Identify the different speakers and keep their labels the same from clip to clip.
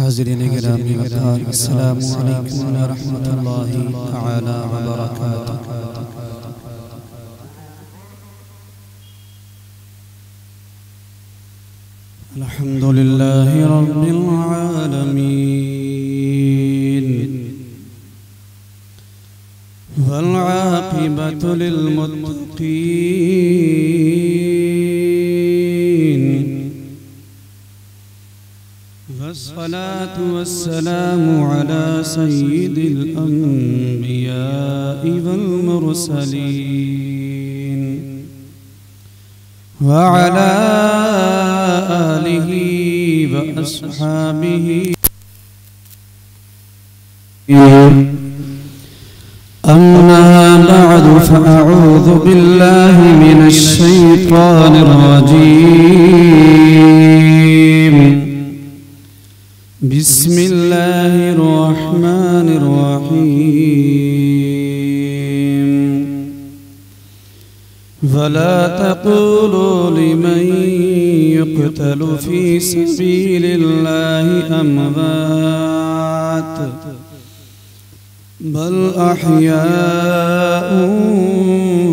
Speaker 1: हाज़िरीन गिरामी वक़ार अस्सलामु अलैकुम व रहमतुल्लाहि तआला व बरकातुहू। अल्हम्दुलिल्लाहि रब्बिल आलमीन वल आक़िबतु लिल मुत्तक़ीन वस्सलातु वस्सलामु अला सय्यिदिल अंबियाइ वल मुरसलीन व अला आलिहि व अस्हाबिहि। अम्मा बअदु फ़अऊज़ु बिल्लाहि मिनश शैतानिर रजीम। बिस्मिल्लाहिर रहमानिर रहीम। वला तक़ूलू लिमन युक़तलु फ़ी सबीलिल्लाहि अमवात बल अहयाउ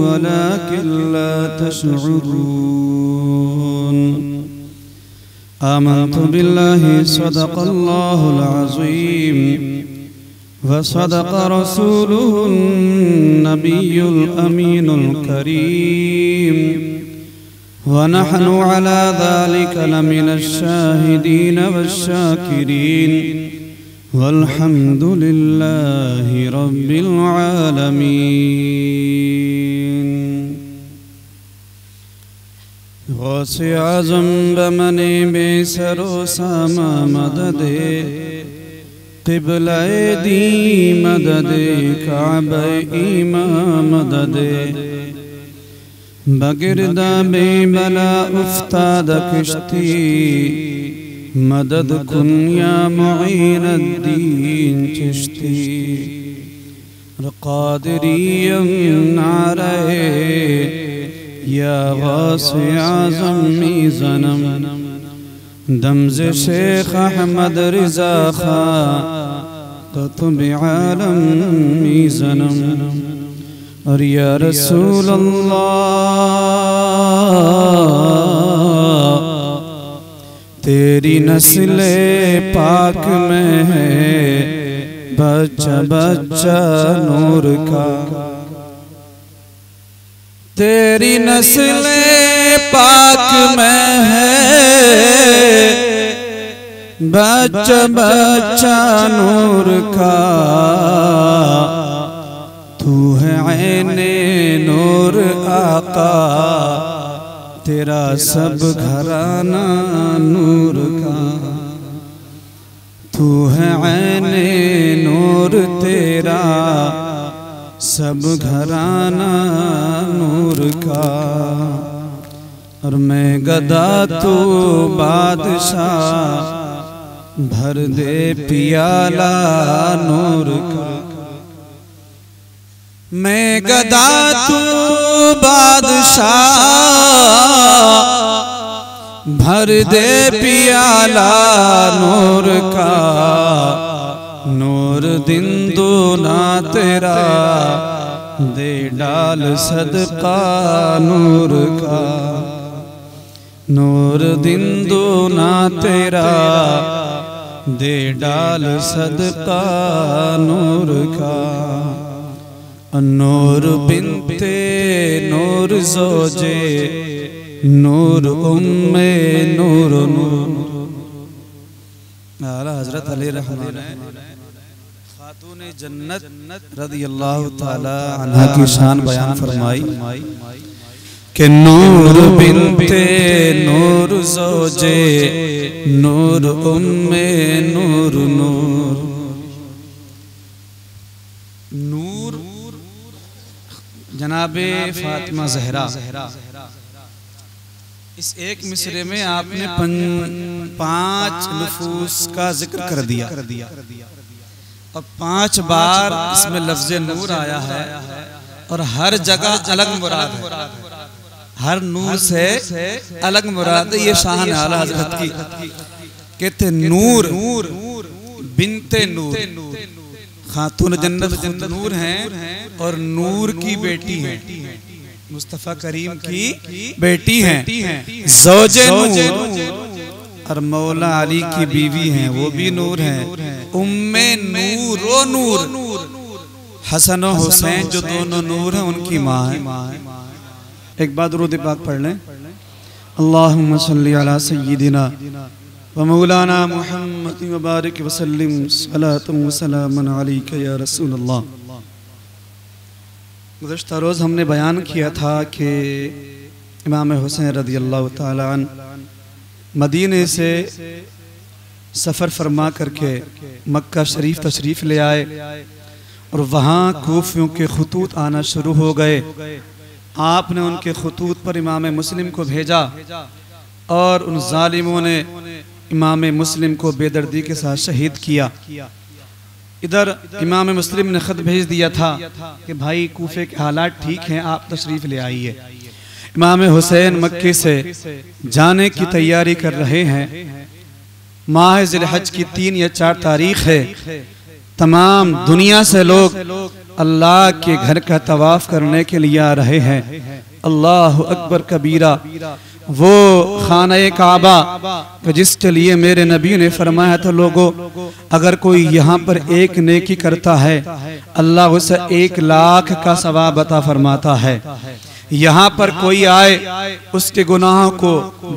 Speaker 1: वलाकिन ला तशउरून। आमन्तु बिल्लाहि सदक़ल्लाहुल अज़ीम व सदक़ रसूलुहुन नबियुल अमीनुल करीम व नहनु अला ज़ालिका लमिनश शाहिदीन वश्शाकिरीन वल्हम्दुलिल्लाहि रब्बिल आलमीन। गौसे आज़म बमने बेसरो सामा मददे क़िबलाए दी मददे काबे ईमा मददे बगिरदा बेबला उफ्ताद किश्ती मदद कुन या मुईनुद्दीन चिश्ती क़ादिरिय्यम नारे या गौसे आज़म मीज़नम दमज़े शेख अहमद रिज़ा खा क़ुत्ब आलम मीज़नम। और या रसूल अल्लाह तेरी नस्ले पाक में है बच्चा बच्चा नूर का। तेरी नस्ले पाक में है बच्चा बच्चा नूर का। तू है ऐने नूर आका तेरा सब घराना नूर का। तू है ऐने नूर तेरा सब घराना नूर का। और मैं गदा तू बादशाह भर दे पियाला नूर का। मैं गदा तू बादशाह भर दे पियाला नूर का। नूर दिन दूना तेरा दे डाल सदका नूर का। नूर दिन दूना तेरा दे डाल सदका नूर का। नूर बिनते नूर ज़ोजे नूर उम्मे नूर नूर। आला हज़रत अली रहमान खातूने जन्नत रज़ियल्लाहु ताला अन्हा की शान बयान फरमाई कि नूर बिनते नूर ज़ोजे नूर उम्मे नूर नूर। नूर जनाबे फातिमा ज़हरा। इस एक मिसरे में आपने 5 नफूस का जिक्र कर दिया और 5 बार इसमें लफ्ज़ नूर आया है और हर जगह अलग मुराद है। हर नूर से अलग मुराद है। ये शान आला हज़रत की कहते नूर बिनते नूर, खातून जन्नत खुद नूर हैं और नूर की बेटी हैं, मुस्तफ़ा करीम की बेटी हैं। ज़ौजे नूर और मौला अली की बीवी हैं, वो भी नूर हैं। उम्मे नूर ओ नूर, हसन और हुसैन जो दोनों नूर हैं उनकी माँ है। एक बार दुरूद पाक पढ़ लें। अल्लाहुम्मा सल्ली अला सय्यिदिना व मौलाना मुहम्मद व बारिक व सल्लिम सलातुम व सलामन अलैका या रसूलल्लाह। गुज़श्ता रोज़ हमने बयान किया था कि इमाम हुसैन रज़ियल्लाहु ताला अन्हु मदीने से सफ़र फरमा करके मक्का शरीफ तशरीफ़ ले आए और वहाँ कूफियों के खतूत आना शुरू हो गए। आपने उनके खतूत पर इमाम मुस्लिम को भेजा और उन जालिमों ने इमाम मुस्लिम को बेदर्दी के साथ शहीद किया। इधर इमाम मुस्लिम ने ख़त भेज दिया था कि भाई कूफे के हालात ठीक हैं, आप तशरीफ़ ले आइए। इमाम हुसैन मक्के से जाने की तैयारी कर रहे हैं। माह ज़िलहज की 3 या 4 तारीख है। तमाम दुनिया से लोग अल्लाह के घर का तवाफ करने के लिए आ रहे हैं। अल्लाह अकबर कबीरा, वो खाना काबा जिसके लिए मेरे नबी ने फरमाया था लोगों अगर कोई यहाँ पर एक नेकी करता है अल्लाह उसे 1 लाख का सवाब अता फरमाता है। यहाँ पर कोई आए उसके गुनाहों को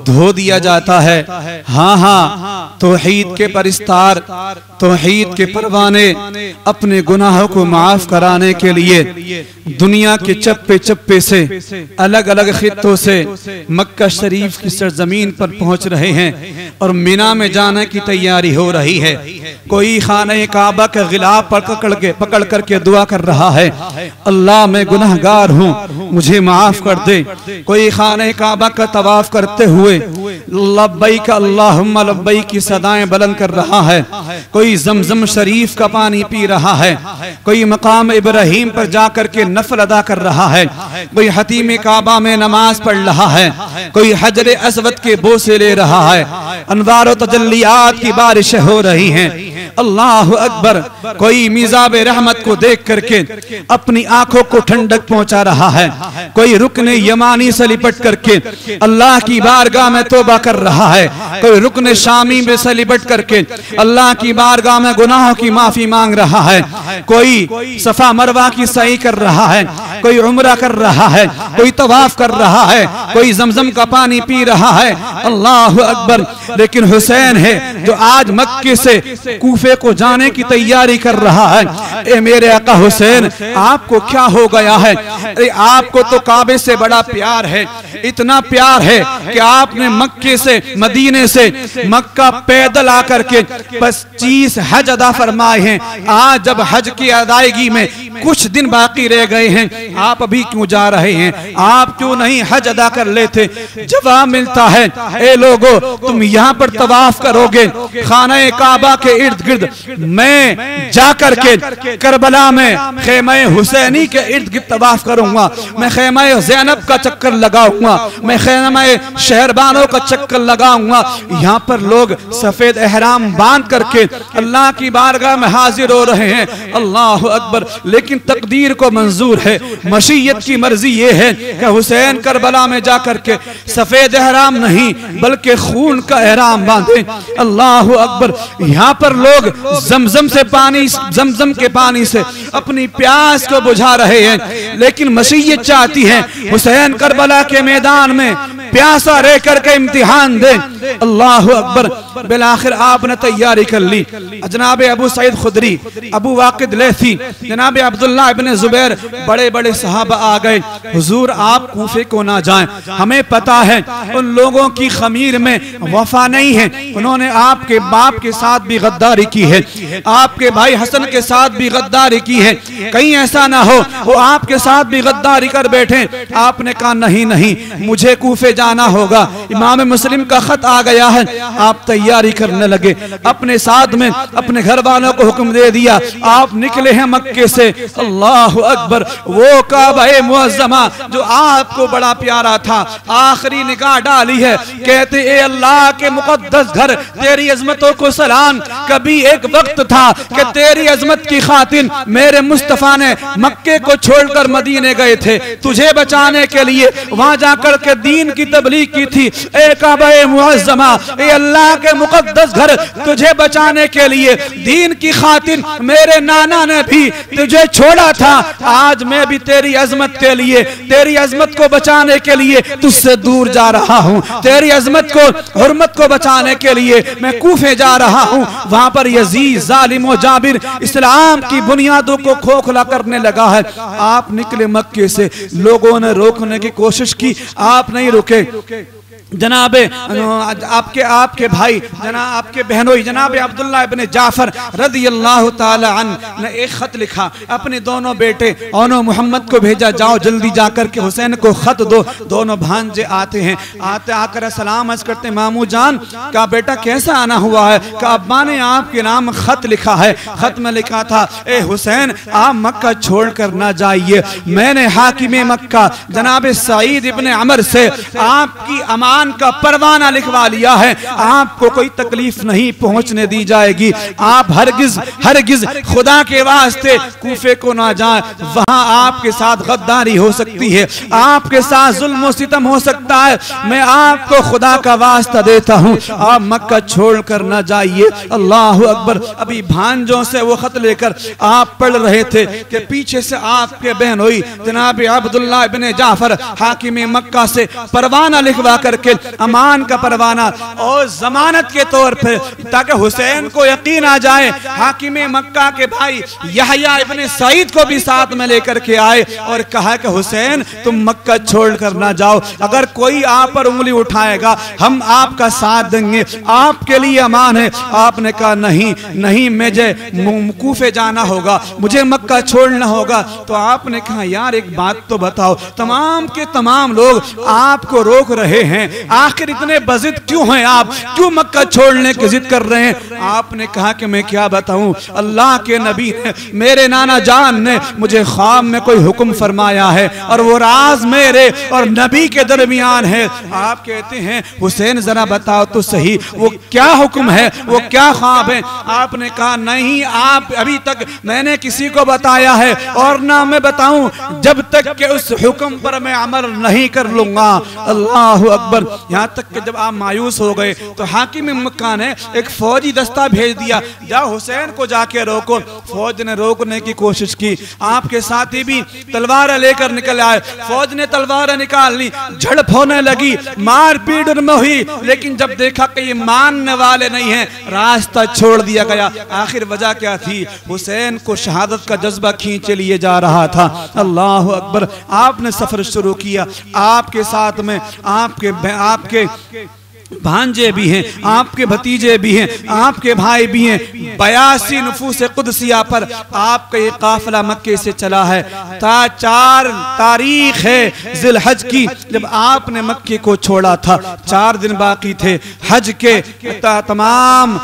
Speaker 1: धो दिया जाता है। हाँ हाँ, तौहीद के परिस्तार, तौहीद के परवाने अपने गुनाहों को माफ कराने के लिए दुनिया के चप्पे चप्पे से अलग अलग खित्तों से मक्का शरीफ की सरजमीन पर पहुंच रहे हैं और मिना में जाने की तैयारी हो रही है। कोई खाने काबा का गिलाफ पकड़ करके दुआ कर रहा है, अल्लाह मैं गुनहगार हूँ मुझे माफ कर दे। कोई खाने काबा का तवाफ करते हुए लब्बैक अल्लाहुम्मा लब्बैक की सदाएं बुलंद कर रहा है। कोई जमजम शरीफ का पानी पी रहा है। कोई मकाम इब्राहिम पर जाकर के नफल अदा कर रहा है। कोई हतीम काबा में नमाज पढ़ रहा है। कोई हजर अस्वद के बोसे ले रहा है। अनवार तजल्लियात की बारिश हो रही हैं। अल्लाह अकबर। कोई मिजाब रहमत को देख करके अपनी आंखों को ठंडक पहुंचा रहा है। कोई रुकने यमानी से लिपट करके अल्लाह की बारगाह में तौबा कर रहा है। कोई रुकने शामी में से लिपट करके अल्लाह की बारगाह में गुनाहों की माफी मांग रहा है। कोई सफा मरवा की सही कर रहा है। कोई उम्रा कर रहा है। कोई तवाफ कर रहा है। कोई जमजम का पानी पी रहा है। अल्लाह अकबर। लेकिन हुसैन है जो आज मक्के से कूफे को जाने की तैयारी कर रहा है। ए मेरे आका हुसैन, आपको क्या हो गया है? अरे आपको तो काबे से बड़ा प्यार है, इतना प्यार है कि आपने मक्के से मदीने से मक्का पैदल आकर के 25 हज अदा फरमाए हैं। आज जब हज की अदायगी में कुछ दिन बाकी रह गए हैं, आप अभी क्यों जा रहे हैं? आप क्यों नहीं हज अदा कर लेते? जवाब मिलता है, ए लोगो तुम यहाँ पर तवाफ करोगे खाना काबा के इर्द गिर्द, मैं जाकर के करबला में खेमा हुसैनी के इर्द गिर्द तवाफ करूंगा। मैं खेमा ज़ैनब का चक्कर लगाऊंगा। मैं खेमा शहरबानों का चक्कर लगाऊंगा। यहाँ पर लोग सफेद एहराम बांध करके अल्लाह की बारगाह में हाजिर हो रहे हैं। अल्लाह अकबर। लेकिन तकदीर को मंजूर है, मशीयत की मर्जी ये है कि हुसैन करबला में जाकर के सफेद एहराम नहीं बल्कि खून का एहराम बांधे। अल्लाह अकबर। यहाँ पर लोग जमजम से पानी, जमजम के पानी से अपनी प्यास को बुझा रहे हैं। लेकिन मशीयत चाहती है हुसैन करबला के मैदान में प्यासा रह करके इम्तिहान दे। अल्लाह अकबर। बिलाखिर आपने तैयारी कर ली। जनाब अबू सईद खुदरी, अबू वाकिद लैसी, जनाब अब्दुल्लाह इब्ने जुबैर, बड़े बड़े सहाबा आ गए। हुजूर आप कूफे को ना जाएं, हमें पता है उन लोगों की खमीर में वफा नहीं है। उन्होंने आपके बाप के साथ भी गद्दारी की है, आपके भाई हसन के साथ भी गद्दारी की है। कहीं ऐसा ना हो वो आपके साथ भी गद्दारी कर बैठे। आपने कहा नहीं नहीं, मुझे कूफे जाना होगा, इमाम मुस्लिम का खत आ गया है। आप तैयारी करने लगे, अपने साथ में अपने घर वालों को हुक्म दे दिया, आप निकले हैं मक्के से। अल्लाह अकबर, वो काबा मुअज़्ज़मा जो आपको बड़ा प्यारा था, आखिरी निगाह डाली है, कहते ए अल्लाह के मुक़द्दस घर, तेरी अजमतों को सलाम। कभी एक वक्त था कि तेरी अजमत की खातिर मेरे मुस्तफा ने मक्के को छोड़कर मदीने गए थे तुझे बचाने के लिए, वहां जाकर के दीन की तबलीग की थी। ए काबा मुअज़्ज़मा, ए अल्लाह के मुक़द्दस घर, तुझे बचाने के लिए, दीन की खातिर मेरे नाना ने भी तुझे छोड़ा था। आज मैं भी तेरी अजमत के लिए, तेरी अजमत को बचाने के लिए तुझसे दूर जा रहा हूँ। तेरी अजमत को, हुर्मत को बचाने के लिए मैं कूफे जा रहा हूँ। वहां पर यजीद जालिम और जाबिर इस्लाम की बुनियादों को खोखला करने लगा है। आप निकले मक्के से, लोगों ने रोकने की कोशिश की, आप नहीं रुके। जनाबे आपके भाई, आपके बहनोई जनाब अब्दुल्ला इब्ने जाफर रज़ियल्लाहु ताला अन्हु ने एक खत लिखा, अपने दोनों बेटे ओनो मोहम्मद को भेजा, जाओ जल्दी जाकर के हुसैन को खत दो। दोनों भांजे आते हैं, आते आकर सलाम अर्ज करते, मामू जान का बेटा कैसा आना हुआ है? का अब्बा ने आपके नाम खत लिखा है, खत में लिखा था, ए हुसैन आप मक्का छोड़ कर ना जाइए, मैंने हाकिम मक्का जनाब सईद इब्ने अमर से आपकी अमान का परवाना लिखवा लिया है, आपको कोई तकलीफ नहीं पहुंचने दी जाएगी। आप हरगिज हरगिज खुदा के वास्ते कूफे को ना जाएं, वहां आपके साथ गद्दारी हो सकती है, आपके साथ जुल्म और सितम हो सकता है। मैं आपको खुदा का वास्ता देता हूं, आप मक्का छोड़ कर ना जाइए। अल्लाह अकबर। अभी भांजों से वो खत लेकर आप पढ़ रहे थे कि पीछे से आपके बहनोई जनाब अब्दुल्ला इब्ने जाफर हाकिम मक्का से परवाना लिखवा करके, अमान का परवाना और जमानत के तौर पर, ताकि हुसैन को यकीन आ जाए, हाकिम मक्का के भाई यहया इब्ने सईद को भी साथ में लेकर के आए और कहा कि हुसैन तुम मक्का छोड़ कर ना जाओ, अगर कोई आप पर उंगली उठाएगा हम आपका साथ देंगे, आपके लिए अमान है। आपने कहा नहीं नहीं, मुझे कूफे जाना होगा, मुझे मक्का छोड़ना होगा। तो आपने कहा यार एक बात तो बताओ, तमाम के तमाम लोग आपको रोक रहे हैं, आखिर इतने बजिद क्यों हैं आप, क्यों मक्का छोड़ने की जिद कर रहे हैं? आपने कहा कि मैं क्या बताऊं, अल्लाह के नबी ने, मेरे नाना जान ने मुझे ख्वाब में कोई हुक्म फरमाया है और वो राज मेरे और नबी के दरमियान है। आप कहते हैं हुसैन जरा बताओ तो सही वो क्या हुक्म है, वो क्या ख्वाब है? आपने कहा नहीं, आप अभी तक मैंने किसी को बताया है और ना मैं बताऊं जब तक कि उस हुक्म पर मैं अमल नहीं कर लूंगा। अल्लाह अकबर। यहाँ तक कि जब आप मायूस हो गए तो हाकिम मक्का ने एक फौजी दस्ता भेज दिया, जाओ हुसैन को जाके रोको। फौज ने रोकने की कोशिश की, आपके साथी भी तलवार लेकर निकल आए, फौज ने तलवार निकाल ली, झड़प होने लगी, मारपीट उनमें हुई, लेकिन जब देखा कि ये मानने वाले नहीं हैं, रास्ता छोड़ दिया गया। आखिर वजह क्या थी? हुसैन को शहादत का जज्बा खींचे लिए जा रहा था। अल्लाह अकबर। आपने सफर शुरू किया, आपके साथ में आपके भांजे भी हैं, आपके भतीजे भी हैं, आपके भाई भी हैं। 82 नफूस कुदसिया पर आपका ये काफिला मक्के से चला है। 4 तारीख है जिलहज की जब आपने मक्के को छोड़ा था, 4 दिन बाकी थे हज के। तमाम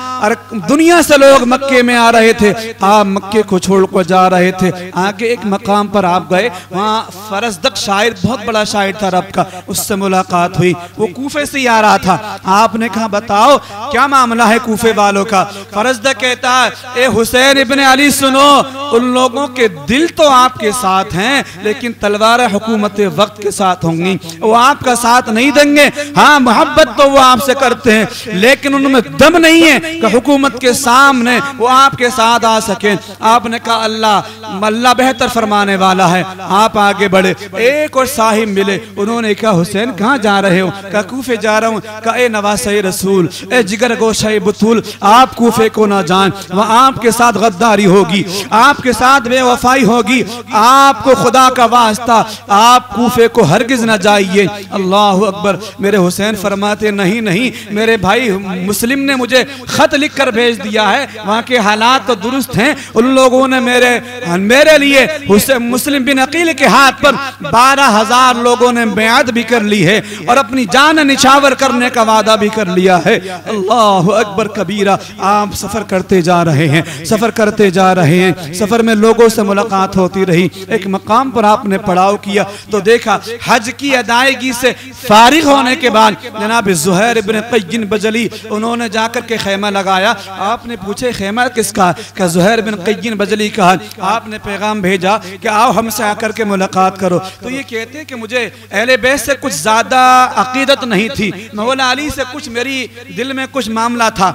Speaker 1: दुनिया से लोग मक्के में आ रहे थे, आप मक्के को छोड़ कर जा रहे थे। आगे एक मकाम पर आप गए, वहाँ फरजदक शायर, बहुत बड़ा शायर था रब का, उससे मुलाकात हुई। वो कूफे से ही आ रहा था। आपने कहा बताओ क्या मामला है कूफे वालों का? फरजदक कहता है, ए हुसैन इब्ने अली सुनो, उन लोगों के दिल तो आपके साथ हैं लेकिन तलवार हुकूमत वक्त के साथ होंगी, वो आपका साथ नहीं देंगे। हाँ मोहब्बत तो वो आपसे करते हैं लेकिन उनमें दम नहीं है कि हुकूमत के सामने वो आपके साथ आ सके। आपने कहा अल्लाह बेहतर फरमाने वाला है। आप आगे बढ़े, एक और साहिब मिले, उन्होंने कहा हुसैन कहाँ जा रहे हो? कहा कूफे जा रहा हूँ। कहा ए नवासे रसूल, ए जिगर गोशे बुतूल, आप कूफे को ना जान, वहाँ आपके साथ गद्दारी होगी, आपके आपके साथ बेवफाई होगी, आपको खुदा का वास्ता आप कूफे को हरगिज न जाइए। अल्लाह अकबर। मेरे हुसैन फरमाते नहीं नहीं, मेरे भाई मुस्लिम ने मुझे खत लिख कर भेज दिया है, वहाँ के हालात तो दुरुस्त हैं। उन लोगों ने मेरे लिए मुस्लिम बिन अकील के हाथ पर 12,000 लोगों ने बेअत भी कर ली है और अपनी जान निछावर करने का वादा भी कर लिया है। अल्लाह अकबर कबीरा। आप सफर करते जा रहे हैं, सफर करते जा रहे हैं, सफर में लोगों से मुलाकात होती रही। एक मकाम पर आपने पड़ाव किया तो देखा हज की अदायगी से फारिग होने के बाद जनाब ज़ुहैर इब्न क़य्यिन बजली उन्होंने जाकर के खेमा लगाया। आपने पूछे खेमा किसका? क्या ज़ुहैर इब्न क़य्यिन बजली का। आपने पैगाम भेजा कि आओ हमसे आकर के मुलाकात करो। तो ये कहते हैं कि मुझे अहले बैत से कुछ ज़्यादा अकीदत नहीं थी, मौला अली से कुछ मेरी दिल में कुछ मामला था,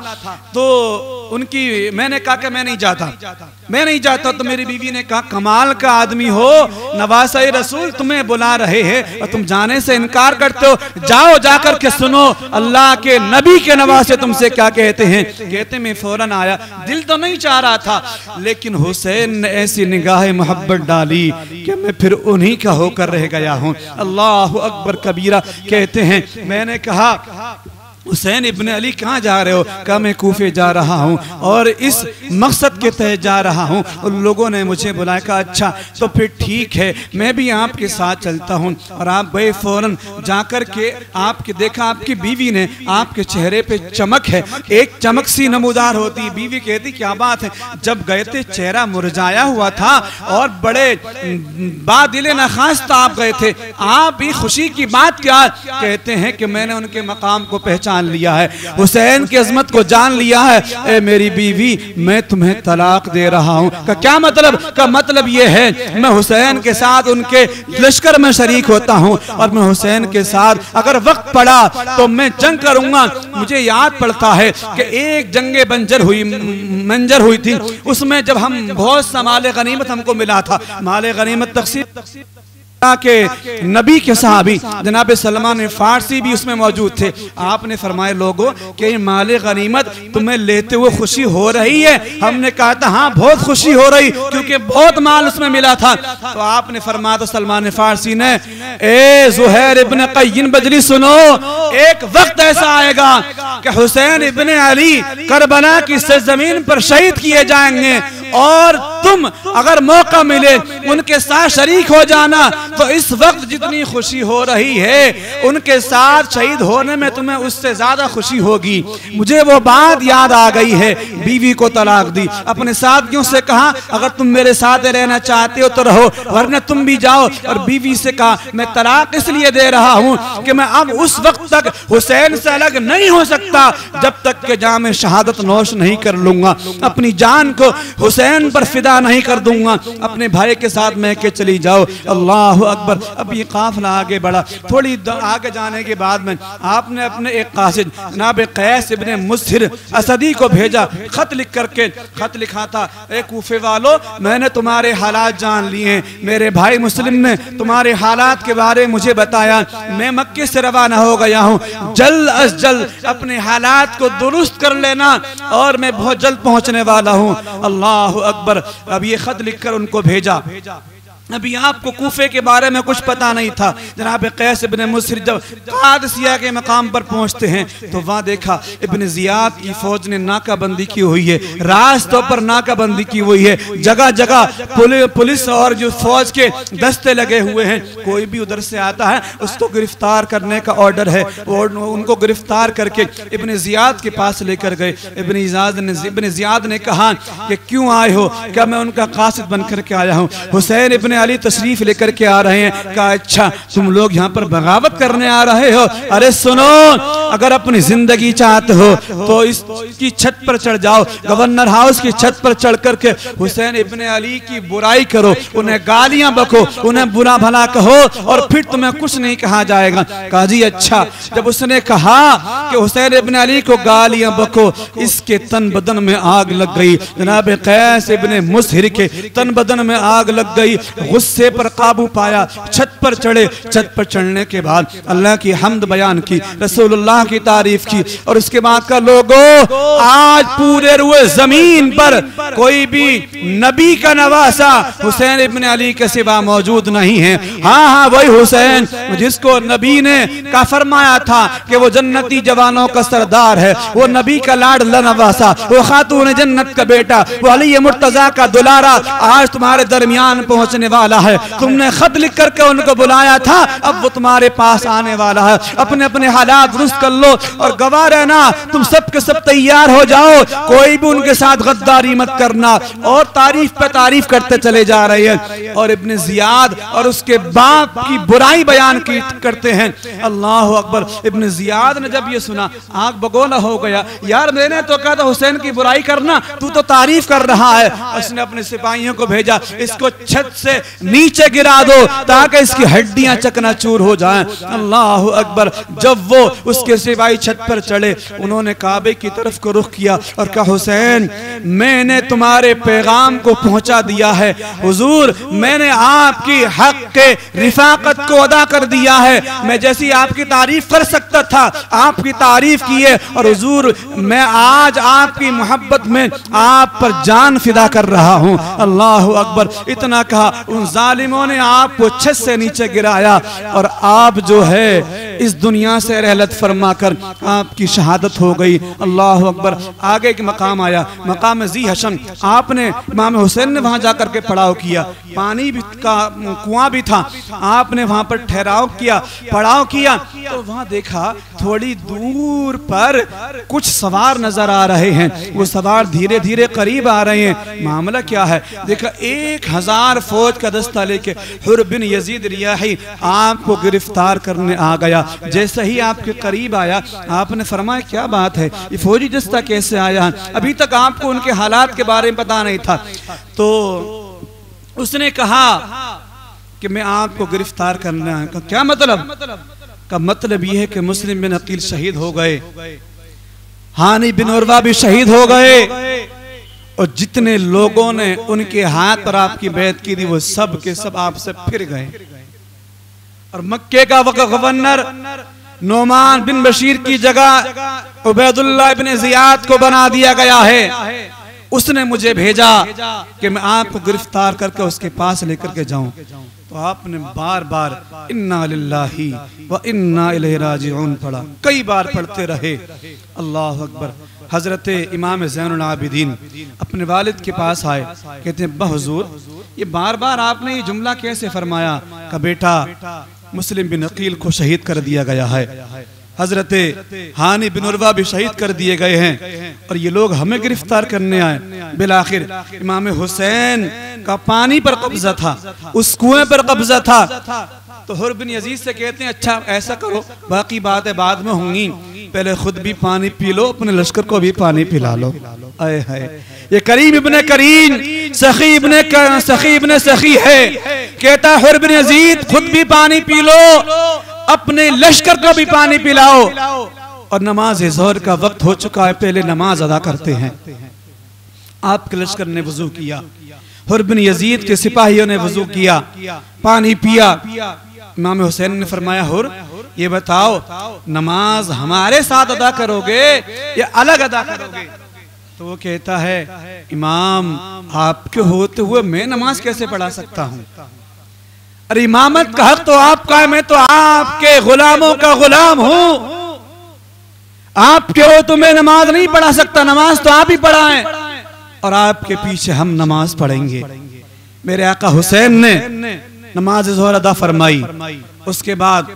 Speaker 1: तो उनकी मैंने कहा कि मैं नहीं जाता। तो मेरी बीवी ने कहा कमाल का आदमी हो, नवासे रसूल तुम्हें बुला रहे हैं और तुम जाने से इनकार करते हो, जाओ जाकर के सुनो अल्लाह के नबी के नवासे तुमसे क्या कहते हैं। कहते मैं फौरन आया, दिल तो नहीं चाह रहा था, लेकिन हुसैन ने ऐसी निगाह मोहब्बत डाली कि मैं फिर उन्हीं का होकर रह गया हूँ। अल्लाह अकबर कबीरा। कहते हैं मैंने कहा हुसैन इब्न अली कहाँ जा रहे हो? कहा मैं कूफे जा रहा हूँ और इस मकसद के तहत जा रहा हूँ। उन लोगों ने मुझे बुलाया। कहा अच्छा तो फिर ठीक है, मैं भी आपके साथ चलता हूँ। और आप गए, फौरन जाकर के आपके देखा आपकी बीवी ने, आपके चेहरे पे चमक है, एक चमक सी नमूदार होती। बीवी कहती क्या बात है? जब गए थे चेहरा मुरझाया हुआ था और बड़े बादिल नखास्त आप गए थे, आप भी खुशी की बात क्या? कहते हैं कि मैंने उनके मकाम को पहचान लिया है, हुसैन की अजमत को जान लिया है। ए मेरी बीवी, मैं तुम्हें तलाक दे रहा हूँ। का क्या मतलब? का मतलब ये है मैं हुसैन के साथ उनके लश्कर में शरीक होता हूँ और मैं हुसैन के साथ अगर वक्त पड़ा तो मैं जंग करूंगा। मुझे याद पड़ता है कि एक जंगे मंजर हुई थी, उसमें जब हम बहुत सा माले गनीमत हमको मिला था, माले गनीमत तक़सीम के नबी के साहबी जनाब सलमान फारसी भी उसमें मौजूद थे। आपने फरमाए लोगों कि माले गनीमत तुम्हें लेते हुए खुशी हो रही है? हमने कहा था हाँ बहुत खुशी हो रही, क्योंकि बहुत माल उसमें मिला था। तो आपने फरमाया तो सलमान फारसी ने, ए ज़ुहैर इब्न क़य्यिन बजली सुनो, एक वक्त ऐसा आएगा कि हुसैन इब्न अली करबला की सरजमीन पर शहीद किए जाएंगे और तुम अगर मौका मिले उनके साथ शरीक हो जाना। तो इस वक्त जितनी खुशी हो रही है उनके साथ शहीद होने में तुम्हें उससे ज्यादा खुशी होगी। मुझे वो बात याद आ गई है, बीवी को तलाक दी, अपने साथियों से कहा अगर तुम मेरे साथ रहना चाहते हो तो रहो, वरना तुम भी जाओ। और बीवी से कहा मैं तलाक इसलिए दे रहा हूँ कि मैं अब उस वक्त तक हुसैन से अलग नहीं हो सकता जब तक के जाम शहादत नोश नहीं कर लूंगा, अपनी जान को हुसैन पर फिदा नहीं कर दूंगा, अपने भाई के साथ मैं के चली जाओ। अल्लाह अकबर। अब ये काफिला आगे बढ़ा, थोड़ी आगे जाने के बाद में आपने अपने एक कासिद जनाब कैस इब्न मुस्हिर असदी को भेजा, खत लिख करके खत लिखा था, ए कूफे वालों मैंने तुम्हारे हालात जान लिए हैं, मेरे भाई मुस्लिम ने तुम्हारे हालात के बारे में मुझे बताया, मैं मक्के से रवाना हो गया हूँ, जल्द अज जल्द अपने हालात को दुरुस्त कर लेना और मैं बहुत जल्द पहुँचने वाला हूँ। अल्लाह अकबर। अब ये खत लिखकर उनको भेजा। अभी आपको कूफे के बारे में कुछ पता नहीं था। जनाब कैस इब्न मुस्हिर जब कादसिया के मकाम पर पहुंचते हैं तो वहाँ देखा इब्न जियाद की फौज ने नाकाबंदी की हुई है, रास्तों पर नाकाबंदी की हुई है, जगह जगह पुलिस और जो फौज के दस्ते लगे हुए हैं, कोई भी उधर से आता है उसको गिरफ्तार करने का ऑर्डर है। और उनको गिरफ्तार करके इब्न जियाद के पास लेकर गए। इब्न जियाद ने कहा कि क्यों आए हो? क्या मैं उनका कासिद बन करके आया हूँ, हुसैन इब्न अली तशरीफ लेकर के आ रहे हैं। कहा अच्छा तुम लोग यहाँ पर बगावत करने आ रहे हो? अरे सुनो, अगर अपनी जिंदगी चाहते हो तो इसकी छत पर चढ़ जाओ, गवर्नर हाउस की छत पर चढ़ करके हुसैन इब्न अली की बुराई करो, उन्हें गालियां बको, उन्हें बुरा भला कहो और फिर तुम्हें कुछ नहीं कहा जाएगा। कहा जी अच्छा। जब उसने कहा कि हुसैन इब्न अली को गालियां बको, इसके तन बदन में आग लग गई। जनाब कैस इब्न मुस्हिर के तन बदन में आग लग गई, गुस्से पर काबू पाया, छत पर चढ़े। छत पर चढ़ने के बाद अल्लाह की हम्द बयान की, रसूलुल्लाह की तारीफ की, और इसके बाद का लोगों आज पूरे रुए जमीन पर कोई भी नबी का नवासा हुसैन इब्न अली के सिवा मौजूद नहीं है। हाँ हाँ, वही हुसैन जिसको नबी ने का फरमाया था कि वो जन्नती जवानों का सरदार है, वो नबी का लाडला नवासा, वो खातून जन्नत का बेटा, वो अली मुर्तजा का दुलारा आज तुम्हारे दरमियान पहुंचने वाला है। तुमने खत लिख करके उनको बुलाया था, अब वो तुम्हारे पास आने वाला है। अपने अपने हालात दुरुस्त कर लो और गवाह रहना, तुम सब के सब तैयार हो जाओ, कोई भी उनके साथ गद्दारी मत करना। और तारीफ पे तारीफ करते चले जा रहे हैं और इब्न जियाद और उसके बाप की बुराई बयान की करते हैं। अल्लाह अकबर। इब्न जियाद ने जब ये सुना आग बगोला हो गया, यार मैंने तो कहा था हुसैन की बुराई करना, तू तो तारीफ कर रहा है। उसने अपने सिपाहियों को भेजा, इसको छत से नीचे गिरा दो ताकि इसकी हड्डियां चकनाचूर हो जाएं। अल्लाह अकबर। जब वो उसके सिपाही छत पर चढ़े, उन्होंने काबे की तरफ को रुख किया और कहा, हुसैन मैंने तुम्हारे पैगाम को पहुंचा दिया है, हुजूर मैंने आपकी हक के रिफाकत को अदा कर दिया है। मैं जैसी आपकी तारीफ कर सकता था आपकी तारीफ की है, और हुजूर मैं आज आपकी मोहब्बत में आप पर जान फिदा कर रहा हूं। अल्लाह अकबर। इतना कहा, उन जालिमों ने आपको छत से नीचे गिराया और आप जो है इस दुनिया से रहलत फरमा कर आपकी शहादत हो गई। अल्लाह अकबर। आगे के मकाम आया, मकाम जी हशम। आपने इमाम हुसैन ने वहां जाकर के पड़ाव किया, पानी भी का कुआं भी था, आपने वहां पर ठहराव किया, पड़ाव किया। तो वहां देखा थोड़ी दूर पर कुछ सवार नजर आ रहे हैं, वो सवार धीरे धीरे करीब आ रहे हैं। मामला क्या है? देखा 1000 फौज का दस्ता लेके हुर बिन यजीद रियाही आपको गिरफ्तार करने आ गया। जैसे ही आपके करीब आया, आपने फरमाया क्या बात है, ये फौजी दस्ता कैसे आया? अभी तक आपको उनके हालात के बारे में पता नहीं था। तो उसने कहा कि मैं आपको गिरफ्तार करना है। क्या मतलब? का मतलब यह है कि मुस्लिम बिन अकील शहीद हो गए, हानी बिन उर्वा भी शहीद हो गए, और जितने लोगों ने उनके हाथ पर आपकी बैत की थी वो सब के सब आपसे फिर गए। और मक्के का गवर्नर नोमान बिन बशीर की जगह उबैदुल्लाह इब्न जियाद को बना दिया गया है। उसने मुझे भेजा कि मैं आपको गिरफ्तार करके उसके पास लेकर के जाऊं। तो आपने बार बार इन्ना लिल्लाही व इन्ना इलैहि राजिऊन पढ़ा, कई बार पढ़ते रहे। अल्लाह अकबर। हजरत इमाम ज़ैनुल आबिदीन अपने वालिद के पास आए, कहते हैं हुजूर ये बार बार आपने ये जुमला कैसे फरमाया? का बेटा मुस्लिम बिन अकील को शहीद कर दिया गया है, हजरत हानी बिन उर्वा भी शहीद कर दिए गए हैं, और ये लोग हमें गिरफ्तार करने आए। बिलाखिर इमाम हुसैन का पानी पर कब्जा था, उस कुएं पर कब्जा था। तो हुर बिन यजीद से कहते हैं अच्छा ऐसा करो, बाकी बातें बाद में होंगी, पहले खुद भी पानी पी लो, अपने लश्कर को भी पानी पिला लो। आए हाय, ये करीम इब्ने करीम सखी इब्ने सखी है, कहता हुर बिन यजीद खुद भी पानी पी लो, अपने लश्कर को भी पानी पिलाओ, और नमाज ज़ोहर का वक्त हो चुका है, पहले नमाज अदा करते हैं। आपके लश्कर ने वजू किया, हुर बिन यजीद के सिपाहियों ने वजू किया, पानी पिया। इमाम हुसैन ने फरमाया हुर ये बताओ नमाज हमारे साथ अदा करोगे या अलग अदा करोगे? तो वो कहता है इमाम आपके होते हुए मैं नमाज कैसे पढ़ा सकता हूँ? अरे इमामत का हक तो आपका है, मैं तो आपके गुलामों का गुलाम हूँ, आपके हो तो मैं नमाज नहीं पढ़ा सकता, नमाज तो आप ही पढ़ाएं और आपके पीछे हम नमाज पढ़ेंगे। मेरे आका हुसैन ने नमाज ज़ोहर अदा फरमाई, उसके बाद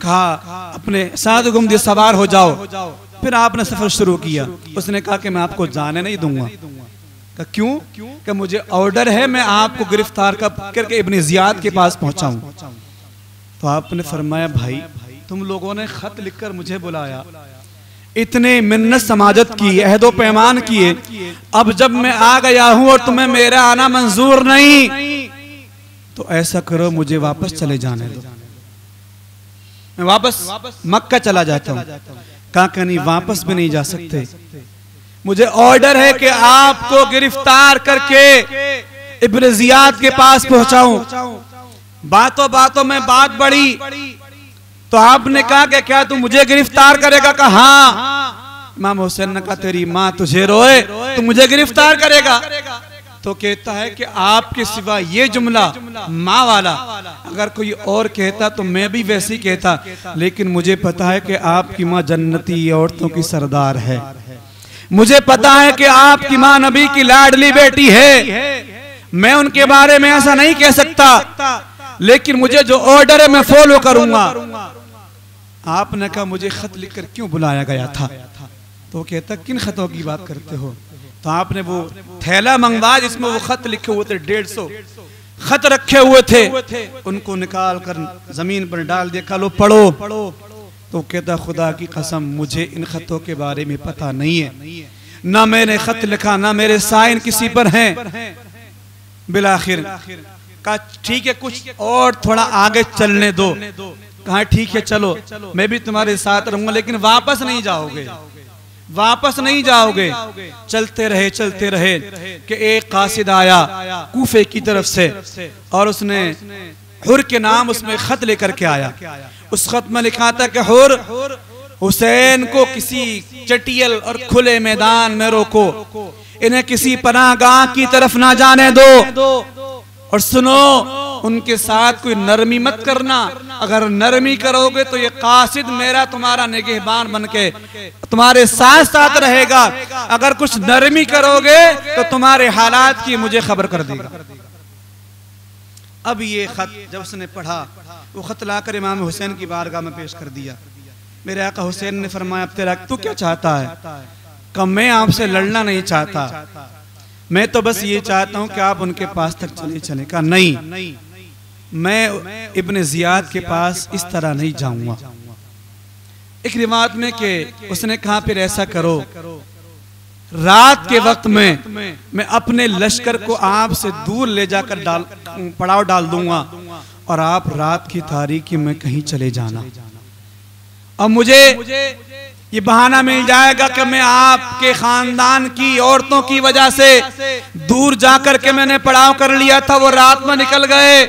Speaker 1: कहा अपने साथ गुम्मद सवार हो जाओ। फिर आपने सफर शुरू किया। उसने कहा कि मैं आपको जाने नहीं दूंगा। क्यों? कि मुझे ऑर्डर है मैं आपको गिरफ्तार करके इब्न जियाद के पास पहुंचाऊं। तो आपने फरमाया भाई तुम लोगों ने खत लिखकर मुझे बुलाया, इतने मिन्नत समाजत की, अहदो पैमान किए, अब जब मैं आ गया हूं और तुम्हें मेरा आना मंजूर नहीं, तो ऐसा करो मुझे वापस चले जाने दो, मैं वापस मक्का चला जाता हूं। कहा कि नहीं वापस भी नहीं जा सकते, मुझे ऑर्डर है कि आपको गिरफ्तार करके इब्न जियाद के पास पहुंचाऊं। बातों बातों में बात बढ़ी तो आपने कहा कि क्या तू मुझे गिरफ्तार करेगा? कहा हाँ। इमाम हुसैन ने कहा तेरी माँ तुझे रोए, तू मुझे गिरफ्तार करेगा? तो कहता है कि आपके सिवा ये जुमला माँ वाला अगर कोई और कहता तो मैं भी वैसे ही कहता, लेकिन मुझे पता है कि आपकी माँ जन्नती औरतों की सरदार है, मुझे पता है कि आपकी माँ नबी की लाडली बेटी है, मैं उनके बारे में ऐसा नहीं कह सकता, लेकिन मुझे जो ऑर्डर है मैं फॉलो करूंगा। आपने कहा मुझे खत लिखकर क्यों बुलाया गया था? तो कहता किन खतों की बात करते हो? तो आपने वो थैला मंगवाया जिसमें वो खत लिखे हुए थे, 150 खत रखे हुए थे, उनको निकाल कर जमीन पर डाल दिया, लो पढ़ो। तो कहता खुदा की कसम मुझे इन खतों के बारे में पता नहीं है, ना मैंने खत लिखा, ना मेरे साइन किसी पर हैं। बिलाखिर कहा ठीक है कुछ और थोड़ा आगे चलने दो। कहा ठीक है चलो मैं भी तुम्हारे साथ रहूंगा, लेकिन वापस नहीं जाओगे, वापस नहीं जाओगे। चलते रहे कि एक कासिद आया कूफे की तरफ से और उसने हुर के नाम उसमें खत लेकर के आया। उस खत में लिखा था कि हुर हुसैन को किसी चटियल और खुले मैदान में रोको, इन्हें किसी पनाहगाह की तरफ ना जाने दो, और सुनो उनके साथ कोई नरमी मत करना, अगर नरमी करोगे तो ये कासिद मेरा तुम्हारा निगहबान बनके तुम्हारे साथ साथ रहेगा, अगर कुछ नरमी करोगे तो तुम्हारे हालात की मुझे खबर कर देगा। अब ये खत जब उसने पढ़ा, वो खत लाकर इमाम हुसैन की बारगाह में पेश कर दिया। मेरे आका हुसैन ने फरमाया अब तेरा तू क्या चाहता है? कहा मैं आपसे लड़ना नहीं चाहता, मैं तो बस ये चाहता हूं कि आप उनके पास तक चले। कहा नहीं, मैं इब्न जियाद के पास इस तरह नहीं जाऊंगा। एक रिवायत में कि उसने कहा फिर ऐसा करो, रात के वक्त में मैं अपने लश्कर को आपसे दूर ले जाकर पड़ाव डाल दूंगा और आप रात की तारीकी में कहीं चले जाना, और मुझे ये बहाना मिल जाएगा कि मैं आपके खानदान की औरतों की वजह से दूर जाकर के मैंने पड़ाव कर लिया था, वो रात में निकल गए।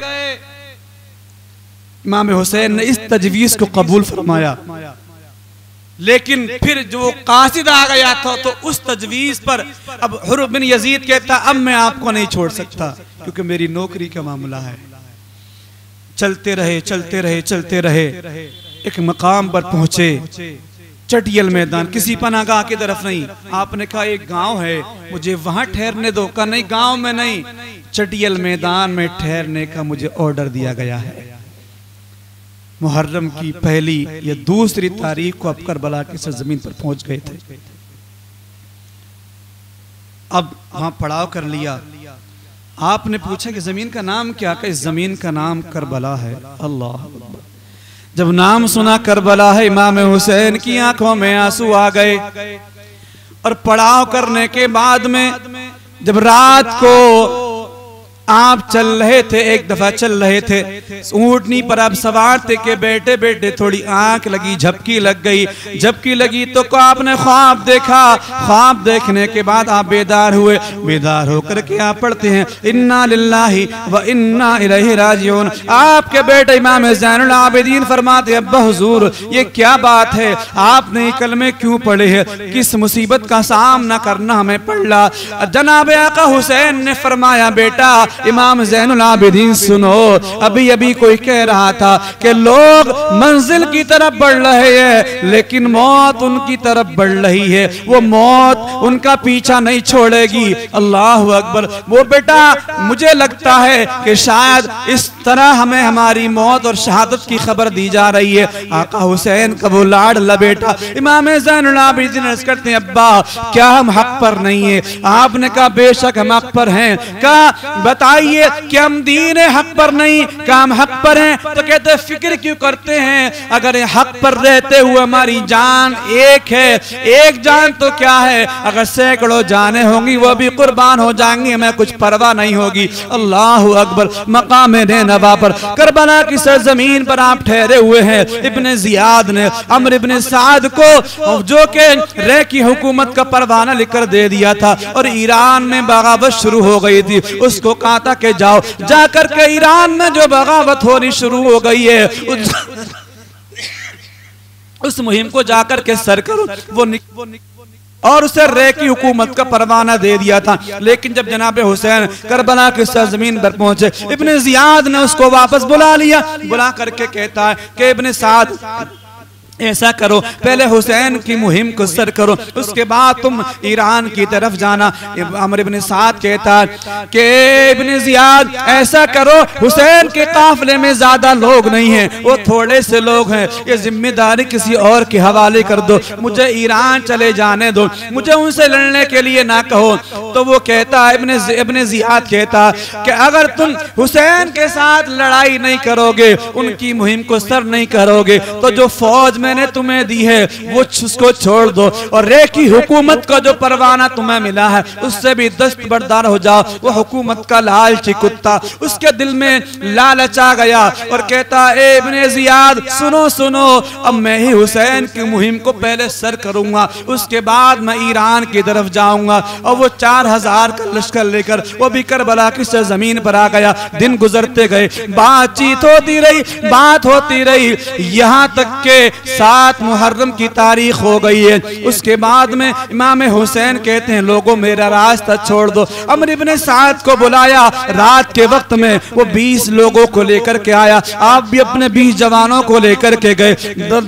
Speaker 1: इमाम हुसैन ने इस तजवीज को कबूल फरमाया, लेकिन फिर जो कासिद आ गया था तो उस तजवीज पर अब हुर बिन यजीद कहता अब मैं आपको नहीं छोड़ सकता क्योंकि मेरी नौकरी का मामला है। चलते रहे एक मकाम पर पहुंचे, चटियल मैदान, किसी पनाहगाह की तरफ नहीं। आपने कहा एक गांव है मुझे वहां ठहरने दो। कहा नहीं गांव में नहीं, चटियल मैदान में ठहरने का मुझे ऑर्डर दिया गया है। मुहर्रम की पहली या दूसरी तारीख को अब करबला की सरजमीन पर पहुंच गए थे। अब वहां पड़ाव कर लिया। आपने पूछा कि जमीन का नाम क्या? का इस जमीन का नाम करबला है। अल्लाह, जब नाम सुना करबला है, इमाम हुसैन की आंखों में आंसू आ गए। और पड़ाव करने के बाद में जब रात को आप चल रहे थे, एक दफा चल रहे थे, ऊंटनी पर आप सवार थे कि बैठे बैठे थोड़ी आंख लगी, झपकी लग गई। झपकी लगी तो आपने ख्वाब देखा। ख्वाब देखने के बाद आप बेदार हुए। बेदार होकर के आप पढ़ते हैं इन्ना लिल्लाहि व इन्ना इलैहि राजिऊन। आपके बेटे इमाम ज़ैनुल आबिदीन फरमाते अब्बा हुजूर ये क्या बात है, आपने कलमे क्यों पढ़े हैं? किस मुसीबत का सामना करना हमें पड़ा? जनाब आका हुसैन ने फरमाया बेटा इमाम ज़ैनुल आबिदीन सुनो, अभी अभी कोई कह रहा था कि लोग मंजिल की तरफ बढ़ रहे हैं लेकिन मौत उनकी तरफ बढ़ रही है, वो मौत उनका पीछा नहीं छोड़ेगी। अल्लाह अकबर। वो बेटा मुझे लगता है कि शायद इस तरह हमें हमारी मौत और शहादत की खबर दी जा रही है। आका हुसैन का वो लाडला बेटा इमाम ज़ैनुल आबिदीन अर्ज़ करते हैं अब्बा क्या हम हक पर नहीं है? आपने कहा बेशक हम हक पर हैं। कहा बताइए कि हम दीन हक पर नहीं, क्या हम हक पर हैं? तो कहते फिक्र क्यों करते हैं, अगर हक पर रहते हुए हमारी जान एक है, एक जान तो क्या है, अगर सैकड़ों जानें होंगी वो भी कुर्बान हो जाएंगी, हमें कुछ परवाह नहीं होगी। अल्लाह अकबर। मकाम नैनवा पर करबला की सरजमीन पर आप ठहरे हुए हैं। इब्न जियाद ने अम्र इब्न साद को जो के रे की हुकूमत का परवाना लिखकर दे दिया था और ईरान में बगावत शुरू हो गई थी, उसको कहा था कि जाओ जाकर के ईरान में जो बगावत होनी शुरू हो गई है उस मुहिम को जाकर के सर करो। वो और उसे रे की हुकूमत का परवाना दे दिया था। लेकिन जब जनाब हुसैन करबला की सरजमीन पर पहुंचे, इब्ने जियाद ने उसको वापस बुला लिया। बुला करके कहता है कि इब्ने साद ऐसा करो, पहले हुसैन की मुहिम को सर करो, उसके बाद तुम ईरान की तरफ जाना। अमर इब्न साद कहता है कि इब्ने जियाद ऐसा करो, हुसैन के काफिले में ज्यादा लोग नहीं हैं, वो थोड़े से लोग हैं, ये जिम्मेदारी किसी और के हवाले कर दो, मुझे ईरान चले जाने दो, मुझे उनसे लड़ने के लिए ना कहो। तो वो कहता है, इब्ने जियाद कहता है कि अगर तुम हुसैन के साथ लड़ाई नहीं करोगे, उनकी मुहिम को सर नहीं करोगे, तो जो फौज मैंने तुम्हें दी है वो उसको छोड़ दो, और रे की हुकूमत का जो परवाना तुम्हें मिला है उससे भी दस्तबरदार हो जाओ। वो हुकूमत का लालची कुत्ता, उसके दिल में लालच आ गया और कहता है, इब्ने जियाद सुनो सुनो, अब मैं ही हुसैन की मुहिम को पहले सर करूंगा, उसके बाद मैं ईरान की तरफ जाऊंगा। और वो 4000 का लश्कर लेकर वो भी करबला की सरजमीन पर आ गया। दिन गुजरते गए, बातचीत होती रही, बात होती रही, यहाँ तक के 7 मुहर्रम की तारीख हो गई है। उसके बाद में इमाम हुसैन कहते हैं, लोगों मेरा रास्ता छोड़ दो। अमर इब्ने साद को बुलाया, रात के वक्त में वो 20 लोगों को लेकर के आया। आप भी अपने 20 जवानों को लेकर के गए,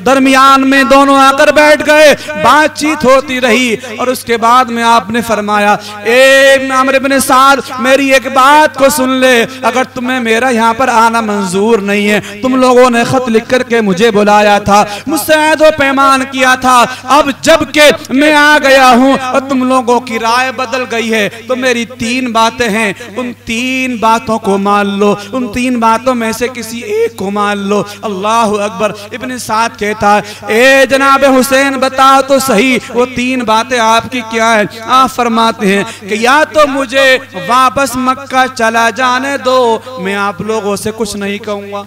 Speaker 1: दरमियान में दोनों आकर बैठ गए, बातचीत होती रही। और उसके बाद में आपने फरमाया, ए अमर इब्ने साद मेरी एक बात को सुन ले, अगर तुम्हें मेरा यहाँ पर आना मंजूर नहीं है, तुम लोगों ने खत लिख करके मुझे बुलाया था, मुझसे ऐदो पैमान किया था, अब जब के मैं आ गया हूं और तुम लोगों की राय बदल गई है, तो मेरी 3 बातें हैं, उन 3 बातों को मान लो, उन 3 बातों में से किसी एक को मान लो। अल्लाह अकबर। इब्ने साद कहता है, ए जनाब हुसैन बताओ तो सही, वो 3 बातें आपकी क्या है? आप फरमाते हैं कि या तो मुझे वापस मक्का चला जाने दो, मैं आप लोगों से कुछ नहीं कहूंगा,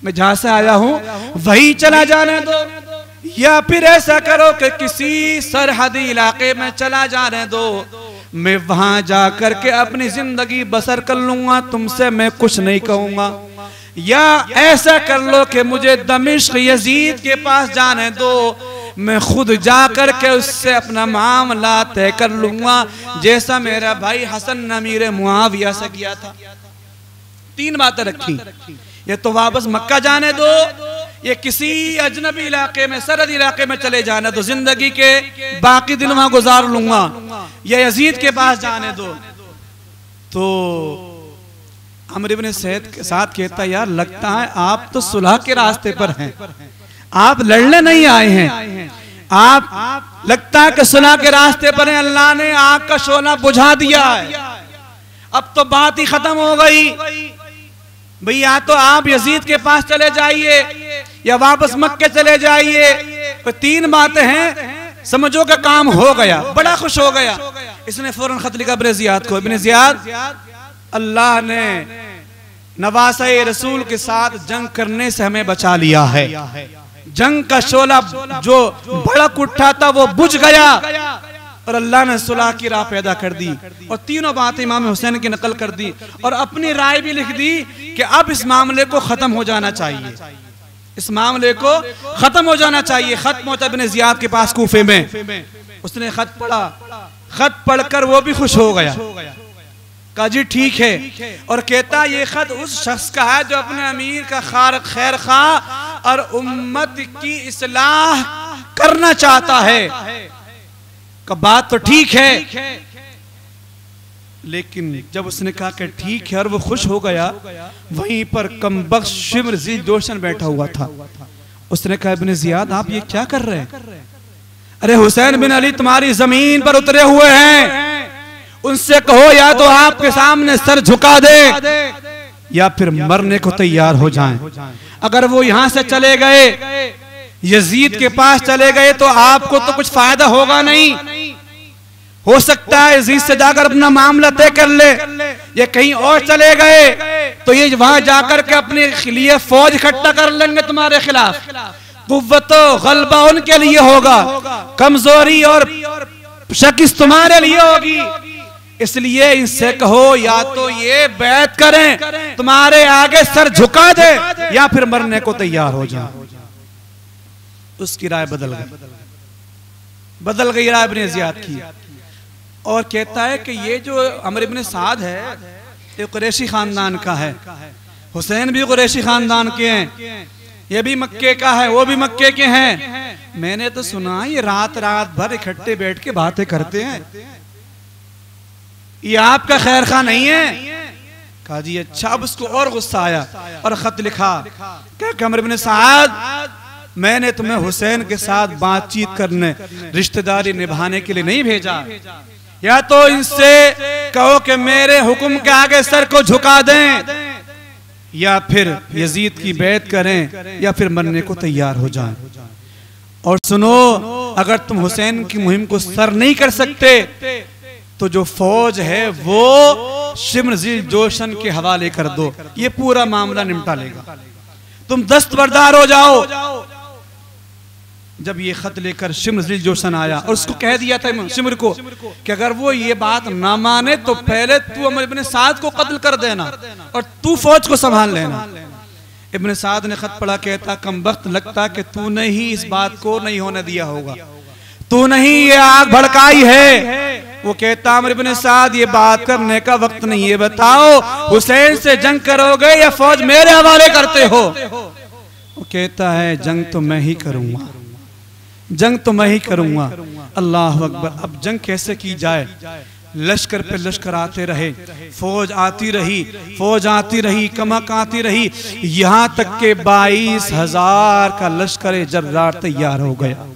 Speaker 1: मैं जहां से आया हूं वही चला जाने दो, या फिर ऐसा करो कि किसी सरहदी इलाके में चला जाने दो, मैं वहां जाकर के अपनी जिंदगी बसर कर लूंगा, तुमसे मैं कुछ नहीं कहूंगा, या ऐसा कर लो कि मुझे दमिश्क यजीद के पास जाने दो, मैं खुद जाकर के उससे अपना मामला तय कर लूंगा, जैसा मेरा भाई हसन अमीर मुआविया से किया था। 3 बातें रखी, ये तो वापस मक्का जाने दो, ये किसी अजनबी इलाके में सरहदी इलाके में चले जाने दो, जिंदगी के बाकी दिन वहां गुजार लूंगा, ये यजीद के पास जाने दो। तो अमर इब्ने साद कहता, यार लगता है आप तो सुलह के रास्ते पर हैं, आप लड़ने नहीं आए हैं, आप लगता है कि सुलह के रास्ते पर हैं। अल्लाह ने आग का शोला बुझा दिया है, अब तो बात ही खत्म हो गई भाई, या तो आप यजीद के पास चले जाइए या वापस मक्के चले जाइए, तो 3 बातें हैं, समझो का काम हो गया। बड़ा खुश हो गया, इसने फौरन खत लिखा इब्ने जियाद को, इब्ने जियाद अल्लाह ने नवासे रसूल के साथ जंग करने से हमें बचा लिया है, जंग का शोला जो भड़क उठा था वो बुझ गया और अल्लाह ने सुलह की राह पैदा कर दी। और 3 बातें इमाम हुसैन की नकल कर दी और अपनी राय भी लिख दी कि अब इस मामले को खत्म हो जाना चाहिए, इस मामले को खत्म हो जाना चाहिए। खत पहुंचा इब्ने जियाद के पास कूफे में, उसने खत पढ़ा, खत पढ़कर वो भी खुश हो गया, कहा जी ठीक है, और कहता ये खत उस शख्स का है जो अपने अमीर का खैर खा और उम्मत की इस्लाह करना चाहता है। का बात तो ठीक है, लेकिन जब उसने कहा कि ठीक है और वो खुश हो गया, वहीं पर कमबख्त शिम्र ज़िलदोशन बैठा हुआ था। उसने कहा इब्ने जियाद आप ये क्या कर रहे हैं? अरे हुसैन बिन अली तुम्हारी जमीन पर उतरे हुए हैं, उनसे कहो या तो आपके सामने सर झुका दे या फिर मरने को तैयार हो जाएं। अगर वो यहां से चले गए, यजीद के पास चले गए, तो आपको तो कुछ फायदा होगा नहीं, हो सकता है यजीद से जाकर अपना मामला तय कर ले, ये कहीं और चले गए तो ये वहां जाकर के अपने लिए फौज इकट्ठा कर लेंगे तुम्हारे खिलाफ, कुव्वत गलबा उनके लिए होगा, कमजोरी और शिकस्त तुम्हारे लिए होगी। इसलिए इनसे कहो या तो ये बैत करें, तुम्हारे आगे सर झुका दे, या फिर मरने को तैयार हो जाए। उसकी राय बदल गई राय इब्न ज़ियाद की, और कहता है कि ये जो अमर इब्न साद है ये कुरैशी खानदान का है, हुसैन भी कुरैशी खानदान के हैं, ये भी मक्के का है, वो भी मक्के के हैं। मैंने तो सुना ये रात भर इकट्ठे बैठ के बातें करते हैं, ये आपका खैर खा नहीं है। कहा जी अच्छा। अब उसको और गुस्सा आया और खत लिखा, क्या अमर इब्न साद, मैंने तुम्हें हुसैन के साथ बातचीत करने, रिश्तेदारी निभाने के लिए नहीं भेजा, या तो इनसे कहो कि मेरे हुक्म के आगे सर को झुका दें, या फिर यजीद की बैत करें, या फिर मरने को तैयार हो जाएं। और सुनो, अगर तुम हुसैन की मुहिम को सर नहीं कर सकते तो जो फौज है वो शिम्र ज़िल जोशन के हवाले कर दो, ये पूरा मामला निपटा लेगा, तुम दस्तबरदार हो जाओ। जब ये खत लेकर शिम्र ज़िल जोशन आया और उसको कह दिया था शिम्र को कि अगर वो ये बात ना माने तो पहले तू अमर इब्न साद को कत्ल कर देना और तू फौज को संभाल लेना। इब्न साद ने खत पढ़ा, कहता कमबख्त, लगता कि तूने ही इस बात को नहीं होने दिया होगा, तूने ही ये आग भड़काई है। वो कहता अमर इब्न साद ये बात करने का वक्त नहीं है, बताओ हुसैन से जंग करोगे या फौज मेरे हवाले करते हो? वो कहता है जंग तो मैं ही करूंगा, जंग तो मैं ही करूंगा। अल्लाह अकबर। अब जंग कैसे की जाए? लश्कर पे लश्कर आते रहे, फौज आती रही, कमक आती रही, यहां तक के 22,000 का लश्कर जर्रार तैयार हो गया।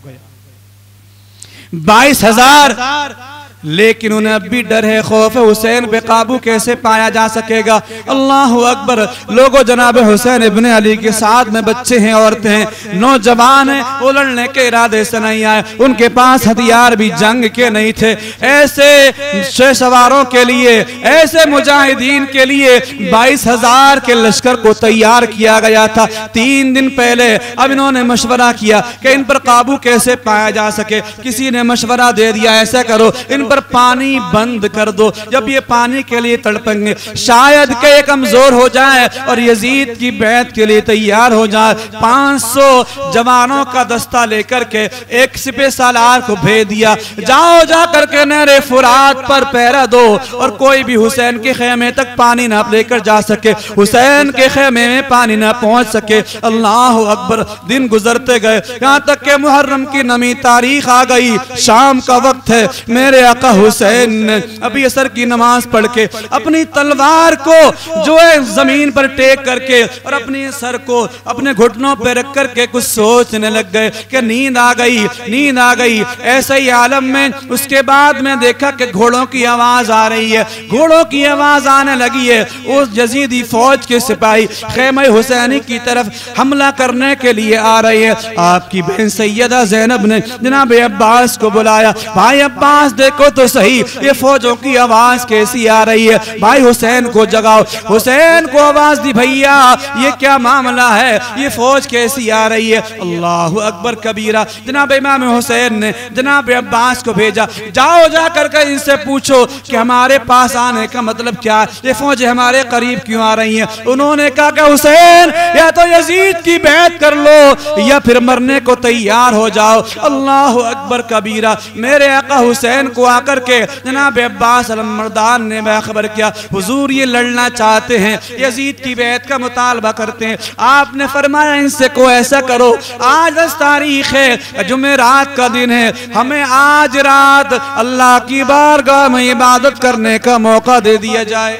Speaker 1: 22,000। लेकिन उन्हें अब भी डर है, खौफ है, हुसैन पे काबू कैसे पाया जा सकेगा। अल्लाह अकबर। लोगों, जनाब हुसैन इब्ने अली के साथ में बच्चे हैं, औरतें हैं, नौजवान हैं, वो लड़ने के इरादे से नहीं आए, उनके पास हथियार भी जंग के नहीं थे। ऐसे सवारों के लिए, ऐसे मुजाहिदीन के लिए 22,000 के लश्कर को तैयार किया गया था 3 दिन पहले। अब इन्होंने मशवरा किया कि इन पर काबू कैसे पाया जा सके। किसी ने मशवरा दे दिया, ऐसा करो इन पर पानी बंद कर दो, जब ये पानी के लिए तड़पेंगे शायद के ये कमजोर हो जाए और यजीद की बैत के लिए तैयार हो जाए। 500 जवानों का दस्ता लेकर के एक सिपह सालार को भेज दिया, जाओ जा करके नहरे फुरात पर पहरा दो और कोई भी हुसैन के खेमे तक पानी ना लेकर जा सके, हुसैन के खेमे में पानी ना पहुंच सके। अल्लाह अकबर। दिन गुजरते गए, यहाँ तक के मुहर्रम की नमी तारीख आ गई, शाम का वक्त है। मेरे आका हुसैन ने अभी असर की नमाज पढ़ के अपनी तलवार को जो है जमीन पर टेक करके और अपने सर को अपने घुटनों पर रख करके कुछ सोचने लग गए कि नींद आ गई। ऐसे ही आलम में उसके बाद में देखा कि घोड़ों की आवाज आ रही है, घोड़ों की आवाज आने लगी है। उस यजीदी फौज के सिपाही खेमे हुसैनी की तरफ हमला करने के लिए आ रही है। आपकी बहन सैयदा ज़ैनब ने जनाब अब्बास को बुलाया, भाई अब्बास देखो तो सही ये फौजों की आवाज कैसी आ रही है, भाई हुसैन को जगाओ। हुसैन को आवाज दी, भैया ये क्या मामला है, ये फौज कैसी आ रही है। अल्लाह अकबर कबीरा। जनाब इमाम हुसैन ने जनाब अब्बास को भेजा, जाओ जाकर के इनसे पूछो कि हमारे पास आने का मतलब क्या है, ये फौजें हमारे करीब क्यों आ रही हैं। उन्होंने कहा कि हुसैन या तो यजीद की बैत कर लो या फिर मरने को तैयार हो जाओ। अल्लाह अकबर कबीरा। मेरे आका हुसैन को आकर के जनाब अब्बास अलमर्दान ने खबर किया, हुजूर ये लड़ना चाहते हैं, यजीद की बैत का मुतालबा करते हैं। आपने फरमाया इनसे को ऐसा करो, आज 10 तारीख है, जुमेरात का दिन है, हमें आज रात अल्लाह की बारगाह में इबादत करने का मौका दे दिया जाए।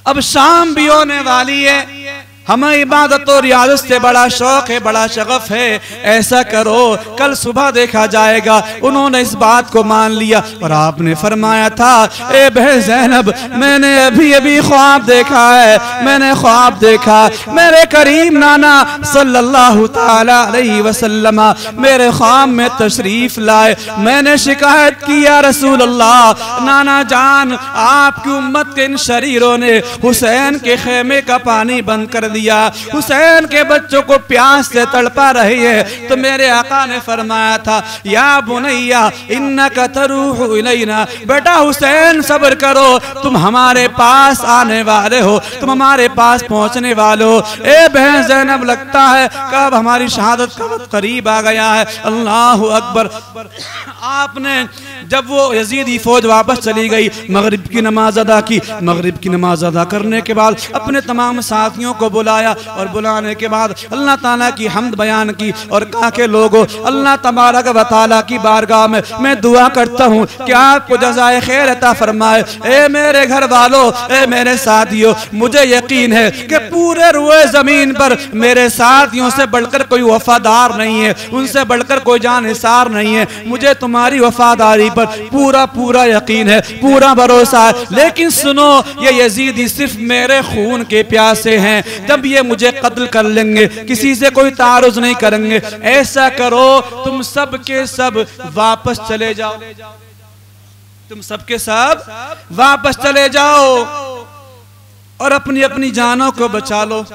Speaker 1: अब शाम भी होने वाली है, हमें इबादत और रियाजत से बड़ा शौक है, बड़ा शगफ है, ऐसा करो कल सुबह देखा जाएगा। उन्होंने इस बात को मान लिया और आपने फरमाया था, ए बहन ज़ैनब मैंने अभी अभी ख्वाब देखा है, मैंने ख्वाब देखा मेरे करीम नाना सल्लल्लाहु ताला अलैहि वसल्लम मेरे ख्वाब में तशरीफ लाए। मैंने शिकायत की, या रसूल अल्लाह नाना जान आपकी उम्मत के इन शरीरों ने हुसैन के खेमे का पानी बंद कर दिया। हुसैन के बच्चों को प्यास से तड़पा रही है तो मेरे आका ने फरमाया था, या बुनैया इन्नका तरूहु इलैना, बेटा हुसैन सब्र करो, तुम हमारे पास आने वाले हो, तुम हमारे पास पहुंचने वाले हो। ए बहन ज़ैनब, लगता है कब हमारी शहादत का वक्त करीब आ गया है। अल्लाह अकबर। आपने जब वो यजीदी फौज वापस चली गई, मगरिब की नमाज अदा की। मगरिब की नमाज अदा करने के बाद अपने तमाम साथियों को बुलाया और बुलाने के बाद अल्लाह ताला की हम्द बयान की और कहा कि लोगों, अल्लाह तबारक व तआला की बारगाह में मैं दुआ करता हूँ कि आपको जज़ाए खैर अता फरमाए। ए मेरे घर वालों, ए मेरे साथियों, मुझे यकीन है कि पूरे रुए जमीन पर मेरे साथियों से बढ़कर कोई वफादार नहीं है, उनसे बढ़कर कोई जानिसार नहीं है। मुझे तुम्हारी वफादारी पर पूरा पूरा यकीन है, पूरा भरोसा है। लेकिन सुनो, ये यजीदी सिर्फ मेरे खून के प्यासे हैं। जब ये मुझे कत्ल कर लेंगे, किसी से कोई तारुज नहीं करेंगे। ऐसा करो, तुम सब के सब वापस चले जाओ, तुम सब के सब वापस चले जाओ और अपनी अपनी जानों को बचा लो।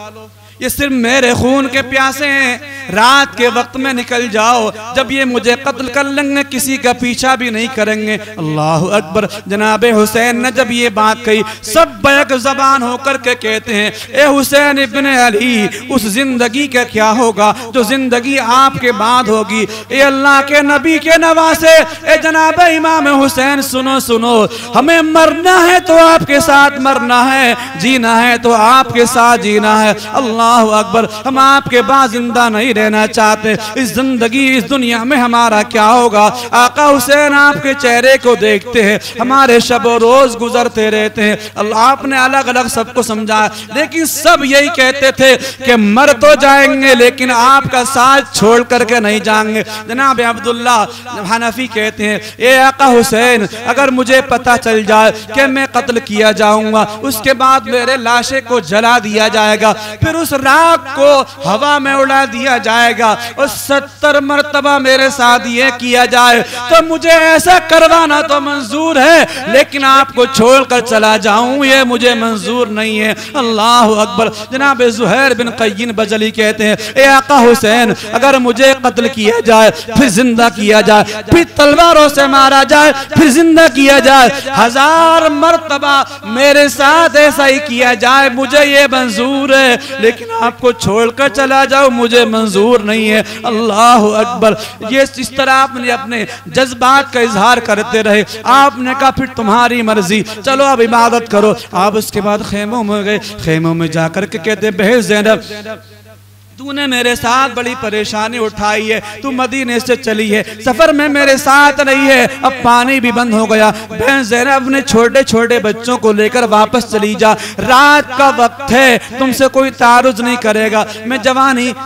Speaker 1: ये सिर्फ मेरे खून के प्यासे हैं। रात के वक्त में निकल जाओ, जब ये मुझे कत्ल कर लेंगे किसी का पीछा भी नहीं करेंगे। अल्लाह अकबर। जनाबे हुसैन ने जब ये बात कही, सब बैक जबान होकर के कहते हैं, ए हुसैन इब्ने अली, उस जिंदगी का क्या होगा जो जिंदगी आपके बाद होगी। ए अल्लाह के नबी के नवासे, ए जनाबे इमाम हुसैन, सुनो सुनो, हमें मरना है तो आपके साथ मरना है, जीना है तो आपके साथ जीना है। अल्लाह अकबर। हम आपके बाद जिंदा नहीं रहना चाहते। इस जिंदगी, इस दुनिया में हमारा क्या होगा। आका हुसैन आपके चेहरे को देखते हैं, हमारे शब रोज गुजरते रहते हैं। आपने अलग अलग सबको समझाया, लेकिन सब यही कहते थे कि मर तो जाएंगे लेकिन आपका साथ छोड़ करके नहीं जाएंगे। जनाब अब्दुल्ला हनफी कहते हैं, ए आका हुसैन, अगर मुझे पता चल जाए कि मैं कत्ल किया जाऊंगा, उसके बाद मेरे लाशे को जला दिया जाएगा, फिर उस राख को हवा में उड़ा दिया जाएगा और 70 मरतबा मेरे साथ ये किया जाए तो मुझे ऐसा करवाना तो मंजूर है, लेकिन आपको छोड़कर चला जाऊं ये मुझे मंजूर नहीं है। अल्लाह अकबर। जनाब ज़ुहैर बिन क़य्यिन बजली कहते हैं, ए आका हुसैन, अगर मुझे कत्ल किया जाए, फिर जिंदा किया जाए, फिर तलवारों से मारा जाए, फिर जिंदा किया जाए, 1000 मरतबा मेरे साथ ऐसा ही किया जाए, मुझे ये मंजूर है, लेकिन आपको छोड़कर चला जाओ मुझे मंजूर नहीं है। अल्लाह अकबर। ये इस तरह आपने अपने जज्बात का इजहार करते रहे। आपने कहा फिर तुम्हारी मर्जी, चलो अब इबादत करो। आप उसके बाद खेमों में गए। खेमों में जाकर के कहते, बहन ज़ैनब, तूने मेरे साथ बड़ी परेशानी उठाई है, तू मदीने से चली है, सफर में मेरे साथ नहीं है, अब पानी भी बंद हो गया। बहन ज़ैनब, अपने छोटे छोटे बच्चों को लेकर वापस चली जा, रात का वक्त है, तुमसे कोई तारुज नहीं करेगा।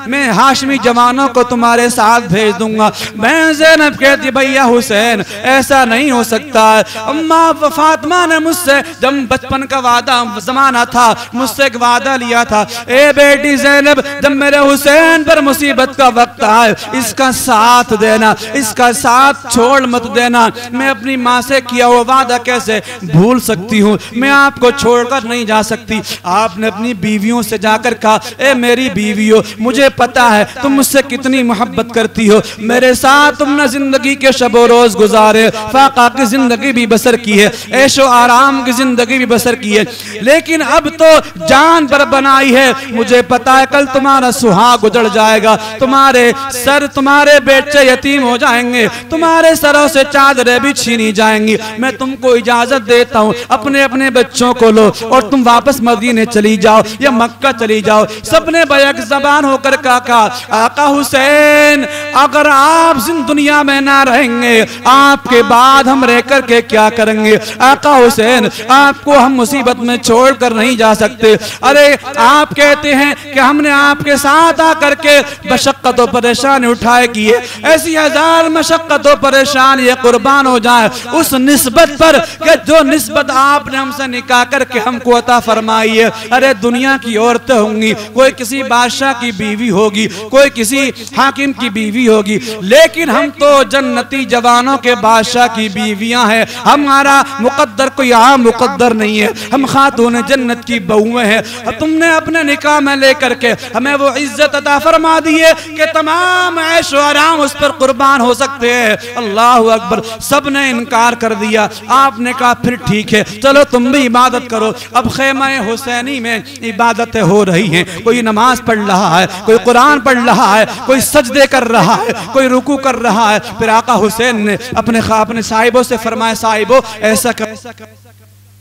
Speaker 1: मैं हाशमी जवानों को तुम्हारे साथ भेज दूंगा। बहन ज़ैनब कहती, भैया हुसैन, ऐसा नहीं हो सकता है। अम्मा फातिमा ने मुझसे जब बचपन का वादा जमाना था, मुझसे एक वादा लिया था, ए बेटी ज़ैनब, जब मेरे हुसैन पर मुसीबत का वक्त आए, इसका साथ देना, इसका साथ छोड़ मत देना। मैं अपनी माँ से किया हुआ वादा कैसे भूल सकती हूँ, मैं आपको छोड़कर नहीं जा सकती। आपने अपनी बीवियों से जाकर कहा, ए मेरी बीवियों, मुझे पता है तुम मुझसे कितनी मोहब्बत करती हो, मेरे साथ तुमने जिंदगी के शबो रोज गुजारे, फाका की जिंदगी भी बसर की है, ऐशो आराम की जिंदगी भी बसर की है, लेकिन अब तो जान पर बनाई है। मुझे पता है कल तुम्हारा सुहाग उजड़ जाएगा, तुम्हारे सर, तुम्हारे बेटे यतीम हो जाएंगे, तुम्हारे सरों से चादरें भी छीनी जाएंगी। मैं तुमको इजाजत देता हूँ, अपने अपने बच्चों को लो और तुम वापस मदीने चली जाओ या मक्का चली जाओ। सबने बैक जबान होकर कहा, आका हुसैन, अगर आप दुनिया में ना रहेंगे, आपके बाद हम रह कर के क्या करेंगे। आका हुसैन, आपको हम मुसीबत में छोड़ कर नहीं जा सकते। अरे आप कहते हैं कि हमने आपके साथ साथ आकर के मशक्कत और परेशानी उठाए किए, ऐसी हजार मशक्कत और परेशानी कुर्बान हो जाए उस निस्बत पर कि जो निस्बत आपने हमसे निकाह करके हमको अता फरमाई है। अरे दुनिया की औरतें होंगी, कोई किसी बादशाह की बीवी होगी, कोई किसी हाकिम की बीवी होगी, लेकिन हम तो जन्नती जवानों के बादशाह की बीवियां हैं। हमारा मुकद्दर कोई आम मुकद्दर नहीं है, हम खातून जन्नत की बहुएं हैं। तुमने अपने निकाह में लेकर के हमें वो इज्जत अता फरमा दी है कि तमाम ऐश और आराम उस पर कुर्बान हो सकते हैं। अल्लाह अकबर। सब ने इनकार कर दिया। आपने कहा फिर ठीक है, चलो तुम भी इबादत करो। अब खेमा हुसैनी में इबादतें हो रही हैं, कोई नमाज पढ़ रहा है, कोई कुरान पढ़ रहा है, कोई सजदे कर रहा है, कोई रुकू कर रहा है। फिर आका हुसैन ने अपने साहिबों से फरमाया, साहिबों ऐसा कर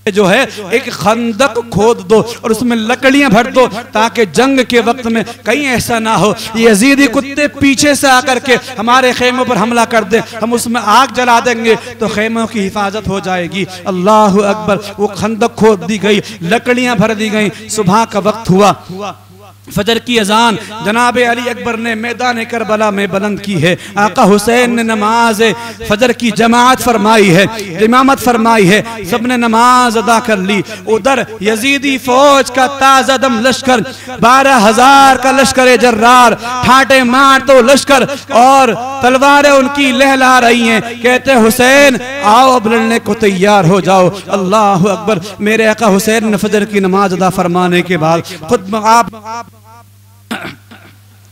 Speaker 1: जो है एक खंदक खोद दो और उसमें लकड़ियां भर दो ताकि जंग के वक्त में कहीं ऐसा ना हो यजीदी कुत्ते पीछे से आकर के हमारे खेमों पर हमला कर दे, हम उसमें आग जला देंगे तो खेमों की हिफाजत हो जाएगी। अल्लाह अकबर। वो खंदक खोद दी गई, लकड़ियां भर दी गई। सुबह का वक्त हुआ, फजर की अजान जनाब अली अकबर ने मैदान करबला में बुलंद की है। आका हुसैन ने नमाज फजर की जमात फरमाई है, इमामत फरमाई है, सबने नमाज अदा कर ली। उधर यजीदी फौज का ताज़ादम लश्कर 12,000 का लश्कर जर्रार, ठाटे मार तो लश्कर और तलवारें उनकी लहला रही हैं। कहते हुसैन आओ अब लड़ने को तैयार हो जाओ। अल्लाह अकबर। मेरे आका हुसैन ने फजर की नमाज अदा फरमाने के बाद खुद आप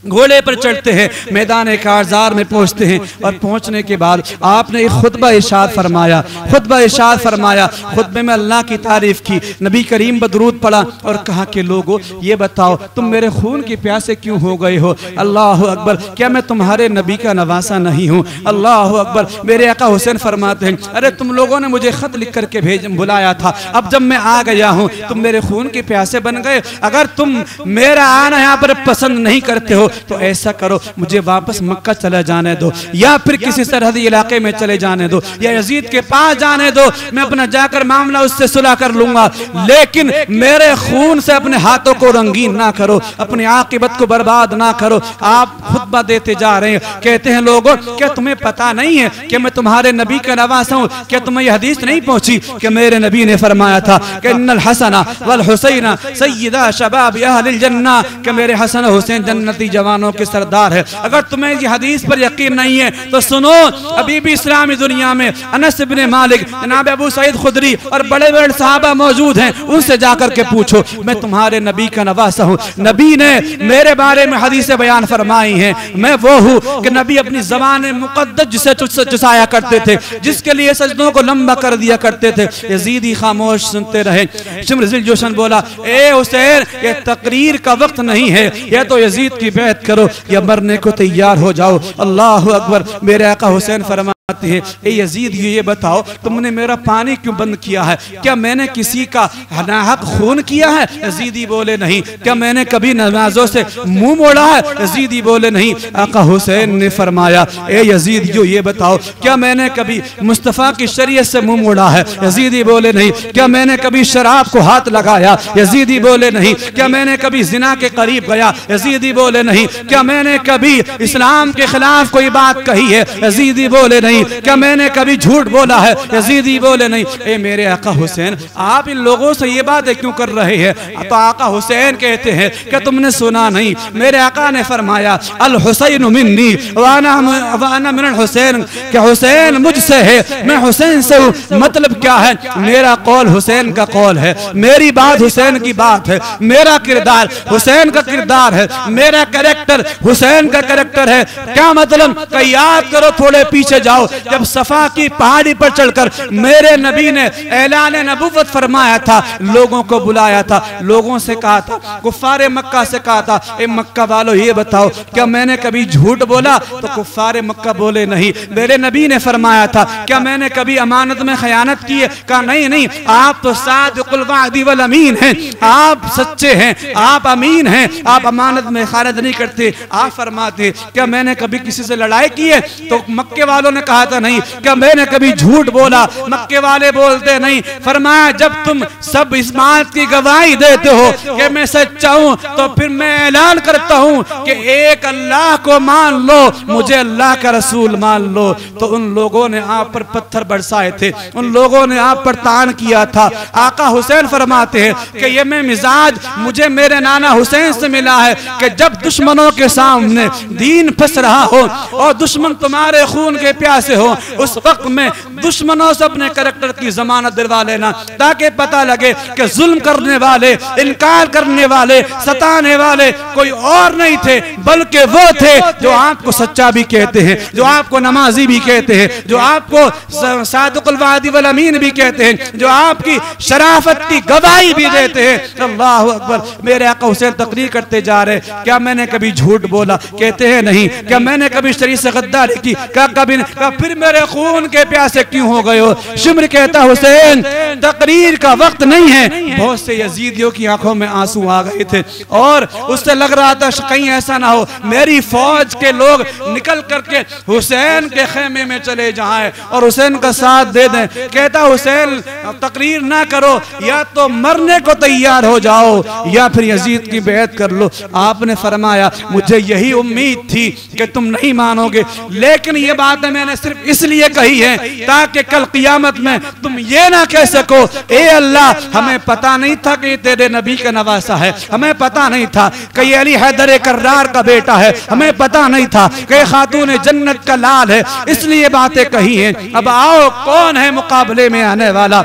Speaker 1: घोड़े पर चढ़ते हैं, मैदान कारजार में पहुंचते हैं और पहुंचने के बाद आपने एक खुतबा इरशाद फरमाया। खुतबे में अल्लाह की तारीफ की, नबी करीम बदरूद पढ़ा और कहा कि लोगों ये बताओ तुम मेरे खून की प्यासे क्यों हो गए हो? अल्लाह अकबर। क्या मैं तुम्हारे नबी का नवासा नहीं हूँ? अल्लाह अकबर। मेरे आका हुसैन फरमाते हैं, अरे तुम लोगों ने मुझे खत लिख करके बुलाया था, अब जब मैं आ गया हूँ तुम मेरे खून के प्यासे बन गए। अगर तुम मेरा आना यहाँ पर पसंद नहीं करते हो तो ऐसा करो मुझे वापस मक्का चले जाने दो, या फिर किसी सरहदी इलाके में चले जाने दो, या यजीद के पास जाने दो, मैं अपना जाकर मामला उससे सुलह कर लूंगा, लेकिन मेरे खून से अपने हाथों को रंगीन ना करो, अपनी आकिबत को बर्बाद ना करो। आप खुतबा देते जा रहे हैं, कहते हैं लोगों क्या तुम्हें पता नहीं है कि मैं तुम्हारे नबी का नवासा हूँ? क्या तुम्हें यह हदीस नहीं पहुंची कि मेरे नबी ने फरमाया था कि इन्नल हसना वल हुसैना सय्यदा शबाब अहलिल जन्नह, कि मेरे हसन हुसैन जन्नती जवानों के सरदार है। अगर तुम्हें ये हदीस पर यकीन नहीं है तो सुनो, अभी भी इस्लामी दुनिया में अनस इब्ने मालिक, जनाब अबू सईद खुदरी और बड़े बड़े सहाबा मौजूद हैं, उनसे जाकर के पूछो मैं तुम्हारे नबी का नवासा हूँ। नबी ने मेरे बारे में हदीसें बयान फरमाई हैं। मैं वो हूँ कि नबी अपनी ज़बान मुक़द्दस जिसे चुसाया करते थे, जिसके लिए सजदों को लंबा कर दिया करते थे। यजीदी खामोश सुनते रहे। शिमर जोशन बोला, ए हुसैन ये तकरीर का वक्त नहीं है, यह तो यजीद की बैत करो या मरने को तैयार हो जाओ। अल्लाह अकबर। मेरे आका हुसैन फरमाते हैं, ए यजीद ये बताओ तुमने मेरा पानी क्यों बंद किया है? क्या मैंने किसी का नाहक खून किया है? यजीदी बोले नहीं। क्या मैंने कभी नमाजों से मुंह मोड़ा है? यजीदी बोले नहीं। आका हुसैन ने फरमाया, ए यजीद ये बताओ क्या मैंने कभी मुस्तफ़ा की शरीयत से मुंह मोड़ा है? यजीदी बोले नहीं। क्या मैंने कभी शराब को हाथ लगाया? यजीदी बोले नहीं। क्या मैंने कभी जिना के करीब गया? यजीदी बोले नहीं। क्या मैंने कभी इस्लाम के खिलाफ कोई बात कही है? यजीदी बोले नहीं। क्या मैंने कभी झूठ बोला है? यजीदी बोले नहीं। ए मेरे आका हुसैन आप इन लोगों से ये बातें क्यों कर रहे हैं? तो आका हुसैन कहते हैं क्या तुमने सुना नहीं? मेरे आका ने फरमाया, अल हुसैन मिन्नी व अना मिनल हुसैन, क्या हुसैन मुझसे है, मैं हुसैन से हूँ। मतलब क्या है? मेरा कौल हुसैन का कौल है, मेरी बात हुसैन की बात है, मेरा किरदार हुसैन का किरदार है, मेरा कैरेक्टर हुसैन का कैरेक्टर है। क्या मतलब? याद करो, थोड़े पीछे जाओ, जब सफा की पहाड़ी पर चढ़कर मेरे नबी ने ऐलान नबुव्वत फरमाया था, लोगों को बुलाया था, लोगों से कहा था, कुफ्फारे मक्का से कहा था, ए मक्का वालों ये बताओ क्या मैंने कभी झूठ बोला? तो कुफ्फारे मक्का बोले नहीं। मेरे नबी ने फरमाया था क्या मैंने कभी अमानत में खयानत की है? कहा नहीं, आप तो सादिकुल वादी वल अमीन हैं, आप सच्चे हैं, आप अमीन हैं, आप अमानत में खयानत नहीं करते। आप फरमाते क्या मैंने कभी किसी से लड़ाई की है? तो मक्के वालों ने कहा दिखाता नहीं कि मैंने कभी झूठ बोला, मक्के वाले बोलते नहीं। फरमाया जब तुम सब इस बात की गवाही देते हो कि मैं सच्चा हूं, तो फिर मैं ऐलान करता हूं कि एक अल्लाह को मान लो, मुझे अल्लाह का रसूल मान लो। तो उन लोगों ने आप पर पत्थर बरसाए थे, उन लोगों ने आप पर तान किया था। आका हुसैन फरमाते हैं कि ये मैं मिजाज मुझे मेरे नाना हुसैन से मिला है कि जब दुश्मनों के सामने दीन फंस रहा हो और दुश्मन तुम्हारे खून के प्यासे हो, उस वक्त में दुश्मनों से अपने करैक्टर की जमानत दिलवा लेना, ताकि पता लगे कि जुल्म करने वाले, इनकार करने वाले, सताने वाले कोई और नहीं थे, बल्कि वो थे जो आपको सच्चा भी कहते हैं, जो आपको नमाजी भी कहते हैं, जो आपको सादिकुल वादी वल अमीन भी कहते हैं, जो आपकी शराफत की गवाही भी देते हैं। अल्लाह अकबर। मेरे आका हुसैन तकरीर करते जा रहे, क्या मैंने कभी झूठ बोला? कहते हैं नहीं। क्या मैंने कभी शरीफ से गद्दारी की? क्या कभी नहीं। क्या फिर मेरे खून के प्यासे क्यों हो गए हो? शिम्र कहता हुसैन तकरीर का वक्त नहीं है। बहुत से यजीदियों की आंखों में आंसू आ गए थे और उससे लग रहा था कहीं ऐसा ना हो मेरी फौज के लोग निकल करके हुसैन के खेमे में चले जाएं और हुसैन का साथ दे दें। कहता हुसैन तकरीर ना करो, या तो मरने को तैयार हो जाओ या फिर यजीद की बैत कर लो। आपने फरमाया मुझे यही उम्मीद थी कि तुम नहीं मानोगे, लेकिन ये बात मैंने सिर्फ इसलिए कही है ताकि कल क़ियामत में तुम ये ना कह सको ए अल्लाह हमें पता नहीं था कि तेरे नबी का नवासा है, हमें पता नहीं था कि ये अली हैदर कर्रार का बेटा है, हमें पता नहीं था कि खातून जन्नत का लाल है, इसलिए बातें कही हैं। अब आओ कौन है मुकाबले में आने वाला?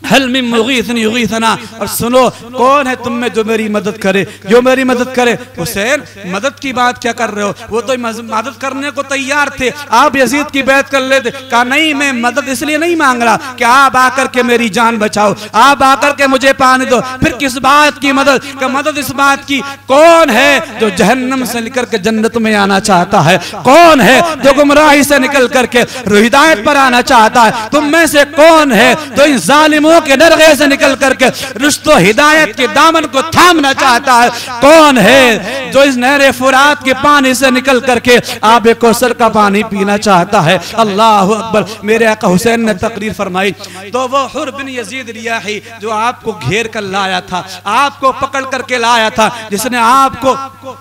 Speaker 1: हल मिन मुगीसन युगीसना। और सुनो कौन है तुम में जो मेरी मदद करे, जो मेरी मदद करे। हुसैन मदद की बात क्या कर रहे हो? वो तो मदद करने को तैयार थे, आप यजीद की बैत कर लेते। कहा नहीं मैं मदद इसलिए नहीं मांग रहा कि आप आकर के मेरी जान बचाओ, आप आकर के मुझे पानी दो। फिर किस बात की मदद? का मदद इस बात की कौन है जो जहन्नम से निकल के जन्नत में आना चाहता है? कौन है जो गुमराही से निकल करके हिदायत पर आना चाहता है? तुम में से कौन है जो इन जालिमों के नरगे से निकल करके रुश्तो हिदायत के दामन को थामना चाहता है? कौन है जो इस नहरे फुरात के पानी से निकल करके आबे कौसर का पानी पीना चाहता है? अल्लाह अकबर। मेरे आका हुसैन ने तकरीर फरमाई तो वो हुर बिन यजीद रियाही जो आपको घेर कर लाया था, आपको पकड़ करके लाया था, जिसने आपको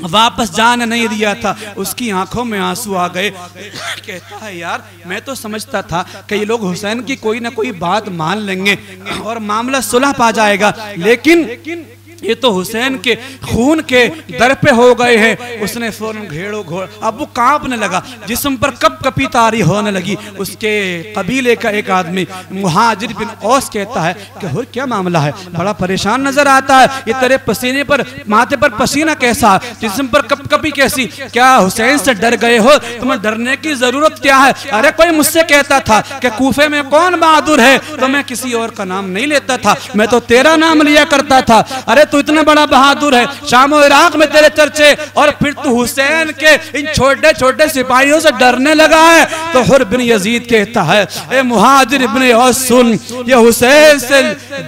Speaker 1: वापस जाने नहीं दिया था, उसकी आंखों में आंसू आ गए। कहता है यार मैं तो समझता था कि ये लोग हुसैन की कोई ना कोई बात मान लेंगे और मामला सुलह पा जाएगा, लेकिन ये तो हुसैन के खून के दर पे हो गए हैं। उसने फौरन घेड़ो घोड़, अब वो कांपने लगा, जिस्म पर कप कपी तारी होने लगी। उसके कबीले का एक आदमी मुहाजिर बिन औस कहता है कि हुर क्या मामला है, बड़ा परेशान नजर आता है, ये तेरे पसीने पर माथे पर पसीना कैसा, जिस्म पर कप कपी कैसी, क्या हुसैन से डर गए हो? तुम्हें डरने की जरूरत क्या है? अरे कोई मुझसे कहता था कि कूफे में कौन बहादुर है, तो मैं किसी और का नाम नहीं लेता था, मैं तो तेरा नाम लिया करता था। अरे तू इतना बड़ा बहादुर है, शाम और इराक में तेरे चर्चे, और फिर तू हुसैन के इन छोटे छोटे सिपाहियों से डरने लगा है। तो हुर बिन यजीद कहता है ए मुहाजिर इब्ने औस सुन, ये हुसैन से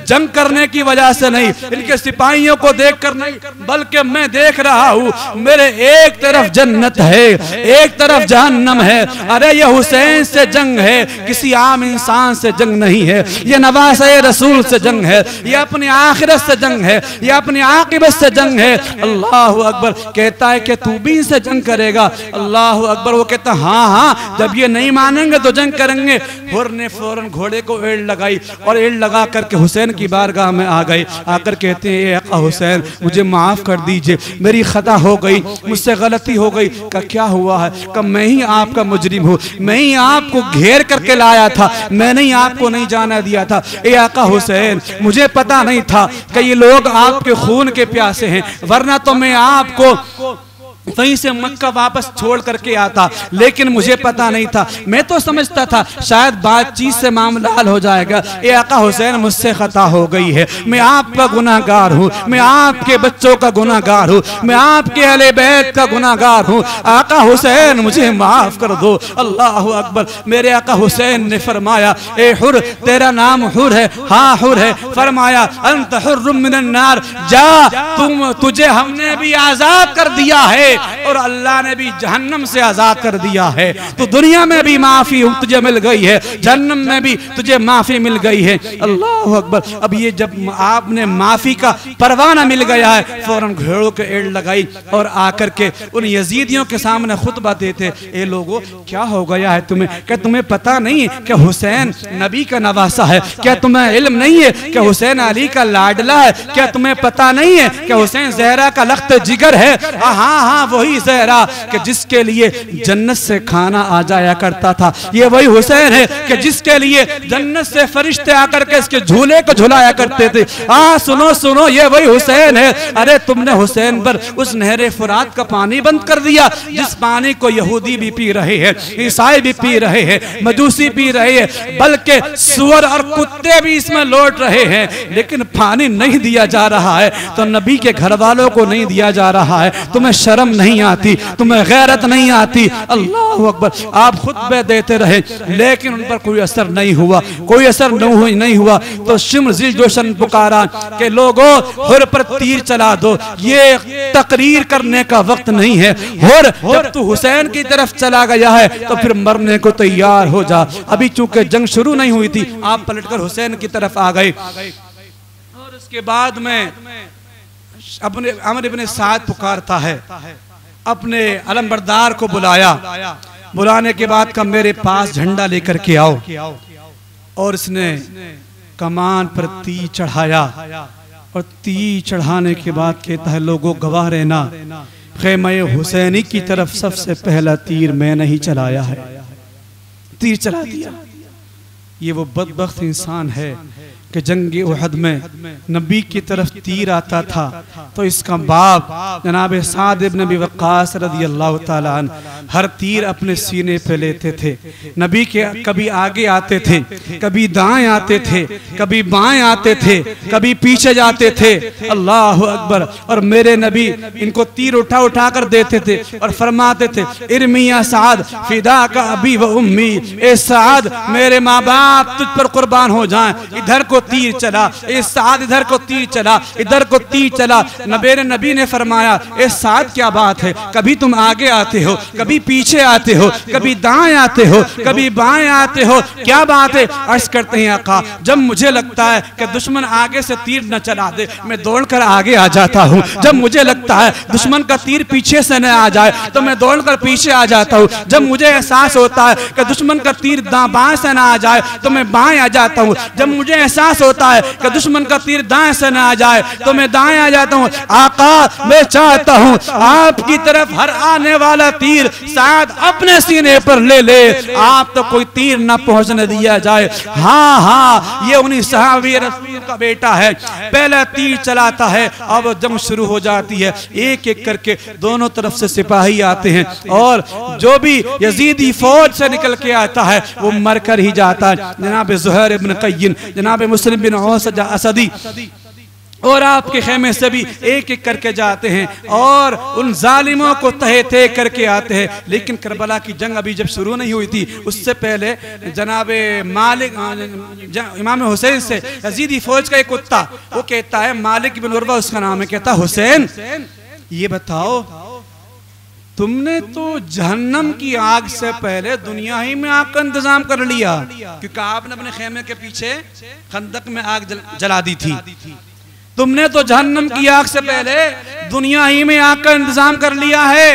Speaker 1: जंग करने की वजह से नहीं, इनके सिपाहियों को देख कर नहीं, बल्कि मैं देख रहा हूँ मेरे एक तरफ जन्नत है, एक तरफ जहन्नम है। अरे ये हुसैन से जंग है, किसी आम इंसान से जंग नहीं है, ये नवासे रसूल से जंग है, ये अपनी आखिरत से जंग है, ये अपनी आकिबत से जंग है। अल्लाह अकबर। कहता है कि तू भी इनसे जंग करेगा? अल्लाह अकबर। वो कहता हाँ हाँ जब ये नहीं मानेंगे तो जंग करेंगे। हुर ने फौरन घोड़े को एड़ लगाई और एड़ लगा करके हुसैन की बारगाह में आ गए। आकर कहते हैं ए आका हुसैन मुझे माफ कर दीजिए, मेरी खता हो गई, मुझसे गलती हो गई। का क्या हुआ है? का मैं ही आपका मुजरिम हूँ, मैं ही आपको घेर करके लाया था, मैंने ही आपको नहीं जाना दिया था। ए आका हुसैन मुझे पता नहीं था कि ये लोग आपके खून के प्यासे हैं, वरना तो मैं आपको वहीं से मक्का वापस छोड़ करके आता, लेकिन मुझे पता नहीं था, मैं तो समझता था शायद बातचीत से मामला हल हो जाएगा। ए आका हुसैन मुझसे खता हो गई है, मैं आपका गुनाहगार हूँ, मैं आपके बच्चों का गुनाहगार हूँ, मैं आपके अहले बैत का गुनाहगार हूँ। आका हुसैन मुझे माफ कर दो। अल्लाह अकबर। मेरे आका हुसैन ने फरमाया ए हुर तेरा नाम हुर है? हाँ हुर है। फरमाया अंत हुर्रुम मिनन नार, जा तुझे हमने भी आजाद कर दिया है। और अल्लाह ने भी जहन्नम से आजाद कर दिया है। तो दुनिया में भी माफी तुझे मिल गई है, जहन्नम में भी तुझे माफी मिल गई है। अल्लाह अकबर। अब ये जब आपने माफी का परवाना मिल गया है, फौरन घोड़ों के एड़ लगाई और आकर के उन यजीदियों के सामने खुतबा देते, ए लोगों क्या हो गया है तुम्हें? क्या तुम्हें पता नहीं है कि हुसैन नबी का नवासा है? क्या तुम्हें इल्म नहीं है कि हुसैन अली का लाडला है? क्या तुम्हें पता नहीं है कि हुसैन ज़हरा का लख्त जिगर है? हाँ हाँ वही ज़हरा कि जिसके लिए जन्नत से खाना आ जाया करता था। ये वही हुसैन है कि जिसके लिए जन्नत से फरिश्ते आकर के इसके झूले को झुलाया करते थे। हाँ सुनो सुनो, ये वही हुसैन है। अरे तुमने हुसैन पर उस नहरे फुरात का पानी बंद कर दिया, जिस पानी को यहूदी भी पी रहे हैं, ईसाई भी पी रहे हैं, मजूसी पी रहे हैं, बल्कि सुअर और कुत्ते भी इसमें लौट रहे हैं, लेकिन पानी नहीं दिया जा रहा है। तो नबी के घर वालों को नहीं दिया जा रहा है। तुम्हें शर्म नहीं आती, तुम्हें गैरत नहीं आती? अल्लाह अकबर। आप खुतबे देते रहे लेकिन उन पर कोई असर नहीं हुआ, कोई असर नहीं हुआ। तो शिम्र ज़िल जोशन पुकारा कि लोगों हुर पर तीर चला दो, ये तकरीर करने का वक्त नहीं है। हुर जब तू हुसैन की तरफ चला गया है तो फिर मरने को तैयार हो जा। अभी चूंकि जंग शुरू नहीं हुई थी, आप पलटकर हुसैन की तरफ आ गए। और उसके बाद में अपने अमर इब्ने साद पुकारता है, अपने अलमबरदार को बुलाया। बुलाने के बाद कहा मेरे पास झंडा लेकर के आओ। और इसने कमान पर तीर चढ़ाया और तीर चढ़ाने के बाद कहता है लोगों गवाह रहना, ख़ैमे हुसैनी की तरफ सबसे पहला तीर मैंने ही चलाया है। तीर चला दिया। ये वो बदबख्त इंसान है कि जंग उहद में नबी की तरफ तीर आता था तो इसका बाप जनाब साद इब्न अबी वक्कास रज़ियल्लाहु ताला अन्हु हर तीर अपने सीने पे लेते थे। नबी के कभी आगे आते थे, कभी दाएं आते थे, कभी बाएं आते थे, कभी पीछे जाते थे। अल्लाह अकबर। और मेरे नबी इनको तीर उठा उठा कर देते थे और फरमाते थे इरमिया साद फिदा का अबी व उम्मी, ए साद मेरे माँ बाप तुझ पर कुर्बान हो जाएं। इधर को तीर चला, ए साद इधर को तीर चला, इधर को तीर चला। मेरे नबी ने फरमाया ए साद क्या बात है, कभी तुम आगे आते हो, कभी पीछे आते हो, कभी दाएं आते हो, कभी बाएं आते हो, क्या बात है? अर्ज करते हैं आका जब मुझे लगता है कि दुश्मन आगे से तीर न चला दे मैं दौड़कर आगे आ जाता हूँ। जब मुझे लगता है दुश्मन का तीर पीछे से न आ जाए तो मैं दौड़कर पीछे आ जाता हूँ। जब मुझे एहसास होता है कि दुश्मन का तीर बाएं से न आ जाए तो मैं बाएं आ जाता हूँ। जब मुझे एहसास होता है कि दुश्मन का तीर दाएं से न आ जाए तो मैं दाएं आ जाता हूँ। आका मैं चाहता हूँ आपकी तरफ हर आने वाला तीर शायद अपने सीने पर ले ले, आप तो कोई तीर न पहुंचने दिया जाए। हाँ हाँ ये उन्हीं सहाबी रसूल का बेटा है, पहला तीर चलाता है। अब जंग शुरू हो जाती है, एक एक करके दोनों तरफ से सिपाही आते हैं और जो भी यजीदी फौज से निकल के आता है वो मर कर ही जाता है। जनाब ज़ुहैर इब्न क़य्यिन, जनाब मुस्लिम बिन औस असदी और आपके खेमे से भी एक एक करके जाते हैं और उन जालिमों को तहे तहे करके आते हैं। लेकिन करबला की जंग अभी जब शुरू नहीं हुई थी उससे पहले जनाबे मालिक इमाम हुसैन से यजीदी फौज का एक कुत्ता वो कहता है, मालिक बिन उर्वा उसका नाम है, कहता हुसैन ये बताओ तुमने तो जहन्नम की आग से पहले दुनिया ही में आग का इंतजाम कर लिया, क्योंकि आपने अपने खेमे के पीछे खंदक में आग जला दी थी। तुमने तो जहन्नम की आग से पहले दुनिया ही में आग का इंतजाम कर लिया है।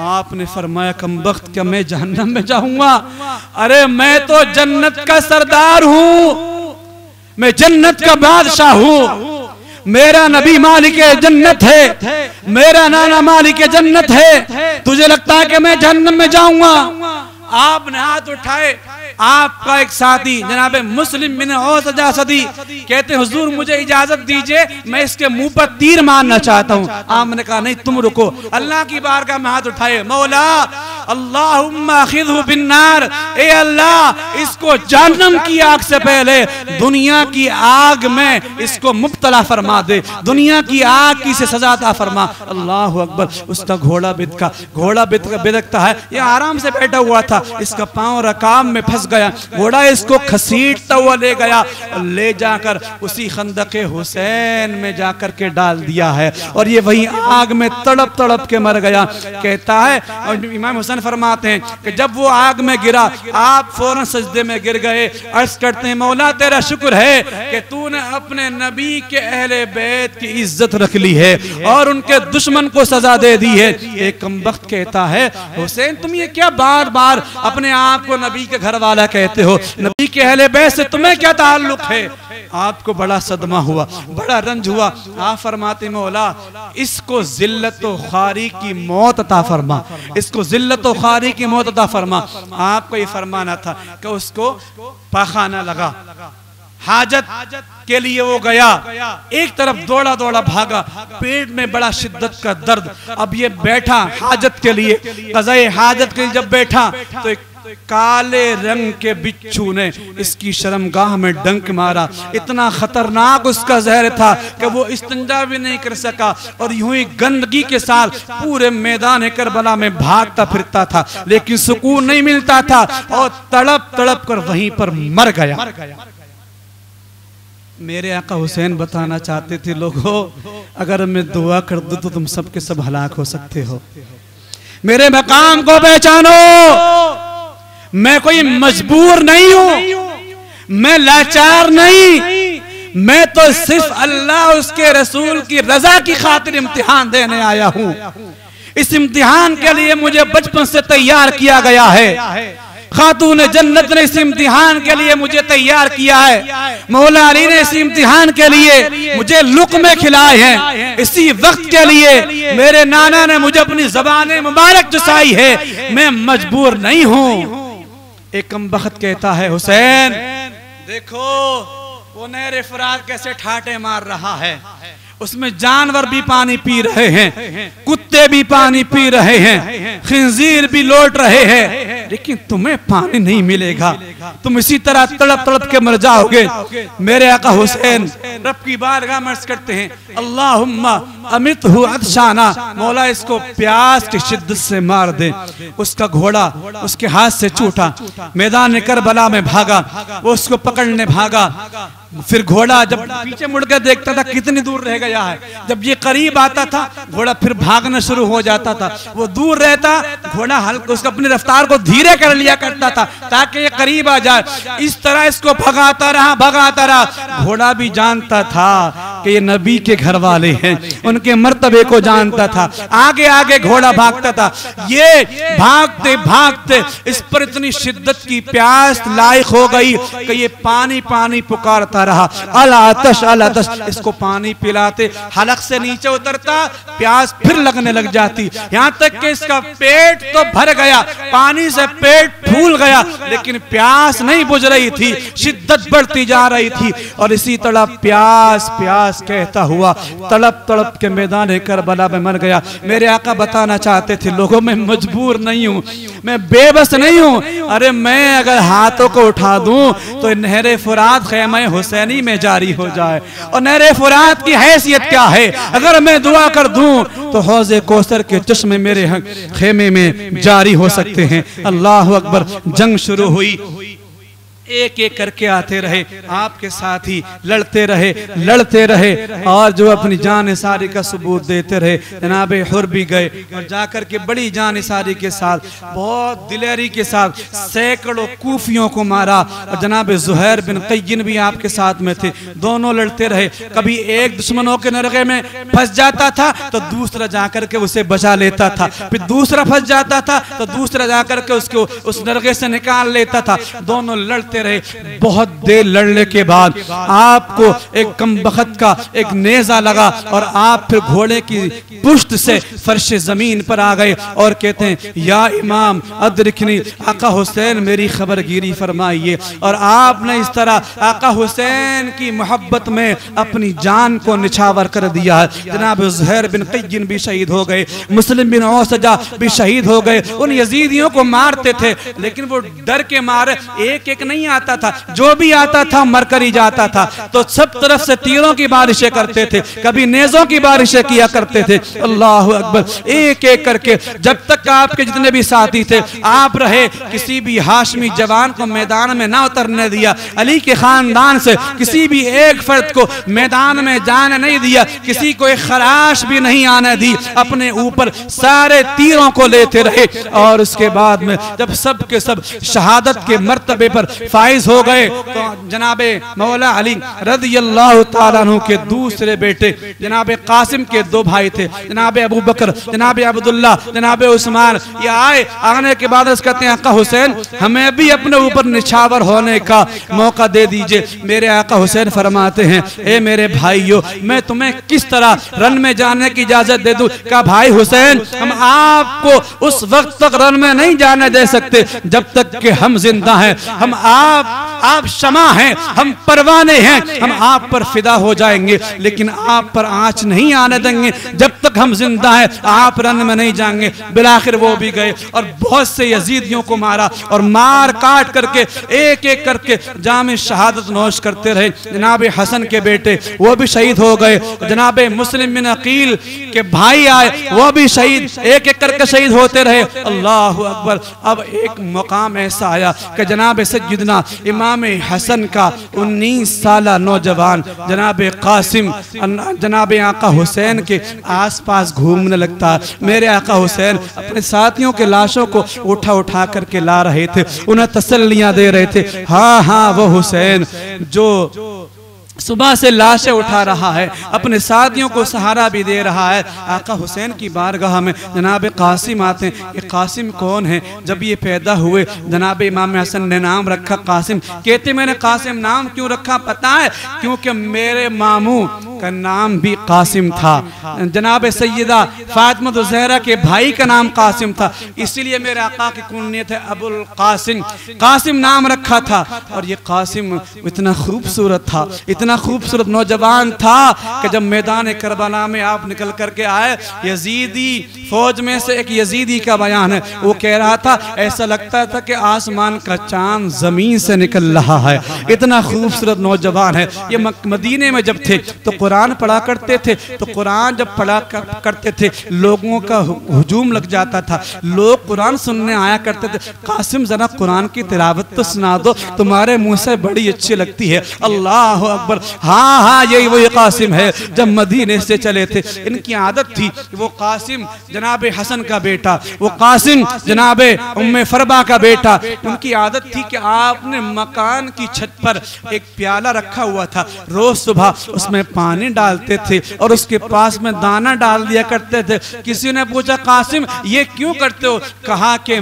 Speaker 1: आपने फरमाया कमबख्त क्या मैं जहन्नम में जाऊंगा? अरे मैं तो जन्नत का सरदार हूं, मैं जन्नत का बादशाह हूं। मेरा नबी मालिक जन्नत है, मेरा नाना मालिक जन्नत है। तुझे लगता है कि मैं जहन्नम में जाऊंगा? आपने हाथ उठाए। आपका एक साथी जनाब मुस्लिम बिन औस असदी कहते हैं हुजूर मुझे इजाजत दीजिए मैं इसके मुंह पर तीर मारना चाहता हूँ। आपने कहा नहीं तुम रुको। अल्लाह की बारगाह में हाथ उठाए, मौला अल्लाहुम्मा खिज़हु बिन्नार, ए अल्लाह इसको जहन्नम की आग से पहले दुनिया की आग में इसको मुब्तला फरमा दे, दुनिया की आग की से सजा अता फरमा। अल्लाहु अकबर। उसका घोड़ा बिदकता है, ये आराम से बैठा हुआ था, इसका पांव रकाब में फंस गया, घोड़ा इसको घसीटता हुआ ले गया, ले जाकर उसी खंदके हुसैन में जाकर के डाल दिया है, और ये वही आग में तड़प तड़प के मर गया। कहता है, और इमाम हुसैन फरमाते हैं कि जब वो आग में गिरा आप फौरन सजदे में गिर गए, अर्ज करते हैं मौला तेरा शुक्र है कि तूने अपने नबी के अहले बैत की इज्जत रख ली है और उनके दुश्मन को सजा दे दी है। एक कमबख्त कहता है, हुसैन तुम ये क्या बार बार अपने आप को नबी के घर वाला कहते हो, नबी के अहले बैत से तुम्हें क्या ताल्लुक है? आपको बड़ा सदमा हुआ, बड़ा रंज हुआ। आप फरमाते मौला इसको जिल्लत व ख्वारी की मौत अता फरमा, इसको जिल्लत व ख्वारी की मौत अता फरमा। आपको ये फरमाना था कि उसको पाखाना लगा, हाजत के लिए वो गया, एक तरफ दौड़ा दौड़ा भागा, पेट में बड़ा शिद्दत का दर्द, अब ये बैठा हाजत के लिए, क़ज़ाए हाजत के लिए जब बैठा तो एक काले रंग के बिच्छू ने इसकी शर्मगाह में डंक मारा। इतना खतरनाक उसका जहर था कि वो इस्तिंजा भी नहीं कर सका और यूं ही गंदगी के साथ पूरे मैदान करबला में भागता फिरता था, लेकिन सुकून नहीं मिलता था और तड़प तड़प कर वहीं पर मर गया। मेरे आका हुसैन बताना चाहते थे, लोगों अगर मैं दुआ कर दूं तो तुम सबके सब हलाक हो सकते हो। मेरे मकाम को पहचानो, मैं कोई मजबूर नहीं हूं, मैं लाचार नहीं, मैं तो सिर्फ अल्लाह उसके रसूल की रजा की खातिर इम्तिहान देने आया हूं। इस इम्तिहान के लिए मुझे बचपन से तैयार किया गया है। खातून जन्नत ने इस इम्तिहान के लिए मुझे तैयार किया है। मौला अली ने इस इम्तिहान के लिए मुझे लुक़मे खिलाए हैं। इसी वक्त के लिए मेरे नाना ने मुझे अपनी ज़बान मुबारक चुसाई है। मैं मजबूर नहीं हूं। एक कमबख्त कहता है, हुसैन देखो वो नहर फुरात कैसे ठाटे मार रहा है, उसमें जानवर भी पानी पी रहे हैं, कुत्ते भी पानी पी रहे हैं, खिंजीर भी लौट रहे हैं, लेकिन तुम्हें पानी नहीं मिलेगा, तुम इसी तरह तड़प तड़प के मर जाओगे। मेरे आका हुसैन रब की बारगाह में अर्ज़ करते हैं, अल्लाहुम्मा अमितहु अत्शाना, मौला इसको प्यास की शिद्दत से मार दे। उसका घोड़ा उसके हाथ से छूटा, मैदान करबला में भागा, वो उसको पकड़ने भागा। फिर घोड़ा जब पीछे मुड़कर देखता था कितनी दूर रह गया है, जब ये करीब आता था घोड़ा फिर भागना शुरू हो जाता था। वो दूर रहता, घोड़ा हल्का उसको अपनी रफ्तार को धीरे कर लिया करता था ताकि ये करीब आ जाए। इस तरह इसको भगाता रहा। घोड़ा भी जानता था कि ये नबी के घर वाले हैं, उनके मर्तबे को जानता था। आगे आगे घोड़ा भागता था। ये भागते भागते इस पर इतनी शिद्दत की प्यास लायक हो गई कि ये पानी पानी पुकारता रहा, अल आतश अल आतश। इसको पानी पिलाते, हलक से नीचे उतरता, प्यास फिर लगने लग जाती, यहाँ तक कि इसका पेट तो भर गया, पानी से पेट फूल गया, लेकिन प्यास नहीं बुझ रही थी, शिद्दत बढ़ती जा रही थी। और इसी तरह प्यास प्यास कहता हुआ तड़प तड़प के मैदान करबला में मर गया। मेरे आका बताना चाहते थे, लोगों मैं मजबूर नहीं हूं, मैं बेबस नहीं हूं। अरे मैं अगर हाथों को उठा दूं तो नहर फुरात खैमा हुसैनी में जारी हो जाए। और नहर फुरात की हैसियत क्या है, अगर मैं दुआ कर दूं तो हौज़े कौसर के चश्मे मेरे खेमे में जारी हो सकते हैं। अल्लाह अकबर। जंग शुरू हुई, एक एक करके आते रहे, आपके साथ ही लड़ते रहे और जो अपनी जान सारी का सबूत देते रहे। जनाब हुर भी गए और जाकर के बड़ी जान सारी के साथ, बहुत दिलेरी के साथ सैकड़ों कूफियों को मारा। और जनाब ज़ुहैर बिन क़य्यिन भी आपके साथ में थे। दोनों लड़ते रहे। कभी एक दुश्मनों के नरगे में फंस जाता था तो दूसरा जाकर के उसे बचा लेता था, फिर दूसरा फंस जाता था तो दूसरा जाकर के उसको उस नरगे से निकाल लेता था। दोनों लड़ते लड़ते रहे। बहुत देर लड़ने के बाद आपको एक कमबख्त का एक नेजा लगा और आप फिर घोड़े की पुश्त से फर्श जमीन पर आ गए और कहते हैं या इमाम अदरिकनी, आका हुसैन मेरी खबरगिरी फरमाइए। और आपने इस तरह आका हुसैन की मोहब्बत में अपनी जान को निछावर कर दिया है। जनाब ज़ुहैर बिन क़य्यिन भी शहीद हो गए, मुस्लिम बिन औसजा भी शहीद हो गए। उन यजीदियों को मारते थे लेकिन वो डर के मारे एक एक नहीं आता था, जो भी आता था मरकर ही जाता था। तो सब तरफ से तीरों की बारिशें करते थे, कभी नेज़ों की बारिशें किया करते थे। अल्लाह अकबर। एक एक करके जब तक आपके जितने भी साथी थे आप रहे, किसी भी हाशमी जवान को मैदान में ना उतरने दिया। अली के खानदान से किसी भी एक फर्द को मैदान में जाने नहीं दिया, किसी को एक खराश भी नहीं आने दी। अपने ऊपर सारे तीरों को लेते रहे और उसके बाद में जब सब के सब शहादत के मर्तबे पर फाइज हो गए तो जनाबे मौला अली रज़ियल्लाहु ताला अन्हु के दूसरे बेटे जनाबे कासिम के दो भाई थे, जनाबे अबू बकर, जनाबे अब्दुल्ला, जनाबे उस्मान। ये आने के बाद कहते हैं आका हुसैन हमें भी अपने ऊपर निछावर होने का मौका दे दीजिए। मेरे आका हुसैन फरमाते हैं ए मेरे भाइयों, मैं तुम्हें किस तरह रन में जाने की इजाजत दे दूं? कहा भाई हुसैन हम आपको उस वक्त तक रन में नहीं जाने दे सकते जब तक कि हम जिंदा हैं। हम आप शमा हैं, हम परवाने हैं, हम आप पर फिदा हो जाएंगे लेकिन आप पर आंच नहीं आने देंगे जब तक हम जिंदा हैं। आप रन में नहीं जाएंगे। बिलाखिर वो भी गए और बहुत से यजीदियों को मारा और मार काट करके एक एक करके जामे शहादत नोश करते रहे। जनाब हसन के बेटे वो भी शहीद हो गए, जनाब मुस्लिम बिन अकील के भाई आए वो भी शहीद, एक एक करके शहीद होते रहे। अल्लाह अकबर। अब एक मुकाम ऐसा आया कि जनाब सैयदना इमाम हसन का 19 साला नौजवान जनाब कासिम जनाब आका हुसैन के आसपास घूमने लगता। मेरे आका हुसैन अपने साथियों के लाशों को उठा उठा करके ला रहे थे, उन्हें तसल्लियां दे रहे थे। हाँ हाँ वो हुसैन जो सुबह से लाशें उठा रहा है, अपने साथियों को सहारा भी दे रहा है। आका हुसैन की बारगाह में जनाब कासिम आते हैं। ये कासिम कौन है? जब ये पैदा हुए जनाब इमाम हसन ने नाम रखा कासिम। कहते मैंने कासिम नाम क्यों रखा पता है? क्योंकि मेरे मामू का नाम भी कासिम था, जनाब सैयदा फातिमा ज़हरा के भाई का नाम कासिम था, इसीलिए मेरे आका की कुन्नियत है अबुल कासिम। कासिम नाम रखा था। और ये कासिम इतना खूबसूरत था, इतना खूबसूरत नौजवान था कि जब मैदान करबला में आप निकल करके आए, यजीदी फौज में से एक यजीदी का बयान है, वो कह रहा था ऐसा लगता था कि आसमान का चांद जमीन से निकल रहा है, इतना खूबसूरत नौजवान है। ये मदीने में जब थे तो कुरान पढ़ा करते थे, तो कुरान जब पढ़ा करते थे लोगों का हुजूम लग जाता था, लोग कुरान सुनने आया करते थे। कासिम जरा कुरान की तिलावत तो सुना दो, तुम्हारे मुंह से बड़ी अच्छी लगती है। अल्लाह अकबर। हाँ हाँ यही वही कासिम है जब मदीने से चले थे। इनकी आदत थी, वो कासिम जनाब हसन का बेटा, वो कासिम जनाब उम्मे फरबा का बेटा, उनकी आदत थी कि आपने मकान की छत पर एक प्याला रखा हुआ था, रोज सुबह उसमें पानी डालते थे और उसके पास में दाना डाल दिया करते थे। किसी ने पूछा कासिम ये क्यों करते हो? कहा कि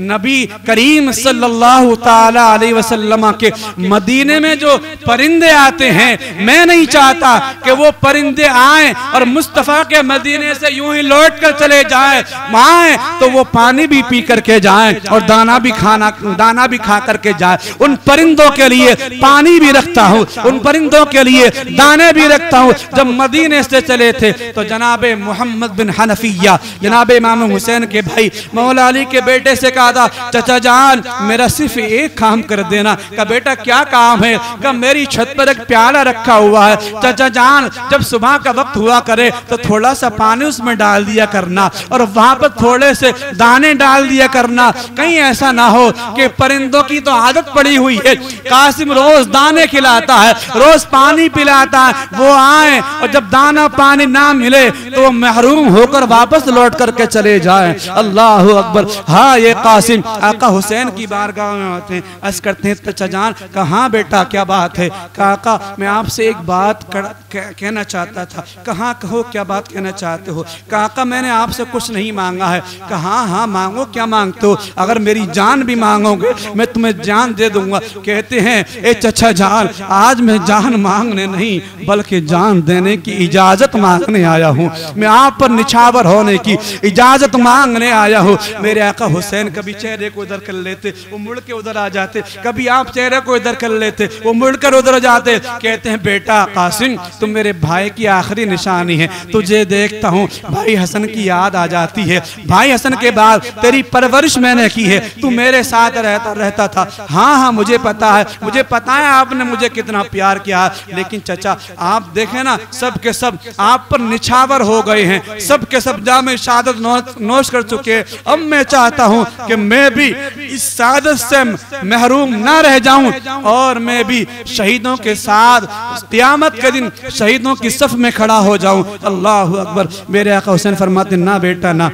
Speaker 1: नबी करीम सल्लल्लाहु ताला अलैहि वसल्लम के मदीने में जो परिंदे आते हैं, मैं नहीं चाहता कि वो परिंदे आए और मुस्तफा के मदीने से यूं ही लौट कर चले जाएं, आए तो वो पानी भी पी करके जाएं और दाना भी खा करके जाए। उन परिंदों के लिए पानी भी रखता हूँ, उन परिंदों के लिए दाने भी रखता हूँ। जब मदीने से चले थे तो जनाबे मोहम्मद बिन हनफिया जनाबे इमाम हुसैन के भाई मौला अली के बेटे से कहा था चाचा जान मेरा सिर्फ एक काम कर देना। का बेटा क्या काम है? का मेरी छत पर एक प्याला रखा हुआ है, चाचा जान जब सुबह का वक्त हुआ करे तो थोड़ा सा पानी उसमें डाल दिया करना और वहां पर थोड़े से दाने डाल दिया करना, कहीं ऐसा ना हो कि परिंदों की तो आदत पड़ी हुई है, कासिम रोज दाने खिलाता है, रोज पानी पिलाता है, वो आए और जब दाना पानी ना मिले तो वो महरूम होकर वापस लौट करके चले जाएं। अल्लाह अकबर। हाँ ये कासिम आका हुसैन की बारगाह में आते हैं, अर्ज करते हैं चचा जान कहाँ बेटा क्या बात है? काका मैं आपसे एक बात कहना चाहता था। कहाँ कहो क्या बात कहना चाहते हो? काका मैंने आपसे कुछ नहीं मांगा है। कहाँ हाँ मांगो, क्या मांगते हो? अगर मेरी जान भी मांगोगे मैं तुम्हें जान दे दूंगा। कहते हैं ए चचा जान आज मैं जान मांगने नहीं बल्कि जान देने की इजाजत मांगने आया हूँ। मैं आप पर निछावर होने की इजाजत मांगने आया हूँ। मेरे आका हुसैन कभी चेहरे को इधर कर लेते वो मुड़ के उधर आ जाते, कभी आप चेहरे को इधर कर लेते वो मुड़कर उधर जाते। कहते हैं बेटा कासिम तुम मेरे भाई की आखिरी निशानी है, तुझे देखता हूँ भाई हसन की याद आ जाती है। भाई हसन के बाद तेरी परवरिश मैंने की है, तू मेरे साथ रहता था। हाँ हाँ मुझे पता है, मुझे पता है आपने मुझे कितना प्यार किया। लेकिन चचा आप देखें ना सब के सब आप पर निछावर हो गए हैं, सब के सब जामे शहादत नोश कर चुके। अब मैं चाहता हूँ कि मैं भी इस शहादत से महरूम ना रह जाऊं और मैं भी शहीदों के साथ क़यामत के दिन शहीदों की सफ में खड़ा हो जाऊं। अल्लाह अकबर। मेरे आका हुसैन फरमाते ना बेटा ना,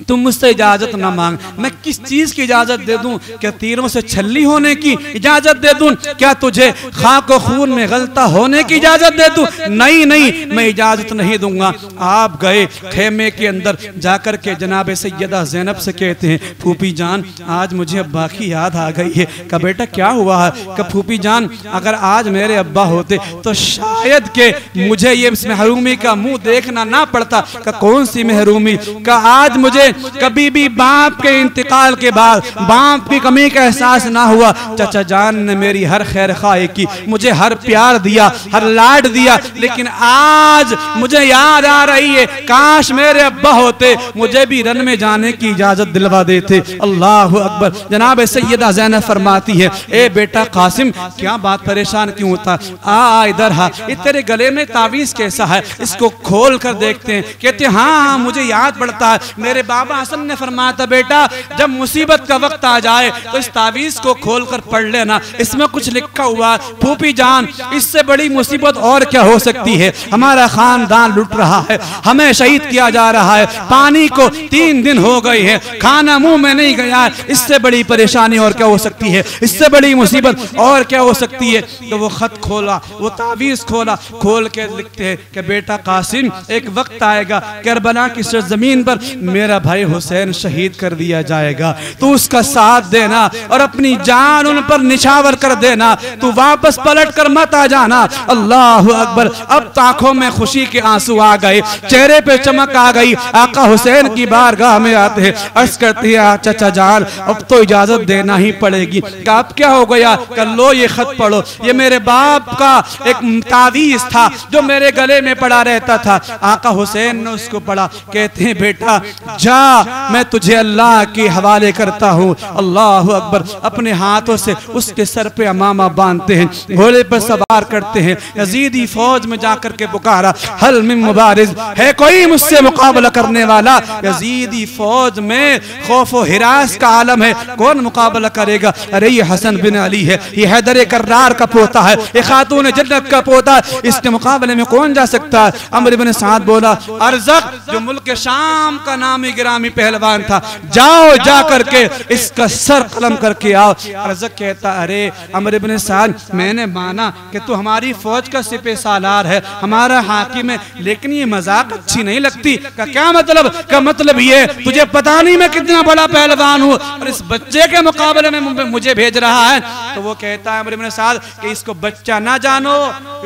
Speaker 1: तुम मुझसे इजाजत ना मांग। मैं किस चीज की इजाजत दे दूं? क्या तीरों से छल्ली होने की इजाजत दे दूं? क्या तुझे खाक और खून में गलता होने की इजाजत दे दूं? नहीं नहीं मैं इजाजत नहीं दूंगा। आप गए खेमे के अंदर जाकर के जनाब सैयदा ज़ैनब से कहते हैं फूफी जान आज मुझे अब्बा की याद आ गई है। का बेटा क्या हुआ है? का फूफी जान अगर आज मेरे अब्बा होते तो शायद के मुझे ये महरूमी का मुंह देखना ना पड़ता। का कौन सी महरूमी? का आज मुझे कभी भी बाप के इंतकाल के बाद बाप की कमी का एहसास ना हुआ। चाचा जान ने मेरी हर खैर खाई की, मुझे हर प्यार दिया, हर लाड दिया, लेकिन आज मुझे याद आ रही है काश मेरे अब्बा होते मुझे भी रन में जाने की इजाजत दिलवा देते। अल्लाह अकबर। जनाब सैयदा ज़ैनब फरमाती है ए बेटा कासिम क्या बात परेशान क्यों होता? आ इधर हा, ये तेरे गले में तावीज कैसा है? इसको खोल कर देखते हैं। कहते हाँ हाँ मुझे याद पड़ता है मेरे बाबा हसन ने फरमाया था बेटा जब मुसीबत का वक्त आ जाए तो इस तावीज को खोलकर पढ़ लेना, इसमें कुछ लिखा हुआ। फूफी जान इससे बड़ी मुसीबत और क्या हो सकती है? हमारा खानदान लुट रहा है, हमें शहीद किया जा रहा है, पानी को 3 दिन हो गए हैं, खाना मुंह में नहीं गया, इससे बड़ी परेशानी और क्या हो सकती है? इससे बड़ी मुसीबत और क्या हो सकती है? तो वो खत खोला, वो तावीज खोला, खोल के लिखते हैं कि बेटा कासिम एक वक्त आएगा करबला की जमीन पर मेरा भाई हुसैन शहीद कर दिया जाएगा, तू उसका साथ देना और अपनी जान उन पर निछावर कर देना, तू वापस पलट कर मत आ जाना। अल्लाह अकबर। अब आंखों में खुशी के आंसू आ गए, चेहरे पे चमक आ गई। आका हुसैन की बारगाह में आते हैं, अर्ज करती है चाचा जान अब तो इजाजत देना ही पड़ेगी। अब क्या हो गया? कर लो ये खत पढ़ो, ये मेरे बाप का एक तावीज था जो मेरे गले में पड़ा रहता था। आका हुसैन ने उसको पढ़ा। कहते हैं बेटा जा मैं तुझे अल्लाह के हवाले करता हूँ। अल्लाह अकबर। अपने हाथों से उसके सर पे अमामा बांधते हैं, घोड़े पर सवार करते हैं, यजीदी फौज में जाकर के पुकारा हल मिन मुबारिज, है कोई मुझसे मुकाबला करने वाला? यजीदी फौज में खौफ व हिरास का आलम है, कौन मुकाबला करेगा? अरे ये हसन बिन अली है, ये हैदर कर्रार का पोता है, ये खातून जन्नत का पोता है, इसके मुकाबले में कौन जा सकता है? अमर इब्न साद बोला अरज़क जो मुल्क शाम का नामी गिरामी पहलवान था, जाओ जा करके इसका सर कलम करके आओ। अरज़क कहता अरे अमर इब्न साद मैंने माना कि तू हमारी फौज का सिपह सालार है, हमारा हाकिम है, लेकिन ये मजाक अच्छी नहीं लगती। का क्या मतलब? का मतलब ये तुझे पता नहीं मैं कितना बड़ा पहलवान हूँ और इस बच्चे के मुकाबले में मुझे भेज रहा है? तो वो कहता है अमर इब्न साद कि इसको बच्चा ना जानो,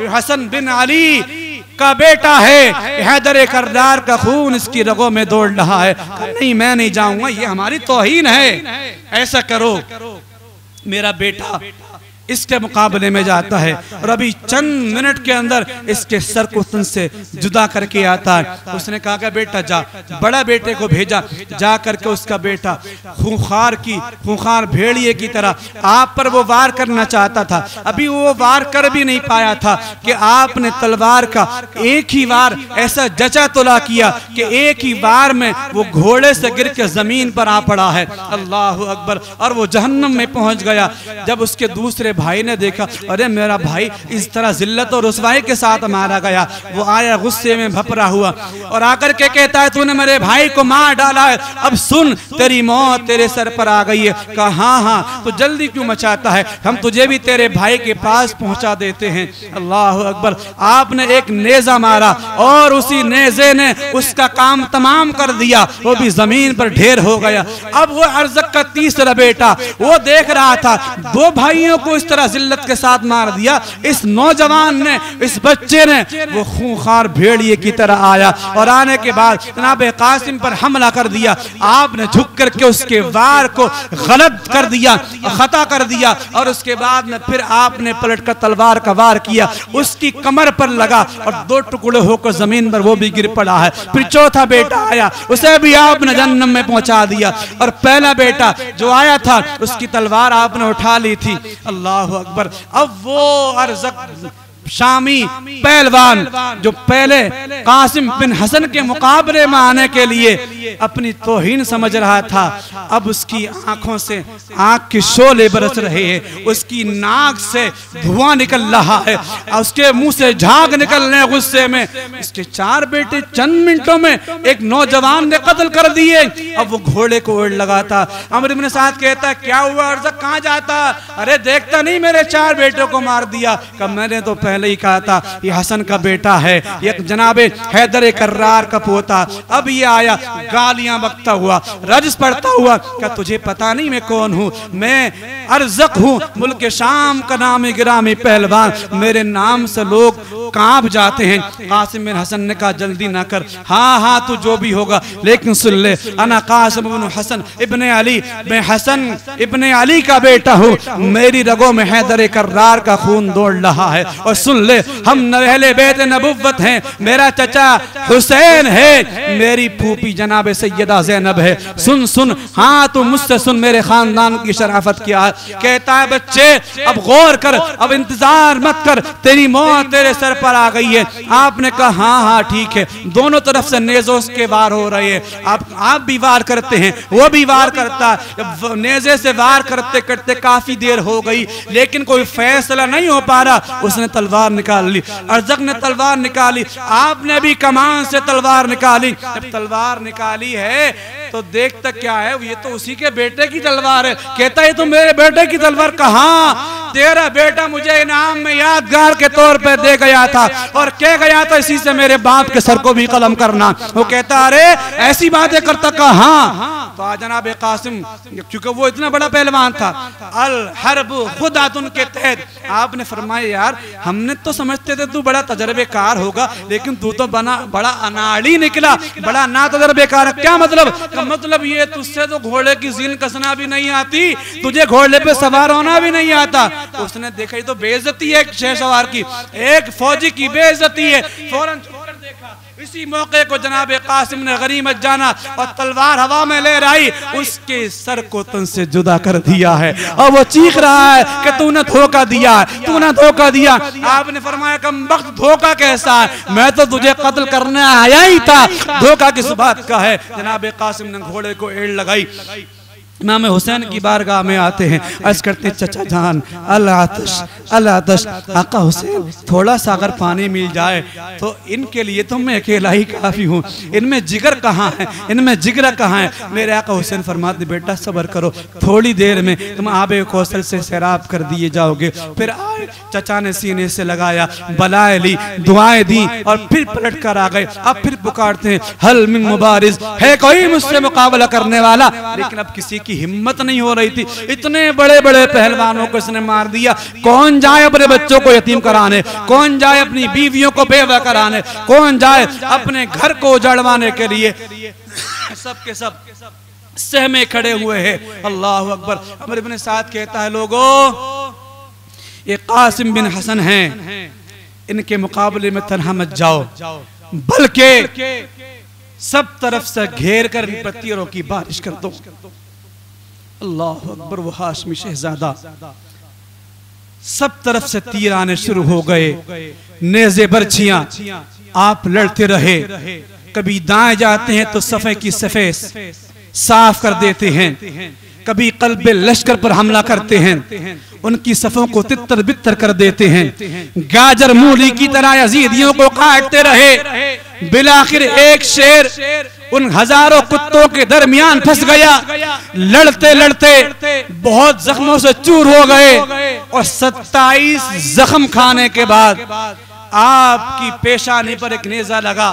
Speaker 1: हसन बिन अली का बेटा है, हैदर कर्रार का खून इसकी रगों में दौड़ रहा है। नहीं मैं नहीं जाऊंगा, ये हमारी तौहीन है। ऐसा करो मेरा बेटा इसके मुकाबले में जाता है और अभी चंद मिनट के अंदर इसके सर को तन से जुदा करके आता है। उसने कहा कि बेटा जा, बड़ा बेटे को भेजा, जा करके उसका बेटा खूंखार भेड़िए की तरह आप पर वो वार करना चाहता था, अभी वो वार कर भी नहीं पाया था कि आपने तलवार का एक ही वार ऐसा जचा तुला किया कि एक ही वार में वो घोड़े से गिर के जमीन पर आ पड़ा है। अल्लाह अकबर। और वो जहन्नम में पहुंच गया। जब उसके दूसरे भाई ने देखा, अरे मेरा भाई इस तरह जिल्लत और रुसवाई के साथ मारा गया। वो आया गुस्से में भपरा हुआ और आकर के कहता है तूने मेरे भाई को मार डाला है, अब सुन तेरी मौत तेरे सर पर आ गई है। कहा हाँ हाँ, तो जल्दी क्यों मचाता है, हम तुझे भी तेरे भाई के पास पहुंचा देते हैं। अल्लाह अकबर। आपने एक नेजा मारा और उसी नेजे ने उसका काम तमाम कर दिया, वो भी जमीन पर ढेर हो गया। अब वो अर्ज़क का तीसरा बेटा वो देख रहा था दो भाइयों को इस तरह जिल्लत के साथ मार दिया। इस नौजवान ने, इस बच्चे ने, वो खूंखार भेड़िए की तरह आया और आने के बाद जनाब कासिम पर हमला कर दिया। आपने झुक करके उसके वार को गलत कर दिया, खता कर दिया और उसके बाद में फिर आपने पलट कर तलवार का वार किया, उसकी कमर पर लगा और दो टुकड़े होकर जमीन पर वो भी गिर पड़ा है। फिर चौथा बेटा आया, उसे भी आपने जन्नम में पहुंचा दिया और पहला बेटा जो आया था उसकी तलवार आपने उठा ली थी। अल्लाह अकबर। अब वो अर्ज़क शामी पहलवान जो पहले कासिम बिन हसन के मुकाबले में आने के लिए अपनी तौहीन समझ रहा था, अब उसकी आंखों से आंख के शोले बरस रहे हैं, उसकी नाक से धुआं निकल रहा है, उसके मुंह से झाग निकल रहे हैं गुस्से में। उसके चार बेटे चंद मिनटों में एक नौजवान ने कत्ल कर दिए। अब वो घोड़े को ओढ़ लगा था। अमर इब्न साद कहता क्या हुआ अर्ज़क, कहां जाता? अरे देखता नहीं मेरे चार बेटों को मार दिया। कब मैंने तो पहले ही कहा था ये हसन का बेटा है, ये जनाबे हैदर कर्रार का पोता। अब ये आया गालियां बकता हुआ, रज्स पढ़ता हुआ, क्या तुझे पता नहीं मैं कौन हूं? मैं अर्ज़क हूं, मुल्क शाम का नामी गिरामी पहलवान, मेरे नाम से लोग कांप जाते हैं। कासिम बिन हसन ने कहा जल्दी ना कर, हाँ हाँ तू जो भी होगा लेकिन सुन ले, अना कासिम बिन हसन इब्ने अली, मैं हसन इब्ने अली का बेटा हूँ, मेरी रगों में हैदर कर्रार का खून दौड़ रहा है। और सुन ले, हम अहले बैत नबुव्वत हैं, मेरा चचा हुसैन है, मेरी फूफी जनाब सैयदा ज़ैनब है। सुन सुन, हाँ तू मुझसे सुन, मेरे खानदान की शराफत क्या है। कहता है बच्चे अब गौर कर, अब इंतजार मत कर, तेरी मौत तेरे सर पर आ गई है। आपने कहा हाँ हाँ ठीक है। दोनों तरफ से नेज़ों के वार हो रहे हैं, आप भी वार करते हैं, वो भी वार करता है। नेज़े से वार करते करते काफी देर हो गई लेकिन कोई फैसला नहीं हो पा रहा। उसने तलवार निकाल ली, अर्ज़क ने तलवार निकाली, आपने भी कमान से तलवार निकाली। जब तलवार निकाली है तो देखता क्या है, ये तो उसी के बेटे की तलवार है। कहता है तो मेरे बेटे की तलवार? कहाँ, तेरा बेटा मुझे इनाम में यादगार के तौर पे दे गया था और कह गया था इसी से मेरे बाप के सर को भी कलम करना। वो कहता अरे ऐसी बातें करता? कहाँ। तो जनाब कासिम, क्योंकि वो इतना बड़ा पहलवान था, अल हर्ब खुदातुन के तहत आपने फरमाया यार हमने तो समझते थे तू बड़ा तजर्बेकार होगा, लेकिन तू तो बड़ा अनाड़ी निकला, बड़ा ना तजर्बेकार। क्या मतलब? मतलब ये तुझसे तो घोड़े की जीन कसना भी नहीं आती, तुझे घोड़े पे सवार होना भी नहीं आता। तो उसने देखा ये तो बेइज्जती है एक शहसवार की, एक फौजी की बेइज्जती है। फौरन देखा, इसी मौके को जनाब कासिम ने गनीमत जाना और तलवार हवा में ले आई, उसके सर को तन से जुदा कर दिया है और वो चीख रहा है कि तूने धोखा दिया है, तूने धोखा दिया। आपने फरमाया कमबख्त धोखा कैसा है, मैं तो तुझे कत्ल करने आया ही था, धोखा किस बात का है। जनाब कासिम ने घोड़े को एड़ लगाई, इमाम हुसैन की बारगाह में आते हैं, अर्ज करते हैं चचा जान अल आतश, आका हुसैन थोड़ा सा अगर पानी मिल जाए तो इनके लिए तो मैं अकेला ही काफ़ी हूँ, इनमें जिगर कहाँ है, इनमें जिगरा कहाँ है। मेरे आका हुसैन फरमाते बेटा सब्र करो, थोड़ी देर में तुम आबे कौसर से सैराब कर दिए जाओगे। फिर आए, चचा ने सीने से लगाया, बलाएं ली, दुआएं दी और फिर पलट कर आ गए। अब फिर पुकारते हैं हल मिन मुबारिज, है कोई मुझसे मुकाबला करने वाला? लेकिन अब किसी की हिम्मत नहीं हो रही थी, इतने बड़े बड़े पहलवानों को इसने मार दिया। कौन जाए अपने बच्चों को यतीम कराने, कौन जाए अपनी बीवियों को बेवा कराने, कौन जाए अपने घर को उजाड़वाने के लिए। सब के सब सहमे खड़े हुए हैं। अल्लाह अकबर। अमर इब्न साद कहता है लोगों ये कासिम बिन हसन हैं, इनके मुकाबले में तन्हा मत जाओ, बल्कि सब तरफ से घेर कर इन पर तीरों की बारिश कर दो। अल्लाह अकबर। वो हाशमी शहजादा, सब तरफ से तीर आने शुरू हो गए, नेज़े बर्छियां, आप लड़ते रहे। कभी दाएं जाते हैं तो सफ़े की सफ़े साफ कर देते हैं, कभी कल्ब लश्कर पर हमला करते हैं, उनकी सफों को तितर बितर कर देते हैं। गाजर मूली की तरह यजीदियों को काटते रहे। बिलाखिर एक शेर उन हजारों कुत्तों के दरमियान फंस गया। लड़ते लड़ते बहुत जख्मों से चूर हो गए और 27 जख्म खाने के बाद आपकी पेशानी पर एक नेजा लगा।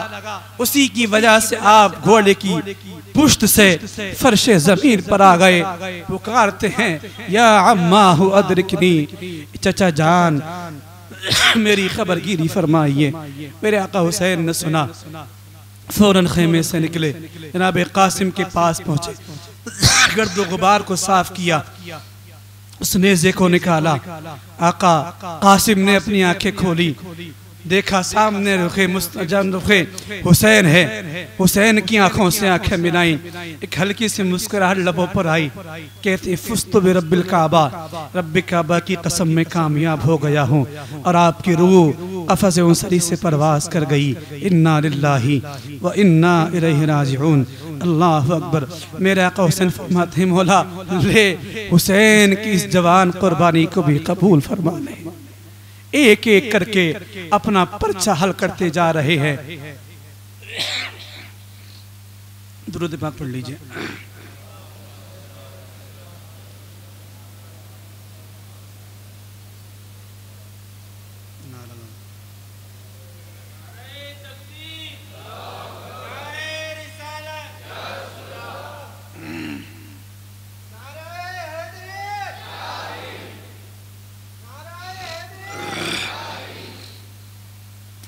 Speaker 1: उसी की वजह से आप घोड़े की पुश्त से फर्शे जमीन पर आ गए। पुकारते हैं, या अम्मा हु अदरिकनी, चचा जान मेरी खबरगिरी फरमाइए। मेरे आका हुसैन ने सुना, फौरन खेमे से निकले, जनाब कासिम के पास पहुंचे, गर्द गुबार को साफ किया, उस नेज़े को निकाला। आका कासिम ने अपनी आंखें खोली, देखा सामने रुखे हुसैन है। हुसैन की आंखों से आंखें मिलाई, एक हल्की सी मुस्कुराहट लबों पर आई। कहते फुस्तु बिरब्बिल काबा, रब्बी काबा की कसम में कामयाब हो गया हूँ और आपकी रूह कफ़ज़ उनसरी से परवास कर गई। इन्ना लिल्लाहि व इन्ना इलैहि राजिऊन। अल्लाहु अकबर। मेरे आका हुसैन फरमाते हैं, मौला ले हुसैन की इस जवान कुर्बानी को भी कबूल फरमा ले। एक एक करके अपना पर्चा हल करते जा रहे हैं। दुरूद पाक पढ़ लीजिए।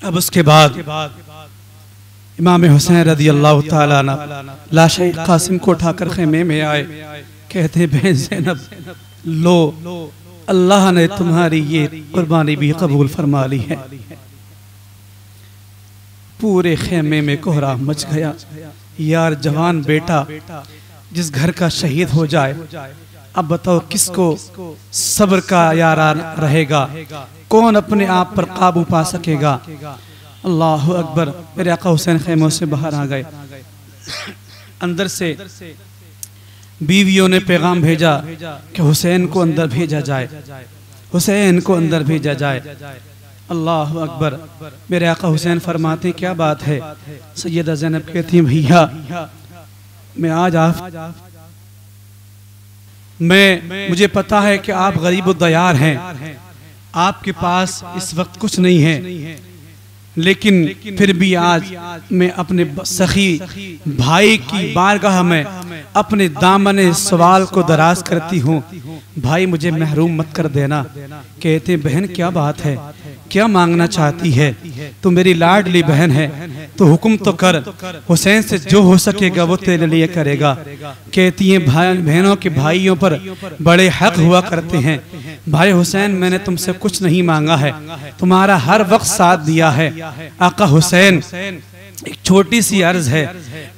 Speaker 1: अब उसके बाद इमाम हुसैन रज़ी अल्लाह ताला अन्हु लाशे कासिम को उठाकर खेमे में आए। कहते बहन ज़ैनब, लो अल्लाह ने तुम्हारी ये कुर्बानी भी कबूल फरमा ली है। पूरे खेमे में कोहराम मच गया। यार जवान बेटा जिस घर का शहीद हो जाए, अब बताओ किसको सब्र का यारा रहेगा, कौन अपने आप पर काबू पा सकेगा। अल्लाहु अकबर। मेरे आका हुसैन खेमों से बाहर आ गए। अंदर से बीवियों ने पैगाम भेजा कि हुसैन को अंदर भेजा जाए, हुसैन को अंदर भेजा जाए। अल्लाहु अकबर। मेरे आका हुसैन फरमाते, क्या बात है। सैयदा ज़ैनब कहती, भैया मैं आज मुझे पता है कि आप गरीब दयार हैं, आपके पास इस वक्त कुछ नहीं है, लेकिन फिर भी आज मैं अपने सखी भाई की बारगाह में अपने दामन सवाल को दराज करती हूँ। भाई मुझे महरूम मत कर देना। कहते बहन क्या बात है, क्या मांगना चाहती है, तू मेरी लाडली बहन है, तो हुक्म तो कर, हुसैन से जो हो सकेगा वो तेरे लिए करेगा। कहती है भाई बहनों के भाइयों पर बड़े हक हुआ करते हैं। भाई हुसैन मैंने तुमसे कुछ नहीं मांगा है, तुम्हारा हर वक्त साथ दिया है। आका हुसैन एक छोटी सी अर्ज है,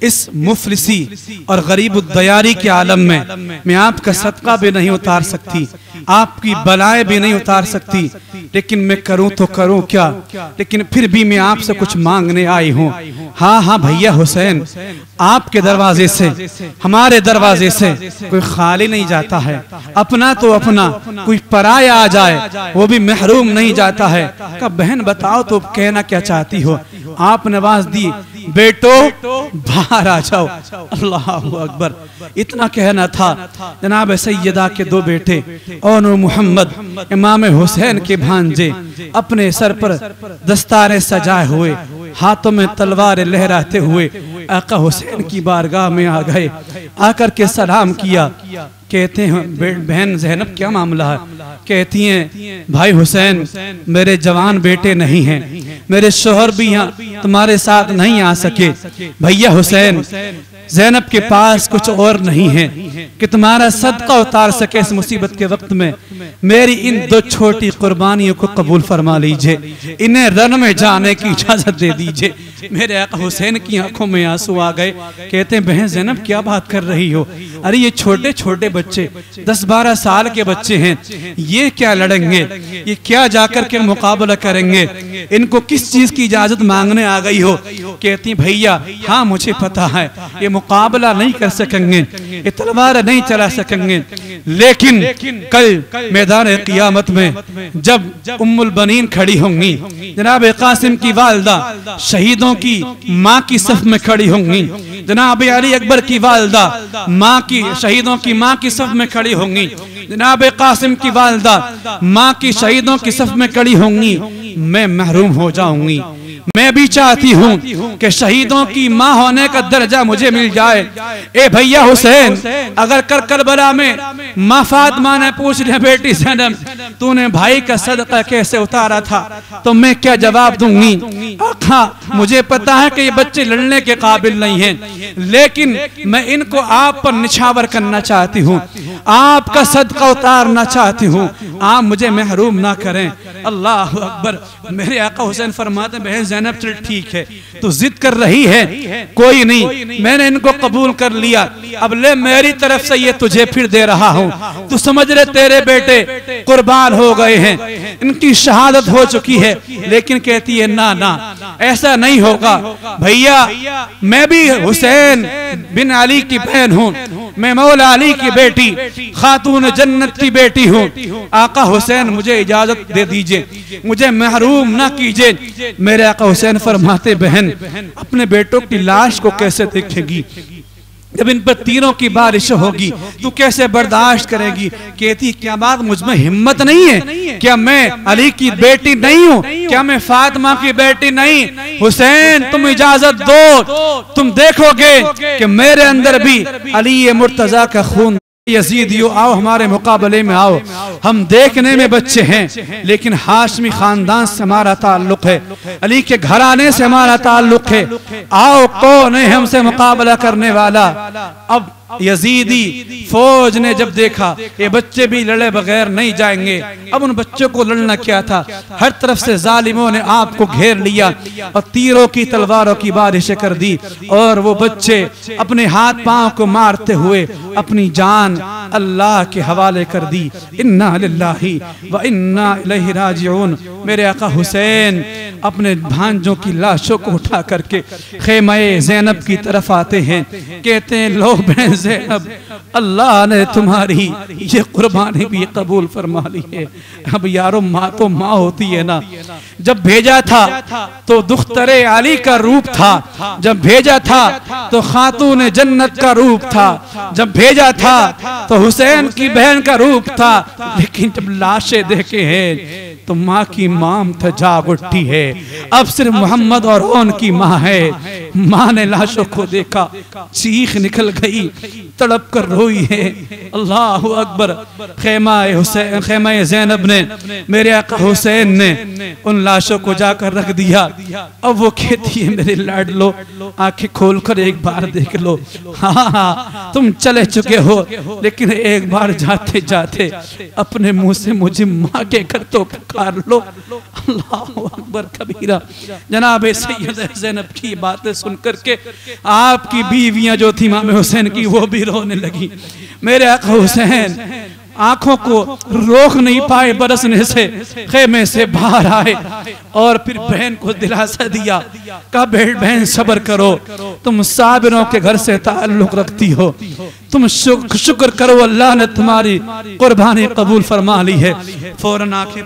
Speaker 1: इस मुफलिसी और गरीब दयारी के आलम में मैं आपका सदका भी नहीं उतार सकती, आपकी बलाएं भी नहीं उतार सकती, लेकिन मैं करूं तो करूं क्या। लेकिन फिर भी मैं आपसे कुछ मांगने आई हूं। हाँ हाँ भैया हुसैन, आपके दरवाजे से हमारे दरवाजे से कोई खाली नहीं जाता है। अपना तो अपना, कोई पराया आ जाए वो भी महरूम नहीं जाता है। कब बहन बताओ तो कहना क्या चाहती हो। आप नवाज दी, बेटो बाहर आ जाओ। अल्लाहु अकबर। इतना कहना था। जनाब सैयदा के दो बेटे और मोहम्मद इमाम हुसैन के भांजे अपने सर पर दस्तारे सजाए हुए, हाथों में तलवारें लहराते हुए आका हुसैन की बारगाह में आ गए। आकर के सलाम किया। कहते हैं बहन ज़ैनब क्या मामला है। कहती हैं भाई हुसैन मेरे जवान बेटे नहीं हैं, मेरे शोहर भी यहाँ तुम्हारे साथ नहीं आ सके। भैया हुसैन ज़ैनब के पास कुछ और नहीं है कि तुम्हारा सदका उतार सके इस मुसीबत के वक्त में। मेरी इन दो छोटी कुर्बानियों को कबूल फरमा लीजिए, इन्हें रन में जाने की इजाजत दे दीजिए। मेरे आका हुसैन की आंखों में आंसू आ गए। कहते हैं बहन ज़ैनब क्या बात कर रही हो? अरे ये छोटे छोटे बच्चे 10-12 साल के बच्चे हैं, ये क्या लड़ेंगे, ये क्या जाकर के मुकाबला करेंगे, इनको किस चीज की इजाजत मांगने आ गई हो? कहती भैया हाँ मुझे पता है ये मुकाबला नहीं कर सकेंगे, ये तलवार नहीं चला सकेंगे, लेकिन कल मैदान क़ियामत में जब उम्मुल बनीन खड़ी होंगी, जनाब कासिम की वालदा शहीदों की माँ की सफ में खड़ी होंगी, जनाब अली अकबर की वालदा माँ की शहीदों की माँ की सफ में खड़ी होंगी, जनाब कासिम की वालदा माँ की शहीदों की सफ में खड़ी होंगी, मैं महरूम हो जाऊंगी। मैं भी चाहती हूँ कि शहीदों की माँ होने का दर्जा मुझे मिल जाए। ए भैया हुसैन, अगर करबला में माँ फातिमा ने पूछ लिया बेटी ज़ैनब तूने भाई का सदका कैसे उतारा था, तो मैं क्या जवाब दूंगी? आखा मुझे पता है कि ये बच्चे लड़ने के काबिल नहीं हैं, लेकिन मैं इनको आप पर निछावर करना चाहती हूँ, आपका सदका उतारना चाहती हूँ, आप मुझे महरूम ना करें। अल्लाह अकबर। मेरे आका हुसैन फरमाते बहन ज़ैनब चल ठीक है, तू जिद कर रही है, कोई नहीं, मैंने इनको कबूल कर लिया, अब ले मेरी तरफ से ये तुझे फिर दे रहा हूँ, तू समझ ले तेरे बेटे कुर्बान हो गए हैं, इनकी शहादत हो चुकी है। लेकिन कहती है ना ना ऐसा नहीं होगा भैया, मैं भी हुसैन बिन अली की बहन हूँ, मैं मौला अली की बेटी खातून जन्नत की बेटी हूँ। आका हुसैन मुझे इजाजत दे दीजिए, मुझे महरूम ना कीजिए। मेरे आका हुसैन फरमाते बहन अपने बेटों की लाश को कैसे देखेगी, जब इन पर तीरों की बारिश होगी तू कैसे बर्दाश्त करेगी? कहती क्या बात मुझ में हिम्मत नहीं है? क्या मैं अली की बेटी नहीं हूँ? क्या मैं फातिमा की बेटी नहीं? हुसैन तुम इजाजत दो, तुम देखोगे कि मेरे अंदर भी अली मुर्तजा का खून। यजीदियो आओ हमारे मुकाबले में आओ, हम देखने में बच्चे हैं लेकिन हाशमी खानदान से हमारा ताल्लुक है, अली के घराने से हमारा ताल्लुक है, आओ कौन है हमसे मुकाबला करने वाला? अब यजीदी फौज ने जब देखा ये बच्चे भी लड़े बगैर नहीं जाएंगे, अब उन बच्चों को लड़ना क्या था, हर तरफ से जालिमों ने आपको घेर लिया और तीरों की तलवारों की बारिश कर दी, और वो बच्चे अपने हाथ पांव को मारते हुए अपनी जान अल्लाह के हवाले कर दी। इन्ना लिल्लाही व इन्ना इलैहि राजिऊन। मेरे आका हुसैन अपने भांजों की लाशों को उठा करके खेमे ज़ैनब की तरफ आते हैं, कहते हैं लो बहन ज़ैनब, अल्लाह ने तुम्हारी ये कुर्बानी भी कबूल फरमा ली है। अब यारो माँ तो माँ होती है ना, जब भेजा था तो दुख्तरे अली का रूप था, जब भेजा था तो खातून जन्नत का रूप था, जब भेजा था तो हुसैन की बहन का रूप था, लेकिन जब लाशें देखे हैं तो माँ की माम था जाग उठी है, अब सिर्फ मोहम्मद और उनकी माँ है। माँ ने लाशों को देखा, चीख निकल गई, तड़प कर रोई है। अल्लाह अकबर। खेमा ज़ैनब ने मेरे आका हुसैन ने उन लाशों को जाकर रख दिया। अब वो कहती है मेरे लाडलो आंखें खोलकर एक बार देख लो, हाँ हाँ तुम चले चुके हो, लेकिन एक बार जाते जाते अपने मुंह से मुझे माँ के घर तो पुकार लो। अल्लाह अकबर कबीरा। जनाब सैयद ज़ैनब की बातें सुन करके आपकी बीवियां जो थी इमाम हुसैन की वो भी रोने लगी। मेरे आका हुसैन आंखों को रोक नहीं पाए बरसने से, खेमे से बाहर आए और फिर बहन को दिलासा दिया, कहा बहन सब्र करो, तुम साबिरों के घर से ताल्लुक रखती हो, तुम शुक्र करो अल्लाह ने तुम्हारी कुर्बानी कबूल फरमा ली है। फौरन आंखें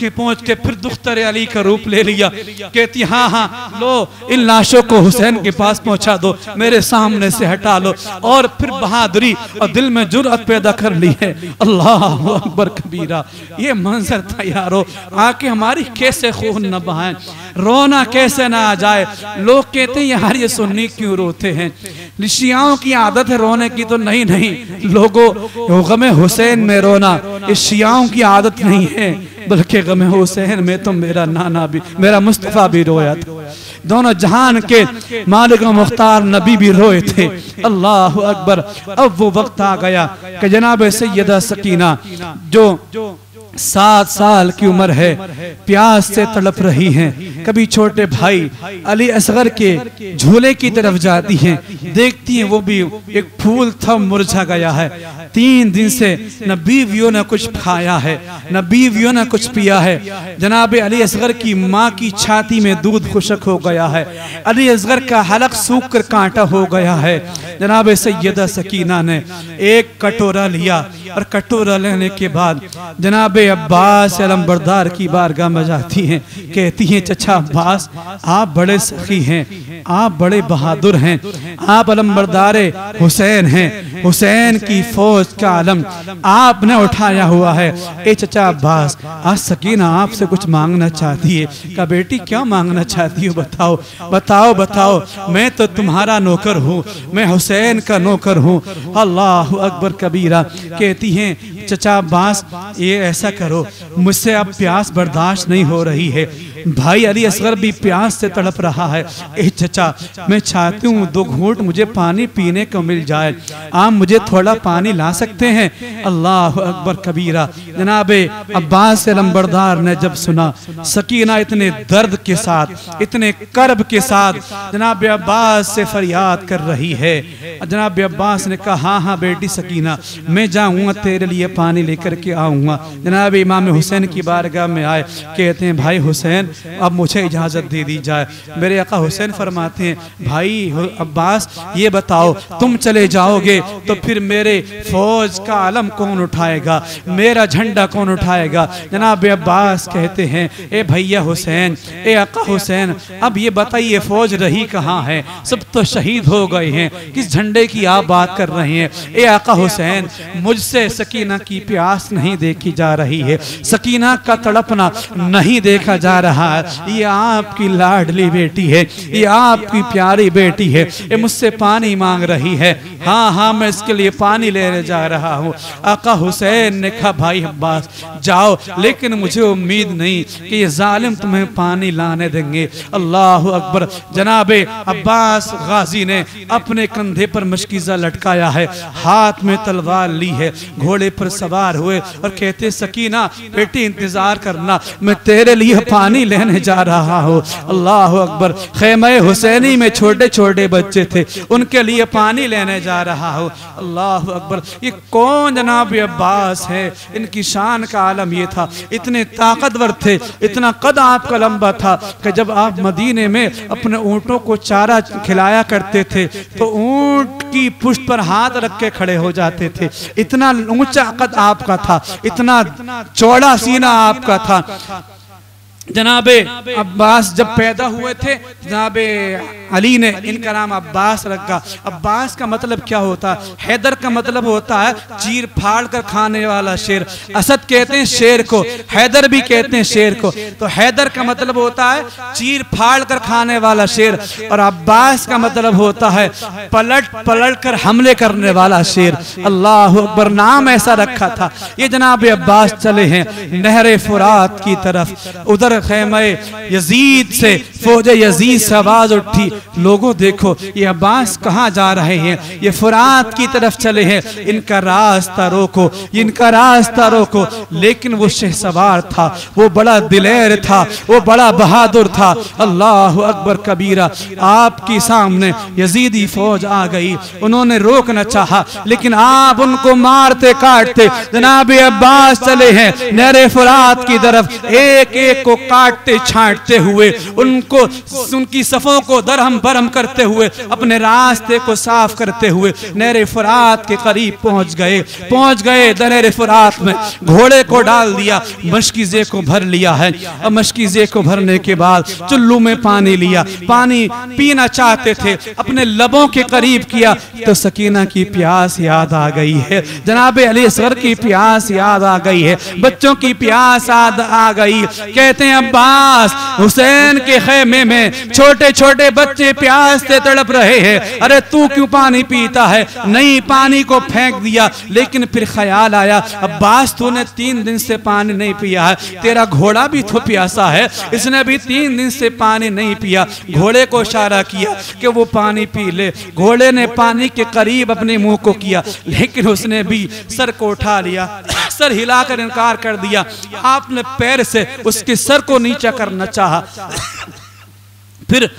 Speaker 1: पहुंच के फिर दुख्तर अली का रूप ले लिया, कहती हाँ हाँ लो इन लाशों को हुसैन के पास पहुंचा दो, मेरे सामने से हटा लो, और फिर बहादुरी और दिल में जुर्अत पैदा कर ली है। अल्लाह अकबर कबीरा। ये मंजर था यारो, आके हमारी कैसे खून न बहाएं, रोना कैसे ना आ जाए। लोग कहते हैं यार ये सुन्नी क्यों रोते हैं, शियाओं की आदत है रोने की, तो नहीं नहीं लोगों गमे हुसैन में रोना ये शियाओं की आदत नहीं है, बल्कि गमे हुसैन में तो मेरा नाना भी, मेरा मुस्तफा भी रोया था, दोनों जहान के मालिक मुख्तार नबी भी रोए थे। अल्लाह अकबर। अब वो वक्त आ गया कि जनाब सैयदा सकीना जो 7 साल की उम्र है, प्यास से तड़प रही हैं, कभी छोटे भाई अली असगर के झूले की तरफ जाती हैं, देखती हैं वो भी एक फूल था मुरझा गया है। 3 दिन से न बीवियों ने कुछ खाया है, न बीवियों ने कुछ पिया है। जनाब अली असगर की माँ की छाती में दूध खुशक हो गया है, अली असगर का हलक सूख कर कांटा हो गया है। जनाब सैयदा सकीना ने एक कटोरा लिया और कटोरा लेने के बाद जनाब अब्बास अलमबरदार की बारगाह में जाती हैं, कहती हैं चचा अब्बास आप बड़े सखी हैं, आप बड़े बहादुर हैं, आप अलमबरदार हुसैन हैं, हुसैन की फौज का आलम आपने उठाया हुआ है। ए चचा अब्बास आज सकीना आपसे कुछ मांगना चाहती है। कहा बेटी क्या मांगना चाहती हो, बताओ बताओ बताओ, मैं तो तुम्हारा नौकर हूँ, मैं हुसैन का नौकर हूँ। अल्लाह अकबर कबीरा। कहती हैं चचा अब्बास ये ऐसा करो, मुझसे अब प्यास बर्दाश्त नहीं हो रही है, भाई अली असगर भी प्यास से तड़प रहा है। ए चचा मैं चाहती हूँ 2 घूंट मुझे पानी पीने को मिल जाए, आप मुझे थोड़ा पानी ला सकते हैं। अल्लाह अकबर कबीरा। जनाब अब्बास अलमबरदार ने जब सुना सकीना इतने दर्द के साथ, इतने कर्ब के साथ जनाब अब्बास से फरियाद कर रही है, जनाब अब्बास ने कहा हाँ हाँ बेटी सकीना मैं जाऊँगा तेरे लिए पानी लेकर के आऊँगा। जनाब इमाम हुसैन की बारगाह में आए, कहते हैं भाई हुसैन अब मुझे इजाज़त दे दी जाए। मेरे आका हुसैन फरमाते हैं भाई अब्बास ये बताओ तुम चले जाओगे तो फिर मेरे फौज का आलम कौन उठाएगा, मेरा झंडा कौन उठाएगा। जनाब अब्बास कहते हैं ए भैया हुसैन, ए आका हुसैन अब ये बताइए फौज रही कहाँ है, सब तो शहीद हो गए हैं, किस झंडे की आप बात कर रहे हैं। ए आका हुसैन मुझसे सकीना की प्यास नहीं देखी जा रही है, सकीना का तड़पना नहीं देखा जा रहा है, ये आपकी लाडली बेटी है, ये आपकी प्यारी बेटी है, ये मुझसे पानी मांग रही है। हाँ हाँ मैं इसके लिए पानी लेने जा रहा हूँ। आका हुसैन ने कहा भाई अब्बास जाओ, लेकिन मुझे उम्मीद नहीं कि ये जालिम तुम्हें पानी लाने देंगे। अल्लाह अकबर। जनाबे अब्बास गाजी ने अपने कंधे पर मशकीज़ा लटकाया है, हाथ में तलवार ली है, घोड़े पर सवार हुए और कहते सकीना बेटी इंतजार करना, मैं तेरे लिए पानी लेने जा रहा हूँ। अल्लाह अकबर। खेमे हुसैनी में छोटे छोटे बच्चे थे, उनके लिए पानी लेने जा रहा हूँ। अल्लाह अकबर। ये कौन जनाब अब्बास है, इनकी शान का आलम ये था, इतने ताकतवर थे, इतना कद आपका लंबा था कि जब आप मदीने में अपने ऊँटों को चारा खिलाया करते थे तो ऊँट की पुष्ट पर हाथ रख के खड़े हो जाते थे, इतना ऊंचा कद आपका था, इतना चौड़ा सीना आपका था। जनाबे अब्बास जब पैदा हुए थे जनाबे अली ने इनका नाम अब्बास रखा। अब्बास का मतलब क्या होता है? हैदर का मतलब होता है चीर फाड़ कर खाने वाला शेर। असद कहते हैं शेर को, हैदर भी कहते हैं शेर को। तो हैदर का मतलब होता है चीर फाड़ कर खाने वाला शेर, और अब्बास का मतलब होता है पलट पलट कर हमले करने वाला शेर। अल्लाह अकबर। नाम ऐसा रखा था। ये जनाब अब्बास चले हैं नहरे फुरात की तरफ। उधर खेमे यजीद से फौज यजीद से आवाज उठी, लोगों देखो ये अब्बास कहाँ जा रहे हैं, ये फुरात की तरफ चले हैं, इनका रास्ता रोको, इनका रास्ता रोको। लेकिन वो शहसवार था, वो बड़ा दिलेर था, वो बड़ा बहादुर था। अल्लाह अकबर कबीरा। आपके सामने यजीदी फौज आ गई, उन्होंने रोकना चाहा लेकिन आप उनको मारते काटते जनाब अब्बास चले हैं नहरे फुरात की तरफ, एक एक को काटते छांटते हुए, उनको उनकी सफों को दरहम बरहम करते हुए, अपने रास्ते को साफ करते हुए नहरे फुरात के करीब पहुंच गए। नहरे फुरात में घोड़े को डाल दिया, मशकीज़े को भर लिया है, और मशकीज़े को भरने के बाद चुल्लू में पानी लिया, पानी पीना चाहते थे, अपने लबों के करीब किया तो सकीना की प्यास याद आ गई है, जनाब अली असगर की प्यास याद आ गई है, बच्चों की प्यास आ गई। कहते हैं अब्बास हुसैन के खेमे में छोटे छोटे बच्चे प्यास से तड़प रहे हैं, अरे तू क्यों पानी पीता है? नहीं, पानी को फेंक दिया। लेकिन फिर ख्याल आया अब्बास तूने 3 दिन से पानी नहीं पिया है, तेरा घोड़ा भी तो प्यासा है, इसने भी 3 दिन से पानी नहीं पिया। घोड़े को इशारा किया कि वो पानी पी ले। घोड़े ने पानी के करीब अपने मुंह को किया, लेकिन उसने भी सर को उठा लिया, सर हिलाकर इनकार कर दिया। आपने पैर से उसके सर को नीचा करना चाहा, फिर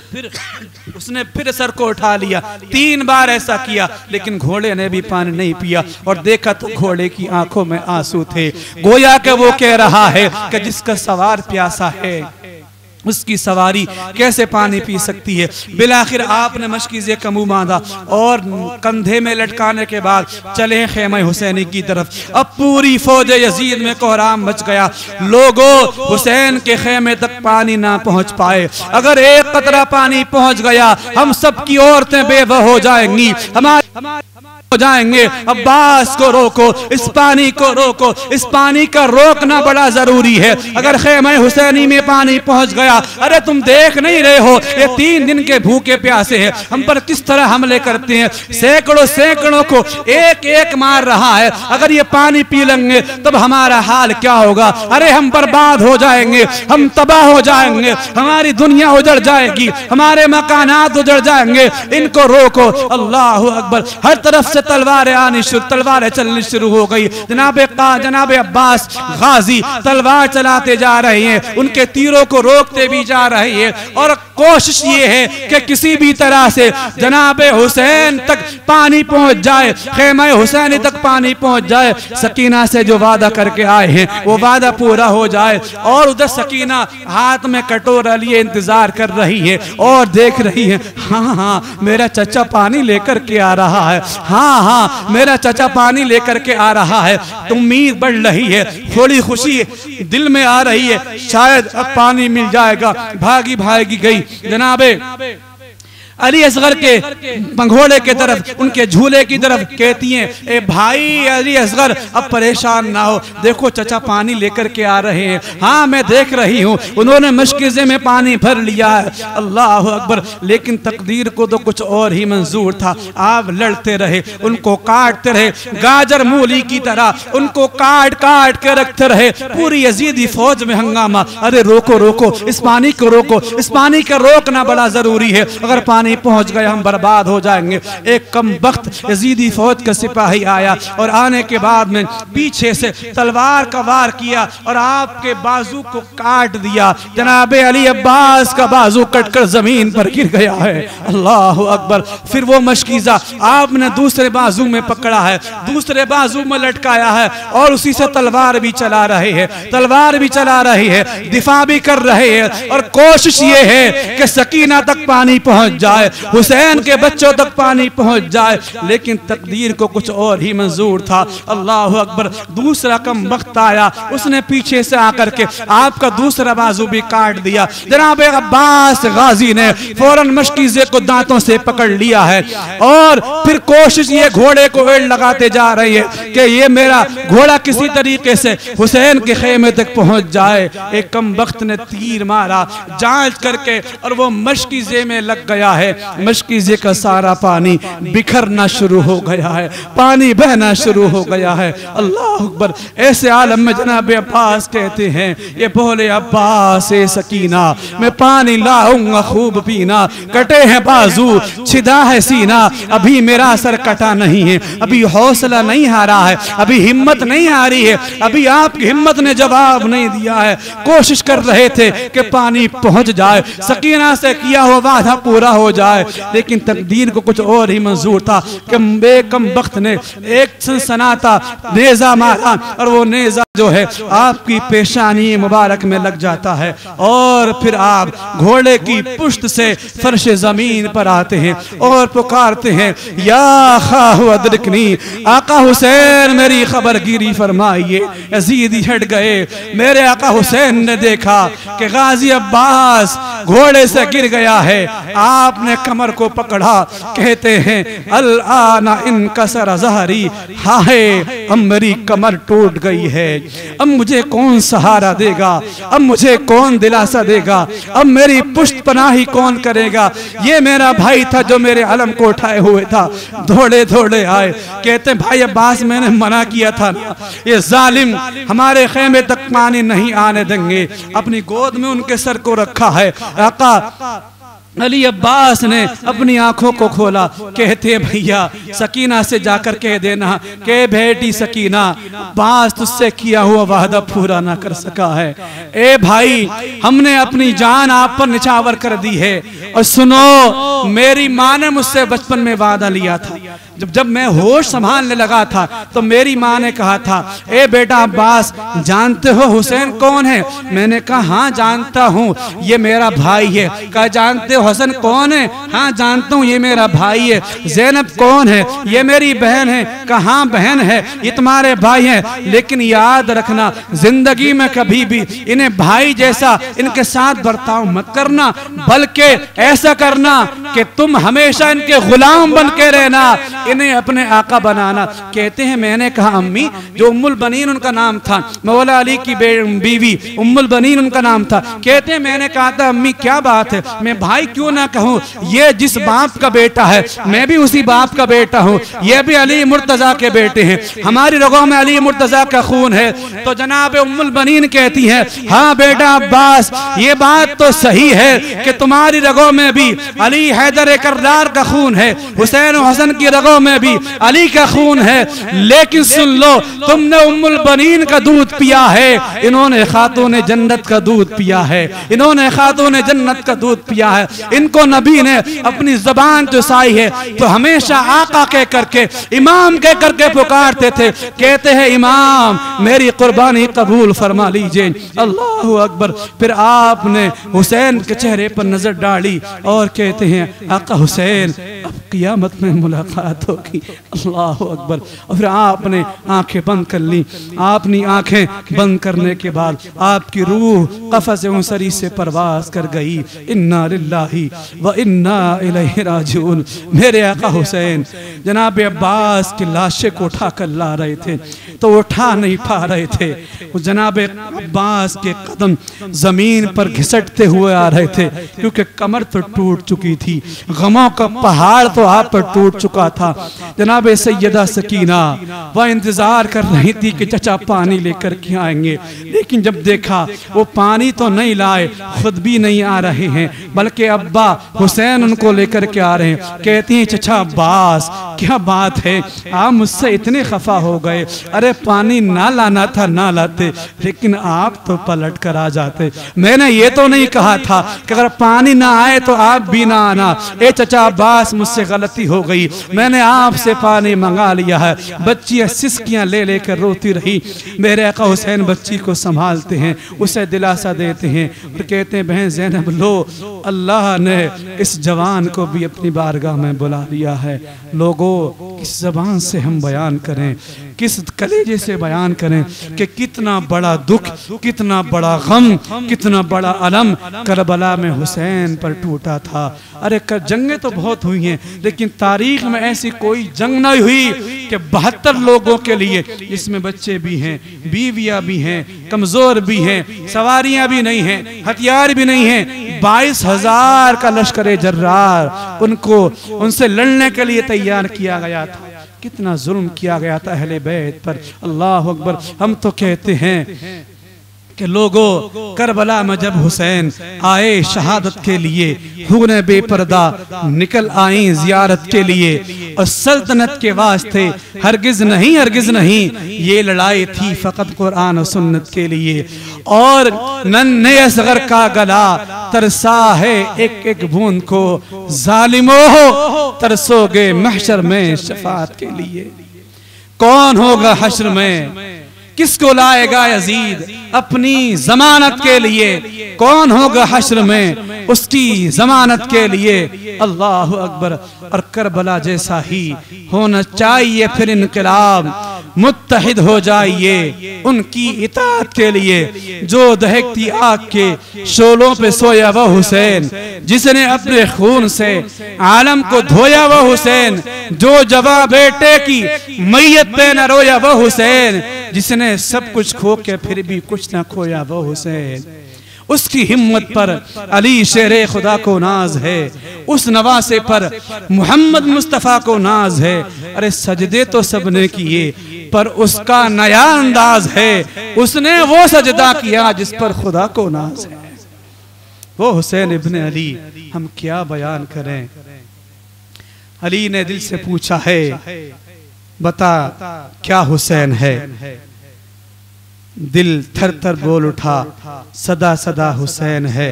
Speaker 1: उसने फिर सर को उठा लिया। 3 बार ऐसा किया, लेकिन घोड़े ने भी पानी नहीं पिया। और देखा तो घोड़े की आंखों में आंसू थे। गोया कि वो कह रहा है कि जिसका सवार प्यासा है उसकी सवारी कैसे पानी पी सकती है। बिलाखिर आपने मशकीज़े का मुंह बांधा और कंधे में लटकाने के बाद चले खेमे हुसैनी की तरफ। अब पूरी फौज यजीद में कोहराम मच गया। लोगों, हुसैन के खेमे तक पानी ना पहुंच पाए। अगर एक कतरा पानी पहुंच गया, हम सब की औरतें बेवह हो जाएंगी, हमारे हो जाएंगे। अब्बास को रोको, इस पानी को रोको। इस पानी का रोकना बड़ा जरूरी है। अगर खेमे हुसैनी में पानी पहुंच गया, अरे तुम देख नहीं रहे हो ये 3 दिन के भूखे प्यासे हैं, हम पर किस तरह हमले करते हैं। सैकड़ों सैकड़ों को एक एक मार रहा है। अगर ये पानी पी लेंगे तब हमारा हाल क्या होगा। अरे हम बर्बाद हो जाएंगे, हम तबाह हो जाएंगे, हमारी दुनिया उजड़ जाएगी, हमारे मकानात उजड़ जाएंगे। इनको रोको। अल्लाह अकबर। हर तरफ से तलवारें आनी शुरू, तलवारें चलनी शुरू हो गई। जनाब अब्बास गाजी तलवार चलाते जा रहे हैं, उनके तीरों को रोकते भी जा रहे हैं। और कोशिश ये है कि किसी भी तरह से जनाब हुसैन तक पानी पहुंच जाए, खेमा हुसैनी तक पानी पहुंच जाए। सकीना से जो वादा करके आए हैं वो वादा पूरा हो जाए। और उधर सकीना हाथ में कटोरा लिए इंतजार कर रही है और देख रही है, हाँ हाँ मेरा चचा पानी लेकर के आ रहा है, हाँ हाँ मेरा चचा पानी लेकर के आ रहा है। उम्मीद बढ़ रही है, थोड़ी खुशी दिल में आ रही है, शायद अब पानी मिल जाएगा। भागी भागी गई जनाबे अली असगर के पंघोड़े के तरफ, उनके झूले की तरफ। कहती हैं, ए भाई अली असगर अब परेशान ना हो, देखो चचा पानी लेकर के आ रहे हैं। हाँ मैं देख रही हूँ, उन्होंने मशकीज़े में पानी भर लिया है। अल्लाह अकबर। लेकिन तकदीर को तो कुछ और ही मंजूर था। आप लड़ते रहे, उनको काटते रहे, गाजर मूली की तरह उनको काट काट के रखते रहे। पूरी यजीदी फौज में हंगामा। अरे रोको रोको, इस पानी को रोको, इस पानी का रोकना बड़ा जरूरी है। अगर पानी पहुंच गए हम बर्बाद हो जाएंगे। एक कम वक्त यजीदी फौज का सिपाही आया और आने के बाद में पीछे से तलवार का वार किया और आपके बाजू को काट दिया। जनाबे अली अब्बास का बाजू कटकर जमीन पर गिर गया है। अल्लाह अकबर। फिर वो मशकीज़ा आपने दूसरे बाजू में पकड़ा है, दूसरे बाजू में लटकाया है और उसी से तलवार भी चला रहे हैं, तलवार भी चला रहे हैं, दिफा भी कर रहे हैं। और कोशिश ये है कि सकीना तक पानी पहुंच जाए, हुसैन के बच्चों तक पानी पहुंच जाए। लेकिन तकदीर को कुछ और ही मंजूर था। अल्लाह अकबर। दूसरा कम वक्त आया, उसने पीछे से आकर के आपका दूसरा बाजू भी काट दिया। जनाब अब्बास गाजी ने फौरन मशकीज़े को दांतों से पकड़ लिया है और फिर कोशिश ये घोड़े को वेड़ लगाते जा रही है कि ये मेरा घोड़ा किसी तरीके से हुसैन के खेमे तक पहुंच जाए। एक कम वक्त ने तीर मारा जांच करके और वो मशकीज़े में लग गया है। मशकीज़े का सारा पानी बिखरना शुरू हो गया है, पानी बहना शुरू हो गया है। अल्लाह अकबर। ऐसे आलम में जनाब अब्बास कहते हैं, ये बोले अब्बास ए सकीना मैं पानी लाऊंगा खूब पीना, कटे हैं बाजू छिदा है सीना, अभी मेरा सर कटा नहीं है, अभी हौसला नहीं हारा है, अभी हिम्मत नहीं हारी है, अभी आपकी हिम्मत ने जवाब नहीं दिया है। कोशिश कर रहे थे कि पानी पहुंच जाए, सकीना से किया हुआ वादा पूरा हो जाए। लेकिन तकदीर को कुछ और ही मंजूर था कि बेकम वक्त ने एक सनसनाता नेजा मारा और वो नेजा जो है आपकी पेशानी मुबारक में लग जाता है और फिर आप घोड़े की पुश्त से फर्श जमीन पर आते हैं और पुकारते हैं, या खाहु अदरिकनी, आका हुसैन मेरी खबर गिरी फरमाइए। यजीदी हट गए। मेरे आका हुसैन ने देखा कि गाजी अब्बास घोड़े से गिर गया है। आपने कमर को पकड़ा, कहते हैं अल आना इनकसर ज़हरी, हाय अब मेरी कमर टूट गई है, अब मुझे कौन सहारा देगा, अब मुझे कौन दिलासा देगा, अब मेरी पुष्ट पनाही कौन करेगा। ये मेरा भाई था जो मेरे अलम को उठाए हुए था, दौड़े दौड़े आए। कहते भाई अब्बास मैंने मना किया था ना, ये जालिम हमारे खेमे तक पानी नहीं आने देंगे। अपनी गोद में उनके सर को रखा है। आका अली अब्बास ने अपनी आंखों को खोला, कहते भैया सकीना से जाकर कह देना कि बेटी सकीना, अब्बास तुझसे किया हुआ वादा पूरा ना कर सका है। ए भाई, हमने अपनी जान आप पर निछावर कर दी है। और सुनो, मेरी माँ ने मुझसे बचपन में वादा लिया था, जब मैं होश संभालने लगा था तो मेरी माँ ने कहा था, ए बेटा अब्बास, जानते हो हुसैन कौन है? मैंने कहा हाँ जानता हूँ, ये मेरा भाई है। कहा जानते हो हसन कौन है? हाँ जानता हूँ, ये मेरा भाई है। ज़ैनब कौन है? ये मेरी बहन है। कहा बहन है, ये तुम्हारे भाई हैं। लेकिन याद रखना, जिंदगी में कभी भी इन्हें भाई जैसा इनके साथ बर्ताव मत करना, बल्कि ऐसा करना कि तुम हमेशा इनके गुलाम बन के रहना, इन्हें अपने आका बनाना। कहते हैं मैंने कहा अम्मी, जो उम्मुल बनीन उनका नाम था, मौला अली की बीवी उम्मुल बनीन उनका नाम था। कहते हैं मैंने कहा था अम्मी क्या बात है, मैं भाई क्यों ना कहूँ, ये जिस बाप का बेटा है मैं भी उसी बाप का बेटा हूँ, ये भी अली मुर्तजा के बेटे हैं, हमारी रगों में अली मुर्तजा का खून है। तो जनाब उम्मुल बनीन कहती है हाँ बेटा अब्बास, ये बात तो सही है कि तुम्हारी रगों में भी अली हैदर करदार का खून है, हुसैन और हसन की रगों में भी अली का खून है। लेकिन सुन लो, तुमने उम्मुल बनीन का दूध पिया है, इन्होंने खातून जन्नत का दूध पिया है, इन्होंने खातून जन्नत का दूध पिया है। इनको नबी ने अपनी जबान चुसाई है तो हमेशा आका कह करके, इमाम कह करके पुकारते थे। कहते हैं इमाम मेरी कुर्बानी कबूल फरमा लीजिए। अल्लाहु अकबर। फिर आपने हुसैन के चेहरे पर नजर डाली और कहते हैं आका हुसैन अब क़यामत में मुलाकात होगी। अल्लाहु अकबर। और फिर आपने आंखें बंद कर ली। आपनी आंखें बंद करने के बाद आपकी रूह कफ़स उनसरी से परवास कर गई। इन्ना लिल्लाहि व इन्ना इलैहि राजिऊन। मेरे आका हुसैन जनाब अब्बास की लाशें को उठा कर ला रहे थे तो उठा नहीं पा रहे थे। जनाब अब्बास के कदम जमीन पर घिसटते हुए आ रहे थे क्योंकि कमर तो टूट चुकी थी, गमों का पहाड़ तो आप पर टूट चुका था। जनाब सैयदा सकीना वह इंतजार कर रही थी कि चचा पानी लेकर के आएंगे, लेकिन जब देखा वो पानी तो नहीं लाए, खुद भी नहीं आ रहे हैं, बल्कि अब्बा हुसैन उनको लेकर के आ रहे हैं। कहती हैं चचा अब्बास क्या बात है, आप मुझसे इतने खफा हो गए? अरे पानी ना लाना था ना लाते, लेकिन आप तो पलट कर आ जाते। मैंने ये तो नहीं कहा था कि अगर पानी ना आए तो आप भी ना आना। ए चचा अब्बास मुझसे गलती हो गई, मैंने आपसे पानी मंगा लिया है। बच्चियां सिसकियां ले लेकर रोती रही। मेरे आका हुसैन बच्ची को संभालते हैं, उसे दिलासा देते हैं और कहते हैं बहन ज़ैनब लो, अल्लाह ने इस जवान को भी अपनी बारगाह में बुला लिया है। लोगों किस ज़बान से हम बयान करें, किस कलेजे से बयान करें कि कितना बड़ा दुख, कितना बड़ा गम, कितना बड़ा अलम करबला में हुसैन पर टूटा था। अरे जंगें तो बहुत हुई हैं, लेकिन तारीख में ऐसी कोई जंग नहीं हुई कि 72 लोगों के लिए, जिसमें बच्चे भी हैं, बीवियां भी हैं, कमजोर भी हैं, सवारियां भी नहीं हैं, हथियार भी नहीं हैं, 22,000 का लश्कर जर्रार उनको उनसे लड़ने के लिए तैयार किया गया था। कितना जुल्म किया गया था अहले बैत पर। अल्लाह अकबर। हम तो कहते हैं कि लोगों करबला में जब हुसैन आए शहादत के लिए, खून बेपर्दा निकल आई जियारत के लिए, और सल्तनत के वास्ते हरगिज नहीं ये लड़ाई थी फकत कुरान और सुन्नत के लिए। और नन्हे असगर का गला तरसा है एक एक बूंद को, जालिमो तरसोगे महशर में शफात के लिए। कौन होगा हश्र में, किसको लाएगा यजीद अपनी जमानत के लिए? कौन होगा हश्र में उसकी जमानत के लिए? अल्लाह अकबर। और करबला जैसा ही होना चाहिए फिर इनकलाब, मुत्तहिद हो जाइए उनकी इताअत के लिए। जो दहकती आग के शोलों पे सोया वह हुसैन, जिसने अपने खून से आलम को धोया वह हुसैन, जो जवां बेटे की मैयत पे न रोया वह हुसैन, जिसने सब कुछ खो के फिर भी कुछ ना खोया वो हुसैन। उसकी हिम्मत पर अली शेरे खुदा को नाज है, उस नवासे पर मोहम्मद मुस्तफ़ा को नाज है। अरे सजदे तो सबने किए पर उसका नया अंदाज है, उसने वो सजदा किया जिस पर खुदा को नाज है। वो हुसैन इब्न अली, हम क्या बयान करें। अली ने दिल से पूछा है, बता क्या हुसैन है। दिल थर थर बोल उठा, सदा सदा हुसैन है।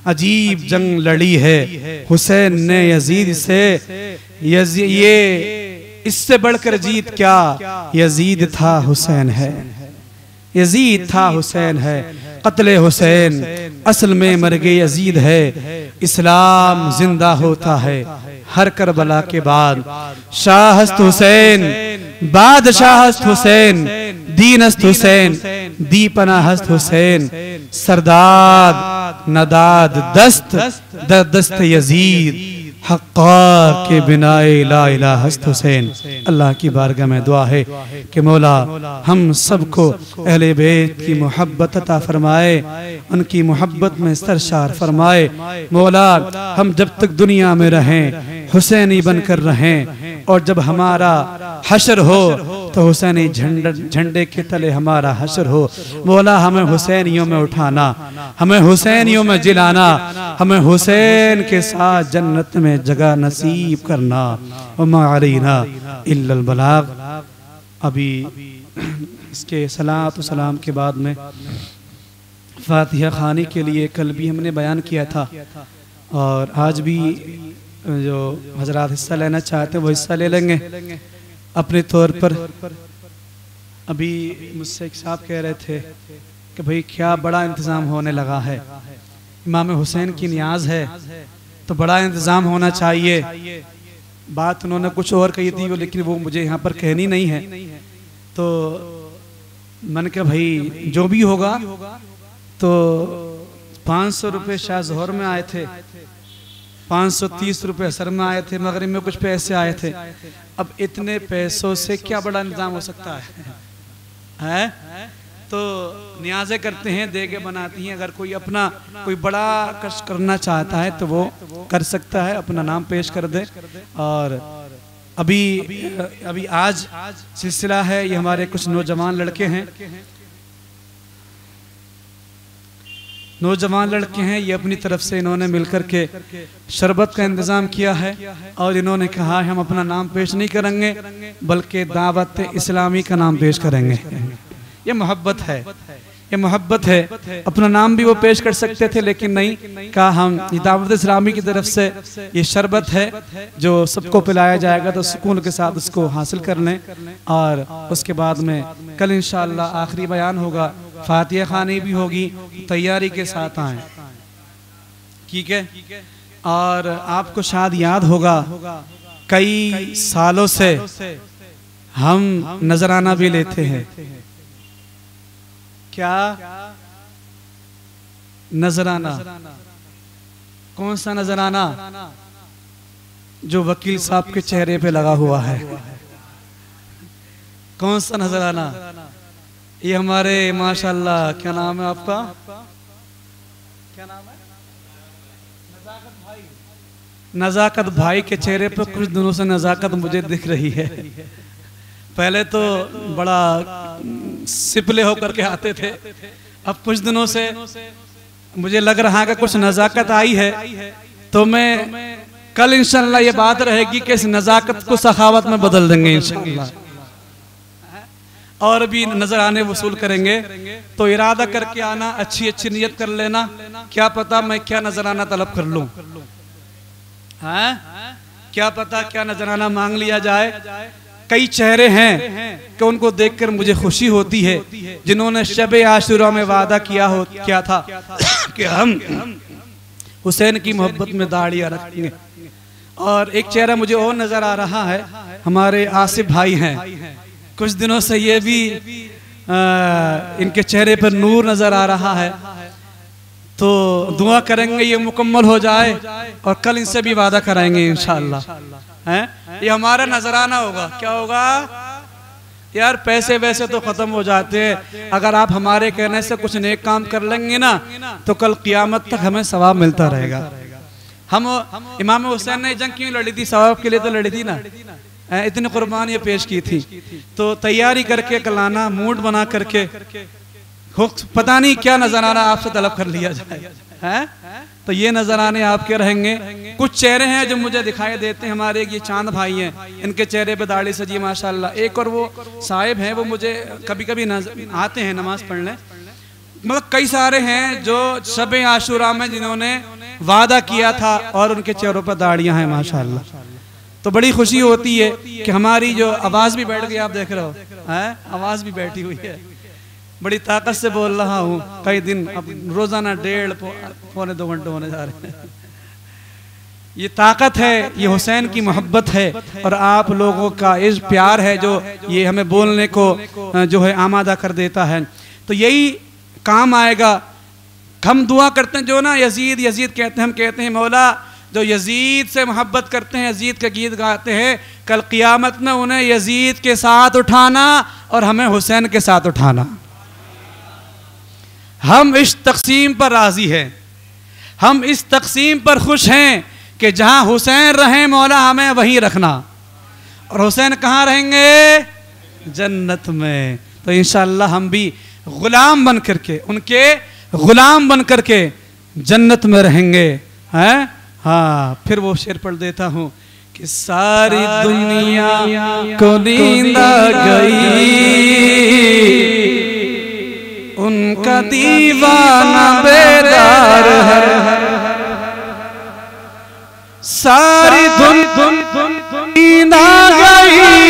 Speaker 1: अजीब जंग लड़ी है हुसैन ने यजीद से, ये इससे बढ़कर जीत क्या, यजीद था हुसैन है। यजीद था हुसैन है। कत्ले हुसैन असल में मर्गे यजीद है। इस्लाम जिंदा होता है हर करबला के बाद। शाहस्त हुसैन बादशाहस्त हुसैन, दीनस्त हुसैन दीपनाहस्त हुसैन। सरदाद नदाद दस्त दस्त यजीद, हक्कार के बिनाए ला इलाहा हस्त हुसैन। अल्लाह की बारगाह में दुआ है कि मौला हम सबको अहले बैत की मोहब्बत अता फरमाए, उनकी मोहब्बत में सरशार फरमाए। मौला हम जब तक दुनिया में रहें हुसैनी बनकर रहें, और जब हमारा हशर हो तो हुसैनी झंडे के तले हमारा हशर हो। मौला हमें हुसैनियों में उठाना, हमें हुसैनियों में जिलाना, हमें हुसैन के साथ जन्नत में जगह नसीब करना। वमा अलैना इल्लल बलाग। अभी इसके सलात सलाम के बाद में फातिहा खानी के लिए कल भी हमने बयान किया था, और आज भी जो हजरात हिस्सा लेना चाहते हैं वो हिस्सा ले लेंगे अपने तौर पर। अभी मुझसे एक साहब कह रहे थे कि भाई क्या बड़ा इंतज़ाम होने लगा है, इमाम हुसैन की नियाज है तो बड़ा इंतज़ाम होना चाहिए। बात उन्होंने कुछ और कही थी, लेकिन वो मुझे यहाँ पर कहनी नहीं है। तो मैंने कहा भाई जो भी होगा, तो 500 रुपये शाह ज़ोहर में आए थे, 530 रुपये असर में आए थे, मगरिब में कुछ पैसे आए थे। अब इतने पैसों से क्या बड़ा इंतजाम हो सकता है? तो नियाज़ें करते हैं, देगे बनाती हैं। अगर कोई अपना कोई बड़ा कष्ट करना चाहता है तो वो कर सकता है, अपना नाम पेश कर दे। और अभी आज सिलसिला है, ये हमारे कुछ नौजवान लड़के हैं, नौजवान लड़के हैं, ये अपनी तरफ से इन्होंने मिलकर के शरबत का इंतज़ाम किया है, और इन्होंने कहा हम अपना नाम पेश नहीं करेंगे बल्कि दावत इस्लामी का नाम पेश करेंगे। ये मोहब्बत है, ये मोहब्बत है। अपना नाम भी वो पेश कर सकते थे, लेकिन नहीं, कहा हम दावत इस्लामी की तरफ से ये शरबत है जो सबको पिलाया जाएगा, तो सुकून के साथ उसको हासिल कर लें। और उसके बाद में कल इंशाअल्लाह आखिरी बयान होगा, फातिहा खानी भी होगी, तैयारी के साथ आएँ, ठीक है। और आपको शायद याद होगा कई सालों से हम नजराना भी लेते हैं। क्या नजराना? कौन सा नजराना? जो वकील साहब के चेहरे पे लगा हुआ है। कौन सा नजराना? ये हमारे माशाल्लाह, क्या नाम है आपका? क्या नाम है? नजाकत भाई के चेहरे पे कुछ दिनों से नजाकत मुझे दिख रही है। पहले तो बड़ा सिपले होकर के आते थे, अब कुछ दिनों से मुझे लग रहा है कि कुछ नजाकत आई है। तो मैं कल इंशाअल्लाह ये बात रहेगी कि इस नजाकत को सखावत में बदल देंगे इंशाअल्लाह, और भी नजराने वसूल करेंगे। तो इरादा करके आना, अच्छी अच्छी नियत कर लेना, क्या पता मैं क्या नजराना तलब कर लूं, क्या पता क्या नजराना मांग लिया जाए। कई चेहरे हैं कि उनको देखकर मुझे खुशी होती है, जिन्होंने शब-ए आशूरा में वादा किया था कि हम हुसैन की मोहब्बत में दाढ़ियां रखेंगे। और एक चेहरा मुझे और नजर आ रहा है, हमारे आसिफ भाई हैं, कुछ दिनों से ये भी इनके चेहरे पर नूर नजर आ रहा है। तो दुआ करेंगे ये मुकम्मल हो जाए, और कल इनसे भी वादा कराएंगे इंशाअल्लाह। ये हमारा नजराना होगा। क्या होगा यार? पैसे वैसे तो खत्म हो जाते हैं, अगर आप हमारे कहने से कुछ नेक काम कर लेंगे ना, तो कल क़यामत तक हमें सवाब मिलता रहेगा। हम इमाम हुसैन ने जंग क्यों लड़ी थी? सवाब के लिए तो लड़ी थी ना, इतनी कुर्बानियां पेश की थी। तो तैयारी करके कल आना, मूड बना करके, पता नहीं क्या नजराना आपसे तलब कर लिया जाए, तो ये नजराने आपके रहेंगे। कुछ चेहरे हैं जो मुझे दिखाई देते हैं, हमारे ये चांद भाई हैं, इनके चेहरे पे दाढ़ी सजी माशाल्लाह। एक और वो साहिब हैं, वो मुझे कभी कभी आते हैं नमाज पढ़ने। मतलब कई सारे हैं जो शब आशूरा में जिन्होंने वादा किया था और उनके चेहरों पर दाढ़ियां हैं माशाल्लाह। तो बड़ी खुशी होती है कि हमारी जो आवाज़ भी बैठ गई, आप देख रहे हो है, आवाज़ भी बैठी हुई है। बड़ी ताकत से बोल रहा हूँ, कई दिन अब रोज़ाना 1.5 पौने 2 घंटे होने जा रहे हैं। ये ताकत है, ये हुसैन की मोहब्बत है और आप लोगों का इस प्यार है जो ये हमें बोलने को जो है आमादा कर देता है। तो यही काम आएगा। हम दुआ करते हैं जो ना यजीद यजीद कहते हैं, हम कहते हैं मौला जो यजीद से मोहब्बत करते हैं, यजीद के गीत गाते हैं, कल क़ियामत में उन्हें यजीद के साथ उठाना और हमें हुसैन के साथ उठाना। हम इस तक़सीम पर राज़ी हैं, हम इस तक़सीम पर खुश हैं कि जहाँ हुसैन रहें मौला हमें वहीं रखना। और हुसैन कहाँ रहेंगे? जन्नत में। तो इंशाअल्लाह हम भी ग़ुलाम बन करके, उनके ग़ुलाम बन करके जन्नत में रहेंगे। हैं? हाँ, फिर वो शेर पढ़ देता हूँ कि सारी दुनिया को नींद गई, उनका दीवाना बेदार है। सारी नींद गई,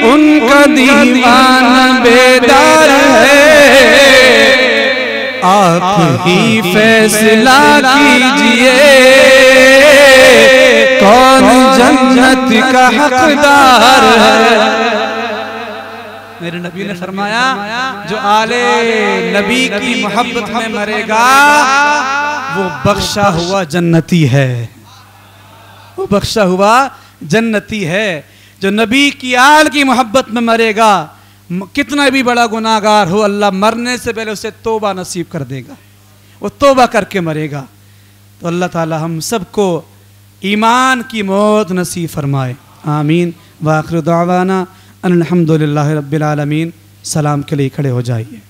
Speaker 1: उनका दीवाना बेदार है। आप ही फैसला कीजिए कौन जन्नत का हकदार है। मेरे नबी ने फरमाया जो आले नबी की मोहब्बत में मरेगा वो बख्शा हुआ जन्नती है, वो बख्शा हुआ जन्नती है। जो नबी की आल की मोहब्बत में मरेगा, कितना भी बड़ा गुनाहगार हो, अल्लाह मरने से पहले उसे तौबा नसीब कर देगा, वो तौबा करके मरेगा। तो अल्लाह ताला हम सबको ईमान की मौत नसीब फरमाए, आमीन। व आखिर दावाना अनिल हम्दुलिल्लाहि रब्बिल आलमीन। सलाम के लिए खड़े हो जाइए।